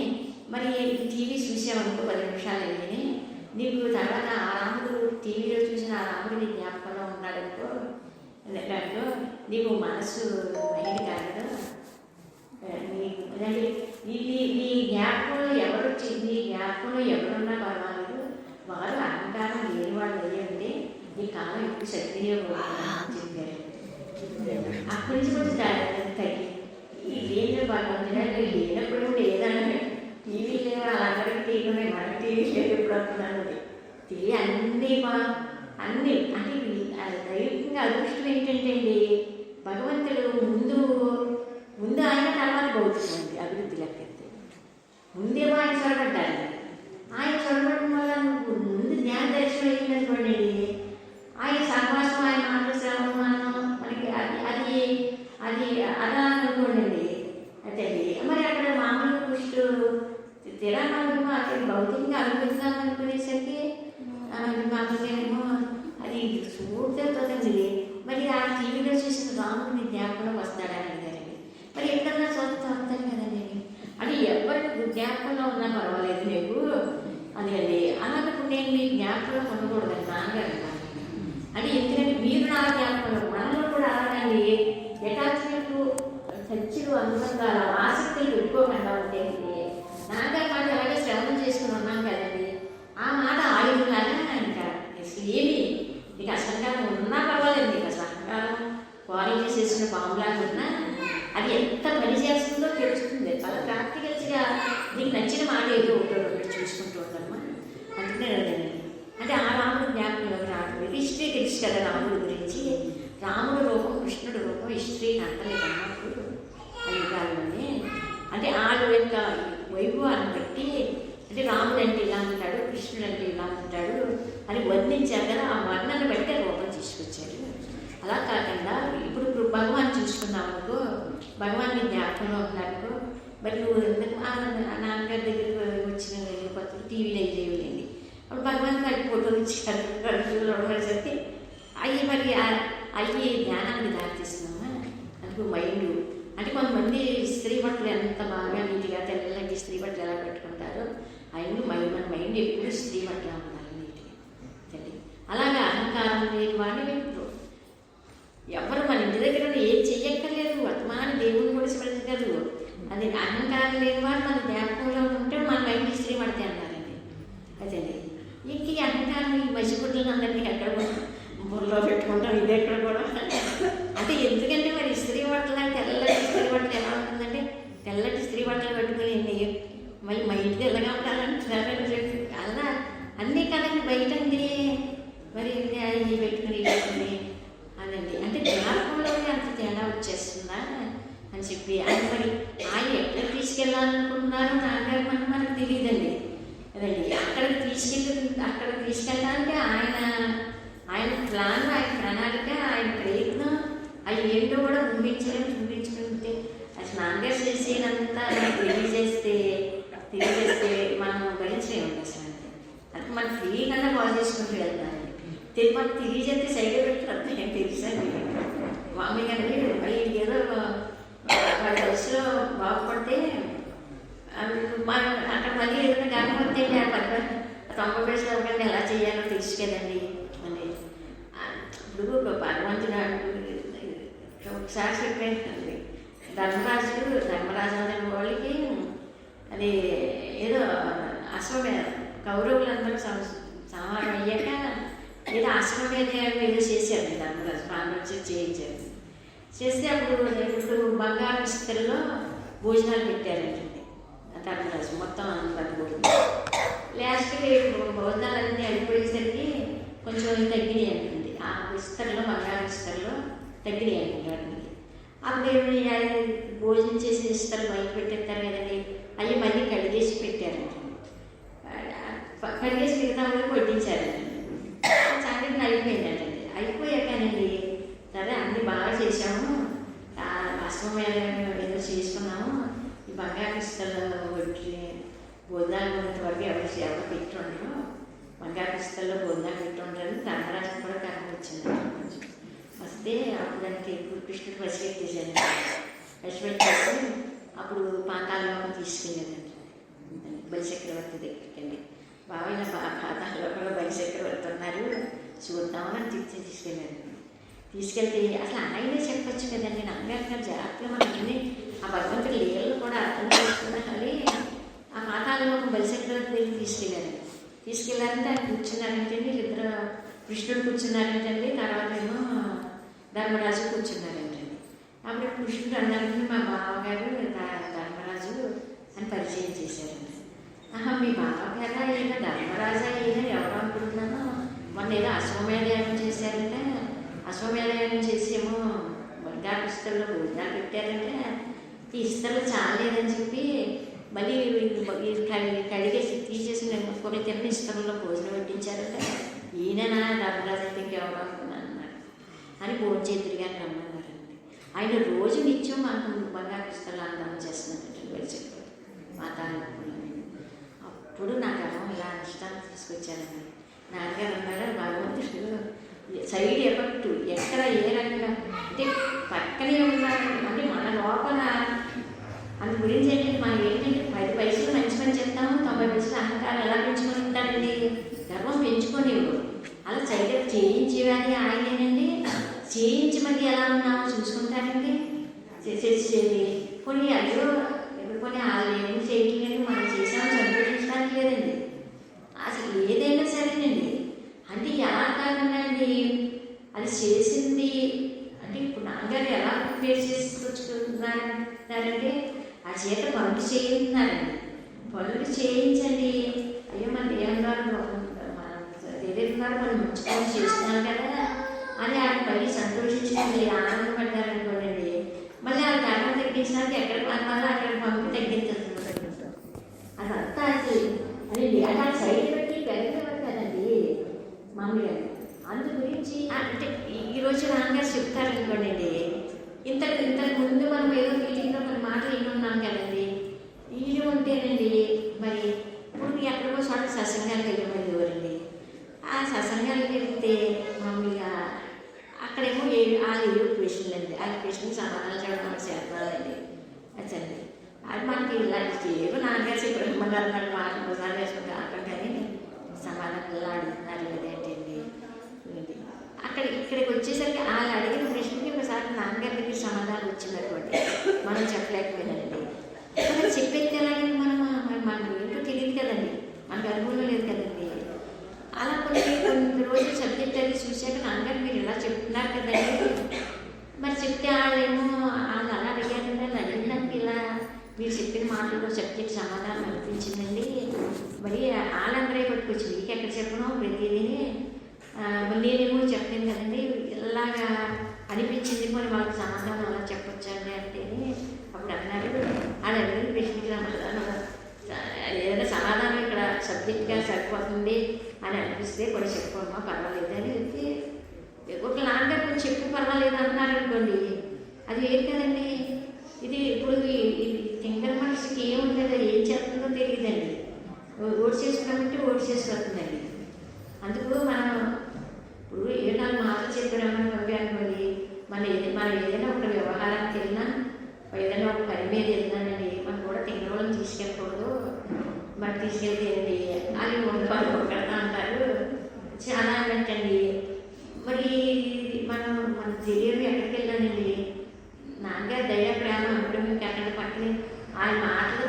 మరి టీవీ చూసామనుకో 10 నిమిషాలు అయ్యి నీకు తర్వాత ఆ రాముడు టీవీలో చూసిన ఆ రాముడు నీ జ్ఞాపకంలో ఉన్నాడనుకో, దాంట్లో నీకు మనసు అయింది కాదు. నీకు నీ జ్ఞాపకంలో ఎవరున్నా పర్వాలేదు, వారు అహంకారం లేని వాళ్ళు అయ్యంటే నీ కాలం ఇప్పుడు సద్వినియోగం అని చెప్పారు. అక్కడి నుంచి కొంచెం తగ్గి లేని భగవంతుడా లేనప్పుడు లేదన్నా టీవీ లేవు అలాంటి టీవీ ఉన్నాయి, మన టీవీ లేదు ఎప్పుడు వస్తున్నాను టీవీ అన్నీ అంటే దైవికంగా అదృష్టం ఏంటంటే అండి భగవంతుడు ముందు ఆయన తర్వాత భౌతికం అండి అభివృద్ధి లెక్కెత్తే ముందేమో ఆయన చొరబడ్డారు. ఆయన చొరబడడం వల్ల ముందు జ్ఞాన దర్శనం అయిందనుకోండి, ఆయన సహవాసం ఆయన మాటలు శ్రవణం మనకి అది అలా అనుకోండి. అయితే మరి అక్కడ మామూలు పుష్టు తిరాణాలు భౌతికంగా అనుకుందాం అనుకునేసరికి మామూలుగా అది చూడకపోతుంది. మరి ఆ టీవీలో చూసిన రాముడిని జ్ఞాపకం వస్తాడని అడిగారండి. మరి ఎక్కడన్నా వస్తాను కదండి అని ఎవరికి జ్ఞాపకంలో ఉన్నా పర్వాలేదు నీకు అది అండి. అలాగప్పుడు నేను మీ జ్ఞాపకంలో ఉండకూడదండి నాన్నగారు అని. ఎందుకంటే మీరు నా జ్ఞాపకంలో మనలో కూడా అలాగండి అటాచ్మెంట్ చర్చలు అనుబంధాలు ఆసక్తులు పెట్టుకోకుండా ఉంటే నాన్నగారు మాట అలాగే శ్రవణం చేసుకుని ఉన్నాం కదండి. ఆ మాట ఆయుధంలాగా ఇంకా ఏమి నీకు అసహకారం ఉన్నా పర్వాలేదు. నీకు అసహకారం క్వారీ చేసిన బాంబులాగా ఉన్నా అది ఎంత పని చేస్తుందో తెలుస్తుంది. చాలా ప్రాక్టికల్స్గా నీకు నచ్చిన మాట ఏదో ఒకటి చూసుకుంటూ ఉంటామా. అందుకనే అంటే ఆ రాముడు జ్ఞాపకంలోకి రావడం హిస్టరీ తెలుసు కదా రాముడి గురించి. రాముడు రూపం కృష్ణుడు రూపం హిస్టరీని అంటలేదు అన్నప్పుడు అది కాదండి. అంటే వాళ్ళ యొక్క వైభవాన్ని బట్టి అంటే రాముడు అంటే ఇలా ఉంటాడు, కృష్ణుడు అంటే ఇలా ఉంటాడు అని వర్ణించారు కదా. ఆ వర్ణను బట్టి ఆ రూపం తీసుకొచ్చారు. అలా కాకుండా ఇప్పుడు భగవాన్ చూసుకున్నావు అనుకో, భగవాన్ని జ్ఞాపకంలో ఉన్నానుకో, మరి నువ్వు నాన్నగారి దగ్గరికి వచ్చిన కొత్త టీవీలో చేయలేండి. అప్పుడు భగవాన్ గారి ఫోటోలు ఇచ్చారు కడుపులోకి అవి మరి అవి జ్ఞానాన్ని దారితీస్తున్నామా. అందుకు మైండ్ అంటే కొంతమంది స్త్రీ బట్టలు ఎంత బాగా నీట్గా తెల్లటి స్త్రీ బట్టలు ఎలా పెట్టుకుంటారో అయిన మన మైండ్ ఎప్పుడు స్త్రీ బట్టలు ఉండాలి నీట్గా తెలియ. అలాగే అహంకారం లేని వాడిని ఎవరు మన ఇంటి దగ్గర ఏం చెయ్యక్కర్లేదు, వర్తమాన దేవుని కూడా స్మరించగలరు. అది అహంకారం లేని వాడు మన జ్ఞాపకంలో ఉంటే మన మైండ్ స్త్రీ పడితే అన్నారండి. అదేండి ఇంక ఈ అహంకారం ఈ మసిగుడ్లను అందరినీ ఎక్కడ బుర్రలో పెట్టుకుంటాం. ఇది ఎక్కడ కూడా అంటే ఎందుకంటే మరి స్త్రీ బట్టలు అంటే తెల్లటి స్త్రీ బట్టలు ఎలా ఉంటుందంటే తెల్లటి స్త్రీ బట్టలు పెట్టుకుని మళ్ళీ మా ఇంటికి ఎలాగా ఉండాలంటున్నారని చెప్పి అలా అన్నీ కదండి బయట అండి. మరి ఇది పెట్టుకుని అదండి అంటే జ్ఞాపకంలోనే అంత తేడా వచ్చేస్తుందా అని చెప్పి ఆయన మరి ఆయన ఎక్కడ తీసుకెళ్ళాలనుకుంటున్నారో నాన్నగారు మనకు తెలియదండి. అదండి అక్కడికి తీసుకెళ్ళడానికి ఆయన ప్లాన్, ఆయన ప్రణాళిక, ఆయన ప్రయత్నం అవి ఏంటో కూడా చూపించుకుంటే అసలు నాన్నగారు చేసేదంతా తెలియజేస్తే మనం భరించలేము అసలు. అంటే మనం ఫ్రీగా బాగు చేసుకుంటూ వెళ్తామండి. మనకు తెలియజేస్తే సైడ్గా పెట్టుకుంటే ఏం తెలుసండి మమ్మీ గారి మళ్ళీ ఏదో వాడి వయసులో బాగుపడితే మనం అక్కడ మళ్ళీ ఏదైనా కాకపోతే 90 వయసులో అవ్వకండి ఎలా చేయాలో తెలుసు కదండి అని. ఇప్పుడు భగవంతుడు ఒకసారి చెప్పేది ధర్మరాజు అనే వాళ్ళకి అది ఏదో అశ్వమేధ కౌరవులందరూ సంహారం అయ్యాక ఏదో అశ్వమేధ ఏదో చేశారు ధర్మరాజు ప్రాణం చేయించారు. చేస్తే ఇప్పుడు బంగారు విస్తరలో భోజనాలు పెట్టారంటండి ధర్మరాజు మొత్తం అందరూ. లాస్ట్కి భోజనాలన్నీ అయిపోయేసరికి కొంచెం తగ్గినాయి అంటుంది. ఆ విస్తరలో బంగారు విస్తరలో తగ్గినాయి అంటున్నారు. అప్పుడు ఏమి భోజనం చేసి విస్తరలు బయట పెట్టేస్తారు కదండి, అవి మళ్ళీ కడిగేసి పెట్టారంటండి. కడిగేసి మిగతా వాళ్ళు వడ్డించారంటండి. సంగతి అయిపోయిందంటండి. అయిపోయాకనండి సరే అన్నీ బాగా చేసాము, అశ్వమేధ ఏదో చేసుకున్నాము, ఈ బంగారు విస్తరలు వడ్డీ భోజనాలు వరకు ఎవరు పెట్టుండరు, బంగారు విస్తరలో భోజనాలు పెట్టుండ్రని ధర్మరాజు కూడా కర్మ వచ్చింది. వస్తే అప్పుడు దానికి కృష్ణుడు పసిపెట్టేసాను. పసిపెట్టేసి అప్పుడు పాతాళలోకి తీసుకెళ్ళానండి బలిచక్రవర్తి దగ్గరికి అండి. బాగా పాతాళలోకంలో బలిచక్రవర్తి ఉన్నారు చూద్దామని తీసుకెళ్ళాను. తీసుకెళ్తే అసలు ఆయనే చెప్పచ్చు కదండి నాన్నగారు జాగ్రత్తగా మనం అన్నీ ఆ భగవంతుడి లీలలు కూడా అర్థం చేసుకున్నాలి. ఆ పాతాళలోకం బలిచక్రవర్తి దగ్గరికి తీసుకెళ్ళారంటే ఆయన కూర్చున్నారంటండి. ఇద్దరు కృష్ణుడు కూర్చున్నారంటండి, తర్వాత ఏమో ధర్మరాజు కూర్చున్నారంటండి. అప్పుడు కృష్ణుడు అన్నారంటే మా బావగారు ధర్మరాజు అని పరిచయం చేశారండి. మీ బావగారా అయినా ధర్మరాజా అయినా ఎవరు అనుకుంటున్నానో మొన్న ఏదో అశ్వమేధయాగం చేశారంటే అశ్వమేధయాగం చేసేమో బంగారు ఇస్తల్లో భోజనాలు పెట్టారంటే ఈ ఇస్తలు చాలేదని చెప్పి మళ్ళీ కడిగేసి తీసేసి ఇంకొక తిన్న ఇస్తల్లో భోజనం పెట్టించారంటే ఈయన ధర్మరాజు అయితే ఇంకెవరు అనుకున్నాను అన్నారు అని భోజేతుడి గారిని రమ్మన్నారండి. ఆయన రోజు నిత్యం మనకు బంగారు ఇస్తలు అన్నం చేస్తున్నారంటే వెళ్ళి చెప్పారు మాతాను. అప్పుడు నాకు ఆఫీస్కి వచ్చానండి. నాన్నగారు అన్నారు, భగవంతుడు సైడ్ ఎఫెక్ట్ ఎక్కడ ఏ రకంగా అంటే పక్కనే ఉన్నారు అంటే మన లోపల అందు గురించి ఏంటంటే మనం ఏంటంటే 10 పైసలు మంచి పని చెప్తాము, 90 పైసలు అహంకారం ఎలా పెంచుకొని ఉంటాడండి, గర్వం పెంచుకోనివ్వడు. అలా సైడ్ ఎఫెక్ట్ చేయించేవాడి ఆయనేనండి, చేయించి మళ్ళీ ఎలా ఉన్నామో చూసుకుంటారండి. చేసేది కొన్ని అయ్యో ఎప్పుడు కొన్ని వాళ్ళు ఏమి చేయట్లేదు, మనం చేసామో సంతోషించడానికి లేదండి. అసలు ఏదైనా సరేనండి అంటే ఎలా కాదండి అది చేసింది అంటే ఇప్పుడు నాన్నగారు ఎలా ఫేస్ చేసుకొచ్చుకుంటున్నారంటే ఆ చేత పనులు చేయించున్నారండి. పనులు చేయించండి, అయ్యో మన దేవున్నారు మనం దేవున్నారు మనం మంచి పనులు చేస్తున్నాం కదా అని ఆయన పని సంతోషించుకుంది, ఆనందపడ్డారనుకోండి. మళ్ళీ ఆ గర్వం తగ్గించడానికి ఎక్కడికి పంపాలో అక్కడికి పంపి తగ్గించేస్తున్నారు. అదంతా అది అలా సైడ్ పెట్టి పెరగలేదు కదండి మామూలుగా. అందు గురించి అంటే ఈరోజు నాన్నగారు చెప్తారనుకోండి, ఇంతకు ముందు మనం ఏదో మీటింగ్లో మన మాటలు వినున్నాం కదండి. వీళ్ళు ఉంటేనండి మరి ఇప్పుడు ఎక్కడికో చోట సత్సంగాలకు వెళ్ళిపోయేవారండి. ఆ సత్సంగాలకు వెళ్తే మామూలుగా అక్కడేమో ఏదో క్వశ్చన్లు అండి, ఆ క్వశ్చన్ సమాధానాలు చేయడం మనకు చేస్తారండి. అచ్చండి అది మనకి ఇలాంటి ఏవో నాన్నగారు చెప్పారు మగారు మాటలు ఒకసారి వేసుకుంటే అక్కడ కానీ సమాధానాలు అడుగుతున్నారు లేదేంటండి. ఇక్కడికి వచ్చేసరికి వాళ్ళు అడిగిన ప్రశ్నకి ఒకసారి నాన్నగారి దగ్గర సమాధానం వచ్చిందనుకోండి, మనం చెప్పలేకపోయినండి. మనం చెప్పేది ఎలాగండి, మనకు ఏంటో తెలియదు కదండి, మనకు అనుభవం లేదు కదండి. అలా కొన్ని రోజులు సబ్జెక్ట్ అది చూశాక నాన్నగారు మీరు ఇలా చెప్తున్నారు కదండి, మరి చెప్తే వాళ్ళేమో వాళ్ళు అలా అడిగారండి, వాళ్ళు అడిగినాక ఇలా మీరు చెప్పిన మాటల్లో సబ్జెక్ట్ సమాధానం అనిపించిందండి. మరి వాళ్ళందరూ పట్టుకొచ్చి మీకు ఎక్కడ చెప్పడం ప్రతిదీ నేనేమో చెప్పాను కదండి, ఇలాగా అనిపించింది మరి వాళ్ళకి సమాధానం అలా చెప్పొచ్చండి అంటే అప్పుడు అన్నారు వాళ్ళు అడిగిన ప్రశ్నకి ఏదైనా సమాధానం ఇక్కడ సబ్జెక్ట్గా సరిపోతుంది అని అనిపిస్తే కూడా చెప్పుకోమ్మా పర్వాలేదు అని వెళ్తే ఒక నాన్నగారు కొంచెం చెప్పు పర్వాలేదు అన్నారు అనుకోండి, అది వేరు కదండి. ఇది ఇప్పుడు ఇది తింగర మనిషికి ఏముంటుందో ఏం చేస్తుందో తెలియదండి. ఓటు చేసుకున్నామంటే ఓటు చేసుకుంటుందండి. అందుకు మనం ఇప్పుడు ఏదో మాటలు చెప్పామని పంపానుకోండి, మనం ఏదైనా ఒక వ్యవహారానికి వెళ్ళినా ఏదైనా ఒక పని మీద వెళ్ళినానండి, మనం కూడా తింగరవాళ్ళని తీసుకెళ్ళకూడదు, మరి తీసుకెళ్తే అది వండుకోవాలి ఒకటా అంటారు చాలా అన్నట్టండి. మరి మన తెలియదు ఎక్కడికి వెళ్ళానండి, నాన్నగారు దయ ప్రేమ అనుగ్రహం మీకు అక్కడ పక్కనే ఆయన మాటలు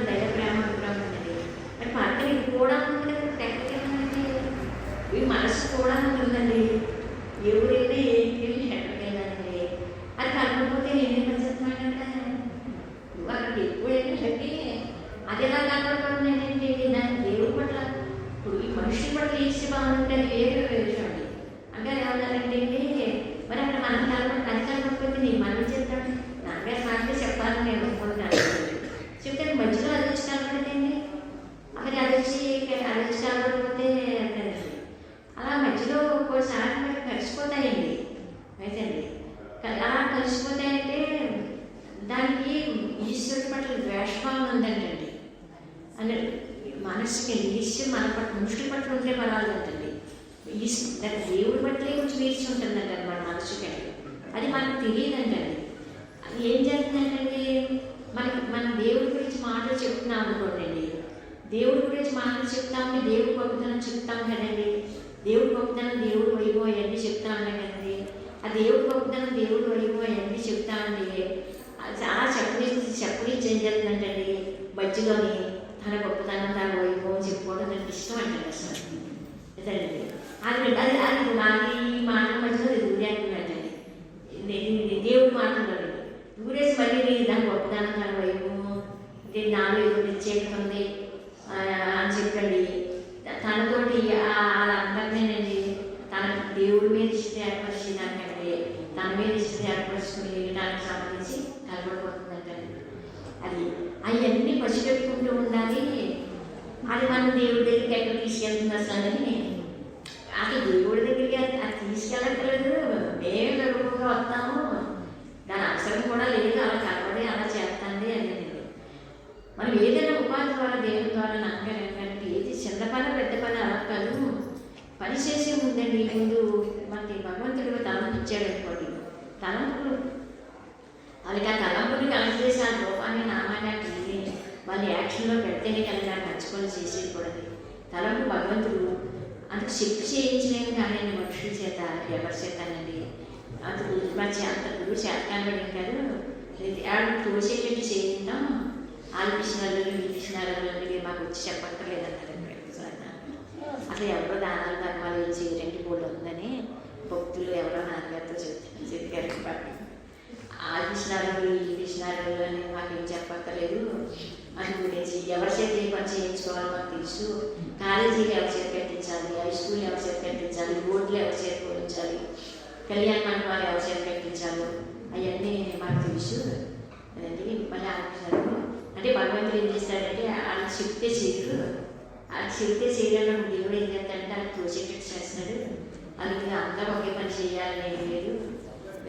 దయ ప్రేమ అనుగ్రహం ఉందండి. మరి పక్కన ఇది కూడా ఉంటుంది కదా, ఎక్కడికి వెళ్ళానండి ఈ మనసు కూడా ఉంటుందండి. ఎవరైనా ఏంటి ఎక్కడికి వెళ్ళానండి అది కలగకపోతే నేనే పనిచేస్తున్నానంటే అక్కడికి ఎప్పుడు ఏంటంటే అది ఎలా కనపడుతుంది ఏంటంటే దాని దేవుడి పట్ల ఇప్పుడు ఈ మనుషుల పట్ల ఇష్టం ఉంటే అది వేరే విషయం అండి. అంటే ఏమన్నారంటే మరి అక్కడ మనం కలగకపోతే నేను మనం చెప్తాను నాన్నగారు మాటలే చెప్పాలని నేను అనుకుంటున్నాను. చెప్తే మధ్యలో అది వచ్చి కనపడదండి, మరి అది వచ్చి కనపడిపోతే అలా మధ్యలో ఒక్కోసారి మరి కలిసిపోతాయండి. అయితే అలా కలిసిపోతాయంటే దానికి ఈశ్వరుడి పట్ల ద్వేషభావం ఉందంటండి. అంటే మనసుకి ఈశ్వరు మన పట్ల మనుషుల పట్ల ఉంటే పర్వాలేదంటండి, దాని దేవుడి పట్లే కొంచెం వీర్చి ఉంటుందంట మన మనసుకి. అది మనకు తెలియదంటండి. అది ఏం జరుగుతుందంటే మన దేవుడి గురించి మాటలు చెప్తున్నాం అనుకోండి, దేవుడి గురించి మాటలు చెప్తామని దేవుడి గొప్పతనం చెప్తాం కదండి, దేవుడి గొప్పతనం దేవుడు వైభవం అవన్నీ చెప్తా ఉన్నాం కదండి. ఆ దేవుడి గొప్పతనం దేవుడు వైభవం అవన్నీ చెప్తామండి. చాలా చెప్పరించి ఏం జరుగుతుందంటండి, మధ్యలోని తన గొప్పతనం తన వైభవం చెప్పుకోవడం నాకు ఇష్టం అంటండి. అసలు అదండి అది నాకు ఈ మాటల మధ్యలో దూరేంటండి, దేవుడి మాటలు దూరేసి మళ్ళీ దాని గొప్పతనం తన వైభవం నాలో ఏదో ప్రత్యేకత ఉంది అని చెప్పండి. తనతోటి వాళ్ళందరినేనండి తన దేవుడి మీద ఇష్టం ఏర్పరిచిందంటే తన మీద ఇష్టం ఏర్పరుచుకుని దానికి సంబంధించి కలబడిపోతుందంటండి. అది అవన్నీ పసిపెట్టుకుంటూ ఉండాలి. అది మన దేవుడి దగ్గరికి ఎక్కడ తీసుకెళ్తుంది అసలు దేవుడి దగ్గరికి అది తీసుకెళ్ళట్లేదు, మేమే గర్వంగా వస్తాము, దాని అవసరం కూడా లేదు, అలా కలబడి అలా చేస్తాండి అని. మనం ఏదైనా ఉపాధి ద్వారా దేవుడి ద్వారా నాన్నగారు ఏంటంటే ఏది చిన్న పని అలా కాదు, పని చేసే ముందండి ముందు మనకి భగవంతుడు తలంపు ఇచ్చాడు అనుకోండి, తలంపులు వాళ్ళకి ఆ తలంపుని కలెక్ట్ చేసి ఆ రూపాన్ని నామాన్ని వాళ్ళు యాక్షన్లో పెడితేనే కలిగి నాకు నచ్చుకొని చేసేది కూడా. తలంపు భగవంతుడు అందుకు శక్తి చేయించలేము కానీ మనుషుల చేత ఎవరి చేతానండి అంత గురువు చేతకానబడి కాదు, ఆడు తోసేటట్టు చేయిందాం. ఆల్పిచ్చినారు వీళ్ళకి మాకు వచ్చి చెప్పక్కర్లేదంటారు. అసలు ఎవరో దానాలు ధర్మాలు చేయడానికి కూడా ఉందని భక్తులు ఎవరో నాన్నగారితో చెప్పారు. ఆల్పిచ్చినారు వీళ్ళిచ్చినారు అని మాకేం చెప్పక్కర్లేదు, అందు గురించి ఎవరి చేత ఏ పని చేయించుకోవాలో మాకు తెలుసు. కాలేజీలు ఎవరి చేత కట్టించాలి, హై స్కూల్ ఎవరి చేత కట్టించాలి, రోడ్లు ఎవరి చేత పోయించాలి, కళ్యాణ మండపాలు ఎవరి చేత కట్టించాలో అవన్నీ మాకు తెలుసు అదండి. మళ్ళీ ఆలోచిస్తారు అంటే భగవంతుడు ఏం చేస్తాడంటే వాళ్ళకి చెప్తే చేయరు, వాళ్ళకి చెప్తే చేయడంలో దేవుడు ఏం చేస్తాడంటే వాళ్ళకి తోచేటట్టు చేస్తున్నాడు. అందుకే అందరూ ఒకే పని చేయాలని ఏం లేదు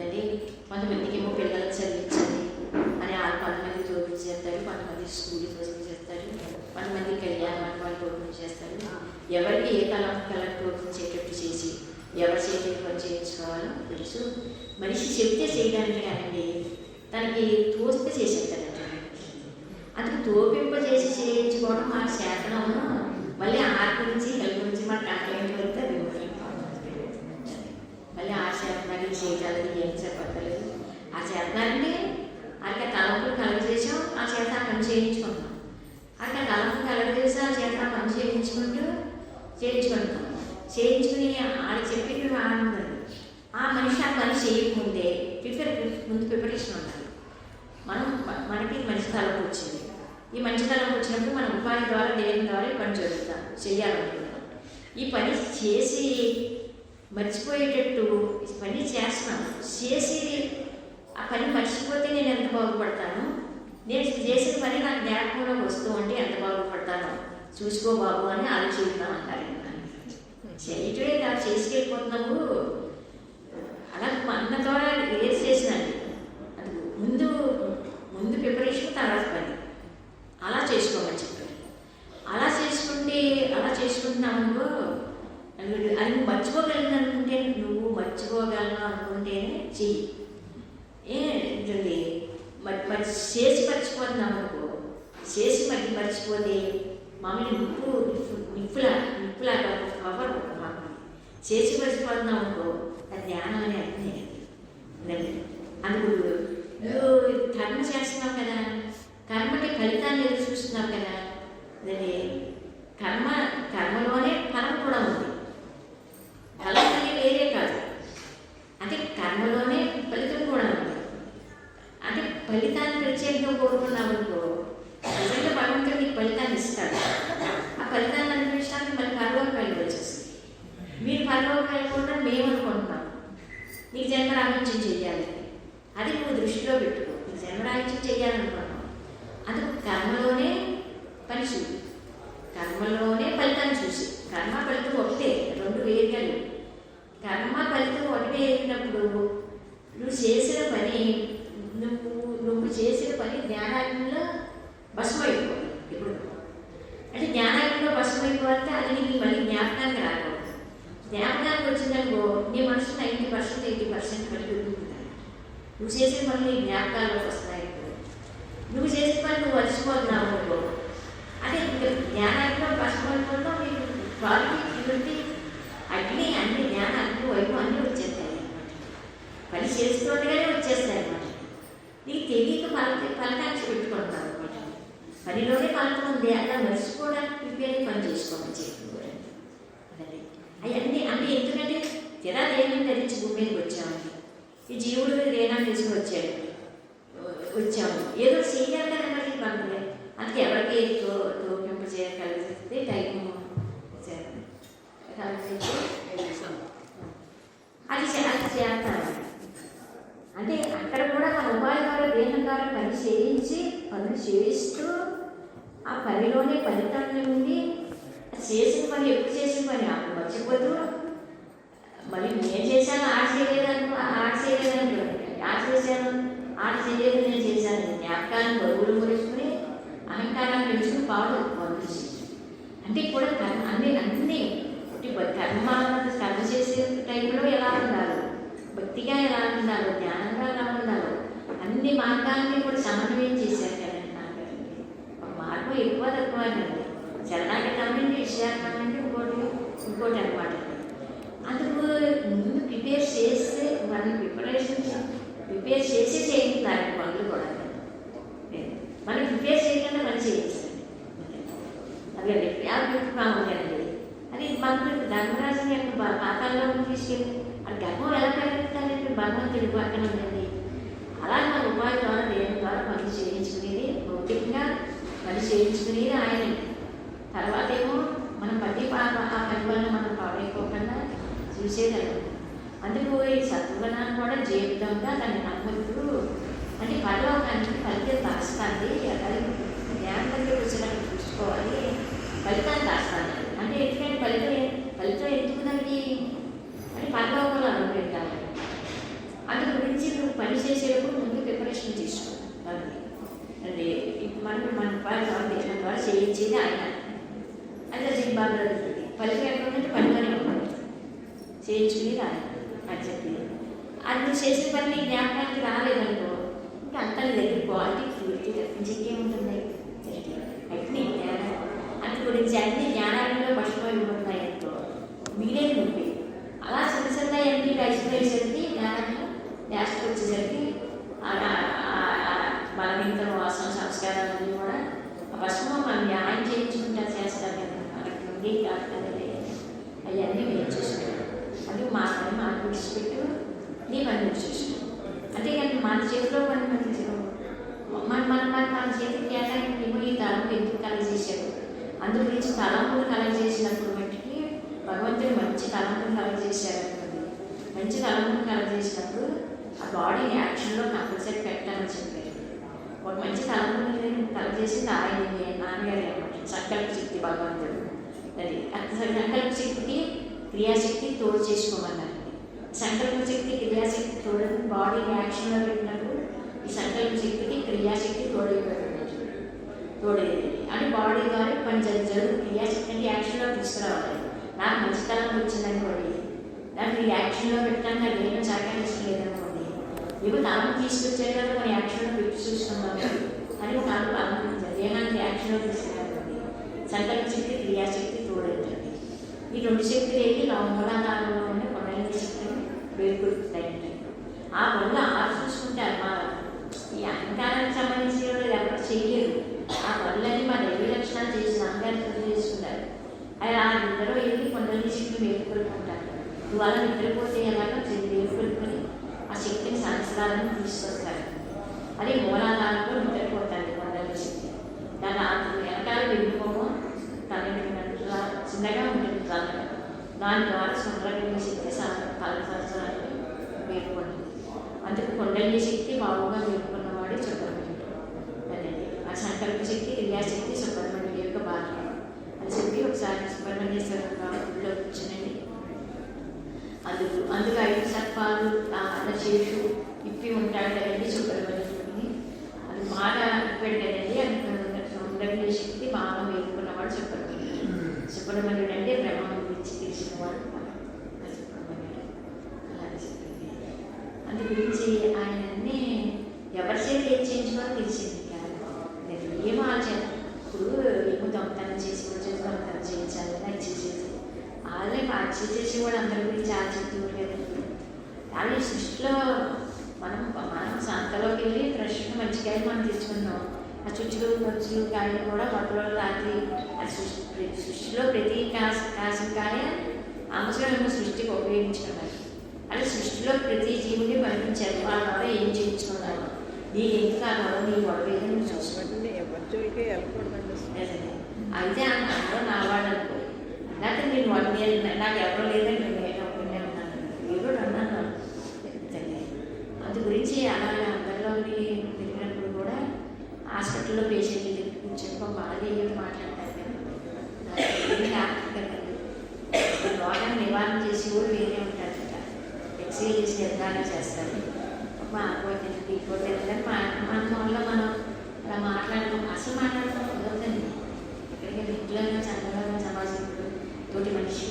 అంటే కొంతమందికి ఏమో పిల్లలు చదివించాలి అని వాళ్ళు కొంతమంది తోపిడి చేస్తారు, కొంతమంది స్కూల్ తోపిడి చేస్తారు, కొంతమంది కళ్యాణ మండపాలు తోపిడి చేస్తారు. ఎవరికి ఏ కళ తోపించేటట్టు చేసి ఎవరి చేతి పని చేయించుకోవాలో తెలుసు. మనిషి చెప్తే చేయడానికి కానండి, తనకి తోస్తే చేసేస్తాడంట. అందుకు తోపింప చేసి చేయించుకోవడం మా శాసనము. మళ్ళీ ఆర్ట్ గురించి హెల్త్ గురించి మా కంప్లైంట్ వెళ్తే అది మళ్ళీ ఆ శాసనాన్ని చేయగలదు ఏం చెప్పక్కర్లేదు. ఆ శాసనాన్ని అక్కడ తలంపులు కలగజేసాం, ఆ చేత ఆ పని చేయించుకుంటాం. అక్కడ తలంపు కలగజేసి ఆ చేత ఆ పని చేయించుకుంటాం. చేయించుకుని ఆడ చెప్పి ఆనందండి. ఆ మనిషి ఆ పని చేయకముందే ముందు ప్రిపరేషన్ ఉండాలి. మనకి మంచి తలంపు వచ్చింది. ఈ మంచి తలంపు వచ్చినప్పుడు మన ఉపాధి ద్వారా దేవుని ద్వారా ఈ పని జరుగుతాం చెయ్యాలనుకుంటున్నాం. ఈ పని చేసి మర్చిపోయేటట్టు పని చేస్తున్నాను, చేసి ఆ పని మర్చిపోతే నేను ఎంత బాగుపడతాను, నేను చేసిన పని నాకు జ్ఞాపకంలోకి వస్తూ ఉంటే ఎంత బాగుపడతాను చూసుకో బాబు అని ఆలోచిద్దాం అంటారు. చేయటమే నాకు చేసుకెళ్ళిపోతున్నావు అలా అన్న ద్వారా రేస్ చేసినండి. అది ముందు ప్రిపరేషన్ తర్వాత పని అలా చేసుకోమని చెప్పారు. అలా చేసుకుంటున్నావు అది నువ్వు మర్చిపోగలను అనుకుంటే నువ్వు మర్చిపోగలను అనుకుంటేనే చెయ్యి. ఏంటండి చేసి మర్చిపోతున్నావు అనుకో, చేసి మర్చిపోతే మామూలు నిప్పులాగా కవర్ చేసి మర్చిపోతున్నావు అనుకో, అది జ్ఞానం అని అర్థం. అందుకు నువ్వు కర్మ చేస్తున్నావు కదా, కర్మకి ఫలితాన్ని ఎదురు చూస్తున్నావు కదా, అదే కర్మలోనే ఫలం కూడా ఉంది. ఫలం అనేది వేరే కాదు, అంటే కర్మలోనే ఫలితం కూడా ఉంది. అంటే ఫలితాన్ని ప్రత్యేకంగా కోరుకున్నావు అనుకో, నిజంగా భగవంతుడు నీకు ఫలితాన్ని ఇస్తాడు. ఆ ఫలితాన్ని అనుభవించడానికి మళ్ళీ పరలోకాలు వచ్చేస్తుంది. మీరు పరలోకాలు కూడా మేము అనుకుంటున్నాం నీకు జన్మరాహిత్యం చెయ్యాలి, అది నువ్వు దృష్టిలో పెట్టుకో. నీకు జన్మరాహిత్యం చెయ్యాలనుకున్నావు, అందుకు కర్మలోనే పని చూసి కర్మలోనే ఫలితాన్ని చూసి, కర్మ ఫలితం ఒకటే, రెండు వేరుగాలు. కర్మ ఫలితం ఒకటే అయినప్పుడు నువ్వు చేసిన పని జ్ఞానాగ్నిలో భస్మైపోవాలి. ఇప్పుడు అంటే జ్ఞానాగ్నిలో భస్మైపోవాలంటే అది నీకు మళ్ళీ జ్ఞాపకానికి రాకూడదు. జ్ఞాపకానికి వచ్చిందనుకో నీ మనసు 90% 80% మళ్ళీ ఉంటుంది. నువ్వు చేసిన పనులు నీ జ్ఞాపకాల్లోకి వస్తున్నాయి. నువ్వు చేసిన పని నువ్వు మర్చిపోతున్నావు అనుకో, అదే ఇంకా జ్ఞానాగ్నిలో భస్మైపోవడంలో నీకు క్వాలిటీ ప్యూరిటీ అన్ని జ్ఞానాగ్ని వైపు అన్నీ వచ్చేస్తాయి అన్నమాట. పని చేస్తుండగానే వచ్చేస్తాయి అన్నమాట. నీకు తెలియక ఫలితాన్ని పెట్టుకుంటావు అనమాట. పనిలోనే ఫలితం ఉంది, అలా మర్చిపోవడానికి ప్రిపేర్ పని చేసుకోమని చెప్పి అదే అవన్నీ అంటే ఎందుకంటే తెరా దేహాన్ని ధరించి భూమి మీదకి వచ్చామండి. ఈ జీవుడు దేహాన్ని తీసుకుని వచ్చాము, ఏదో చేయాలి కదా మరి పంపలే. అందుకే ఎవరికి తోపింప చేయగలిగితే టైము అది చేస్తాను. అంటే అక్కడ కూడా మన ఉపాధి ద్వారా దేహం ద్వారా పనులు చేయిస్తూ ఆ పనిలోనే ఫలితాన్ని ఉండి చేసిన పని ఎప్పుడు చేసిన పని అప్పుడు మర్చిపోతూ మళ్ళీ నేను చేశాను ఆట చేయలేదనుకో, ఆట చేశాను ఆట చేయలేదు నేను చేశాను జ్ఞాపకాలను బరువులు మురుచుకుని అహంకారాన్ని పెంచుకుని పాడు మనిషి. అంటే కూడా అన్ని కర్మ చేసే టైంలో ఎలా ఉండాలో, భక్తిగా ఎలా ఉండాలో, ధ్యానంగా ఎలా ఉండాలో అన్ని మార్గాల్ని కూడా సమన్వయం చేశారు కదండి నాన్నగారండి. ఒక మార్గం ఎక్కువ తక్కువ అండి. శరణాగతం అంటే విషయార్థం అంటే ఇంకోటి అనమాట. అందుకు ముందు ప్రిపేర్ చేస్తే మనం ప్రిపేర్ చేసి చేయించాలి పనులు కూడా. మనం ప్రిపేర్ చేయకుండా మనం చేయించాలి. అదే బాగుంటాయండి. అది భగవంతుడు ధర్మరాజుని యొక్క పాతాల్లో తీసుకెళ్ళి అది గర్భం ఎలా పెరుగుతారంటే భగవంతుడి పక్కన ఉందండి. అలా మన ఉపాధి ద్వారా దేవుని ద్వారా పని చేయించుకునేది, భౌతికంగా పని చేయించుకునేది ఆయన. తర్వాత ఏమో మనం ఆ పని వల్ల మనం పాడైపోకుండా చూసేదాన్ని. అందుకు ఈ సత్వగుణాన్ని కూడా జీవితంగా దాన్ని నమ్మకుడు అంటే పరలోకానికి ఫలితం దాస్తాంది. అది జ్ఞానం దగ్గర వచ్చినట్టు చూసుకోవాలి. ఫలితాన్ని దాస్తాను అంటే ఎందుకంటే ఫలితం ఎందుకుదండి అని పరలోకంలో అనుకుంటాను. అందు గురించి నువ్వు పని చేసేటప్పుడు ముందు ప్రిపరేషన్ తీసుకోవాలి. అంటే మన ద్వారా చేయించేది ఆయన. అయితే బాగా ఫలితం ఎక్కడుందంటే పనిలోనే ఉంటుంది, చేయించుకునేది ఆయన అని చెప్పి. అది నువ్వు చేసిన పని జ్ఞాపకానికి రాలేదనుకో ఇంకా అంతా దగ్గర క్వాలిటీ పూర్తి తప్పించి ఇంకేముంటుంది అట్ని జ్ఞానం అని గురించి అన్ని జ్ఞానాలలో పశువులు ఉన్నాయనుకో మిగిలేదు నొప్పి. అలా చిన్న చిన్న అన్ని కలిసిపోయేసరికి జ్ఞానంలో లాస్ట్ వచ్చేసరికి బలహీనత వాసన సంస్కారాలన్నీ కూడా ఆ పశువు మనం న్యాయం చేయించుకుంటా చేస్తాం కదా మనకి నుండి కాదు అవన్నీ మేము చూసుకుంటాం. అది మా పని మాకు విడిచిపెట్టు నీ పని విడిచేసుకుంటాం. అంతేకాని మన చేతిలో పని మన చేతికి కేటాయింపు ఈ తలంపు ఎందుకు కలెక్ట్ చేశారు. అందు గురించి తలంపులు కలెక్ట్ చేసినప్పుడు మట్టికి భగవంతుడు మంచి తలంపులు కలెక్ట్ చేశారనుకోండి. మంచి తలంపులు కలెక్ట్ చేసినప్పుడు ఆ బాడీ యాక్షన్లో కంపల్సరీ పెట్టాలని చెప్పారు. ఒక మంచి తలంపులు కలెక్ట్ చేసింది ఆయన నాన్నగారు అనమాట. సంకల్ప శక్తి భగవంతుడు. అది సంకల్ప శక్తికి క్రియాశక్తి తోడు చేసుకోమన్నారు. సంకల్ప శక్తి క్రియాశక్తి తోడు బాడీ యాక్షన్లో పెట్టినప్పుడు ఈ సంకల్ప శక్తికి క్రియాశక్తి తోడైపోతుంది. అని బాడీ ద్వారా పని జరుగు క్రియాశక్తి అంటే యాక్షన్లో తీసుకురావాలి. నాకు మంచితనం వచ్చిందనుకోండి, దాన్ని యాక్షన్లో పెట్టడానికి అది ఏమో సహకరించడం లేదనుకోండి, ఇవి తలను తీసుకొచ్చే కదా మన యాక్షన్లో పెట్టి చూసుకుందాం అని ఒక అనుకుంటుంది. దేహానికి యాక్షన్లో తీసుకురావాలి. సంకల్ప శక్తి క్రియాశక్తి తోడవుతుంది. ఈ రెండు శక్తులు వెళ్ళి మూలాధారంలో ఉండే కొండల శక్తిని వేరుకొడుతాయండి. ఆ పనులు చూసుకుంటారు. మా ఈ అహంకారానికి సంబంధించిన వాళ్ళు ఎవరు చేయలేరు. ఆ పనులన్నీ మా దైవ లక్షణాలు చేసిన అహంకారం చేసుకుంటారు. అలా ఇద్దరు వెళ్ళి కొండల శక్తిని వేరుకొడుకుంటారు. ఇవాళ నిద్రపోతే ఎలాగో వేరుకొడుకొని ఆ శక్తిని సంవత్సరాలను తీసుకొస్తారు. అది మూలాధారంలో నిద్రపోతారు కొండల శక్తి. దాని వెనకాల వెళ్ళిపోమో తన చిన్నగా ఉంటుంది తల. దాని ద్వారా సుందరమైన శక్తి కలసరాలు వేరుకుంటుంది. అందుకు కొండలి శక్తి బాగుగా వేరుకున్నవాడే సుబ్రహ్మణ్యుడు అనేది. ఆ సంకల్ప శక్తి క్రియాశక్తి సుబ్రహ్మణ్యుడి యొక్క భార్య అని చెప్పి ఒకసారి సుబ్రహ్మణ్యేశ్వర గుడిలో కూర్చునండి. అందుకు 5 సర్పాలు శేషు ఇప్పి ఉంటాడు కదండి సుబ్రహ్మణ్యుడిని. అది బాగా ఇప్పాడు కదండి. అది సుబ్రహ్మణ్య శక్తి బాగా వేరుకున్నవాడు సుబ్రహ్మణ్యుడు అంటే బ్రహ్మ గురించి తెలిసినవాడు సుబ్రహ్మణ్యుడు. అలాగే చెప్పింది. అందు గురించి ఆయనన్నీ ఎవరి చేత ఏం చేయించుకోవాలో తెలిసింది కాదు. ఏమో ఆలోచన. ఇప్పుడు ఏమో దొంగతనం చేసి దొంగతనం చేయించాలి అది చేసేసి వాళ్ళే పార్టీ చేసి కూడా అందరి గురించి ఆలోచిస్తున్నారు కదండి. అలాగే సృష్టిలో మనం సంతలోకి వెళ్ళి ఫ్రెష్ మంచికాయలు మనం తెచ్చుకున్నాం. ఆ చుచ్చులు ఖర్చులు కాయలు కూడా పట్టులో రాత్రి అది సృష్టిలో ప్రతి కాసిన కాయ అవసరమేమో సృష్టికి ఉపయోగించుకున్నారు. అలా సృష్టిలో ప్రతి జీవుని పంపించారు. వాళ్ళ ద్వారా ఏం చేయించుకున్నారు. నీకు ఎందుకు ఆ గొడవ నీ గొడవ ఏదని చూసుకోండి. అయితే అందరూ నా వాళ్ళు అనుకో. లేకపోతే నేను 1 year నాకు ఎవరో లేదని నేను ఉన్నాను. ఏదో అన్నాను. అందు గురించి అలాగే అందరిలోకి వెళ్ళినప్పుడు కూడా హాస్పిటల్లో పేషెంట్లు తెప్పించడం బాగా ఏదో మాట్లాడతారు కదా. రోగాన్ని నివారణ చేసి కూడా వేరే ఉంటారు కదా. ఎక్స్రే చేసి నిర్ధారణ చేస్తారు. మా ఇంకోటి మన వల్ల మనం అలా మాట్లాడటం అసలు మాట్లాడటం కుదరదండి. ఎక్కడికి ఇంట్లో చంద్రంగా సమాజంలో తోటి మనిషి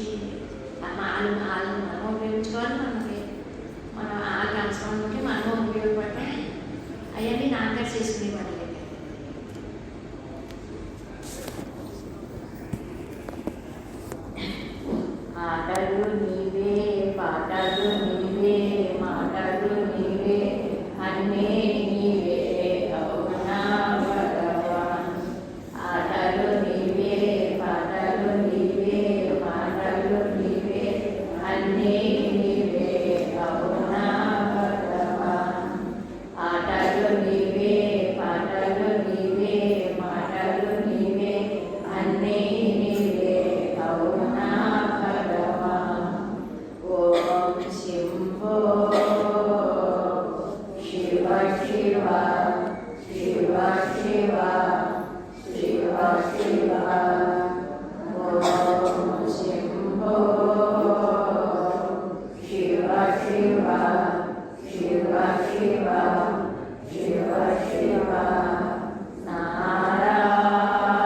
కంపేర్ చేసుకుని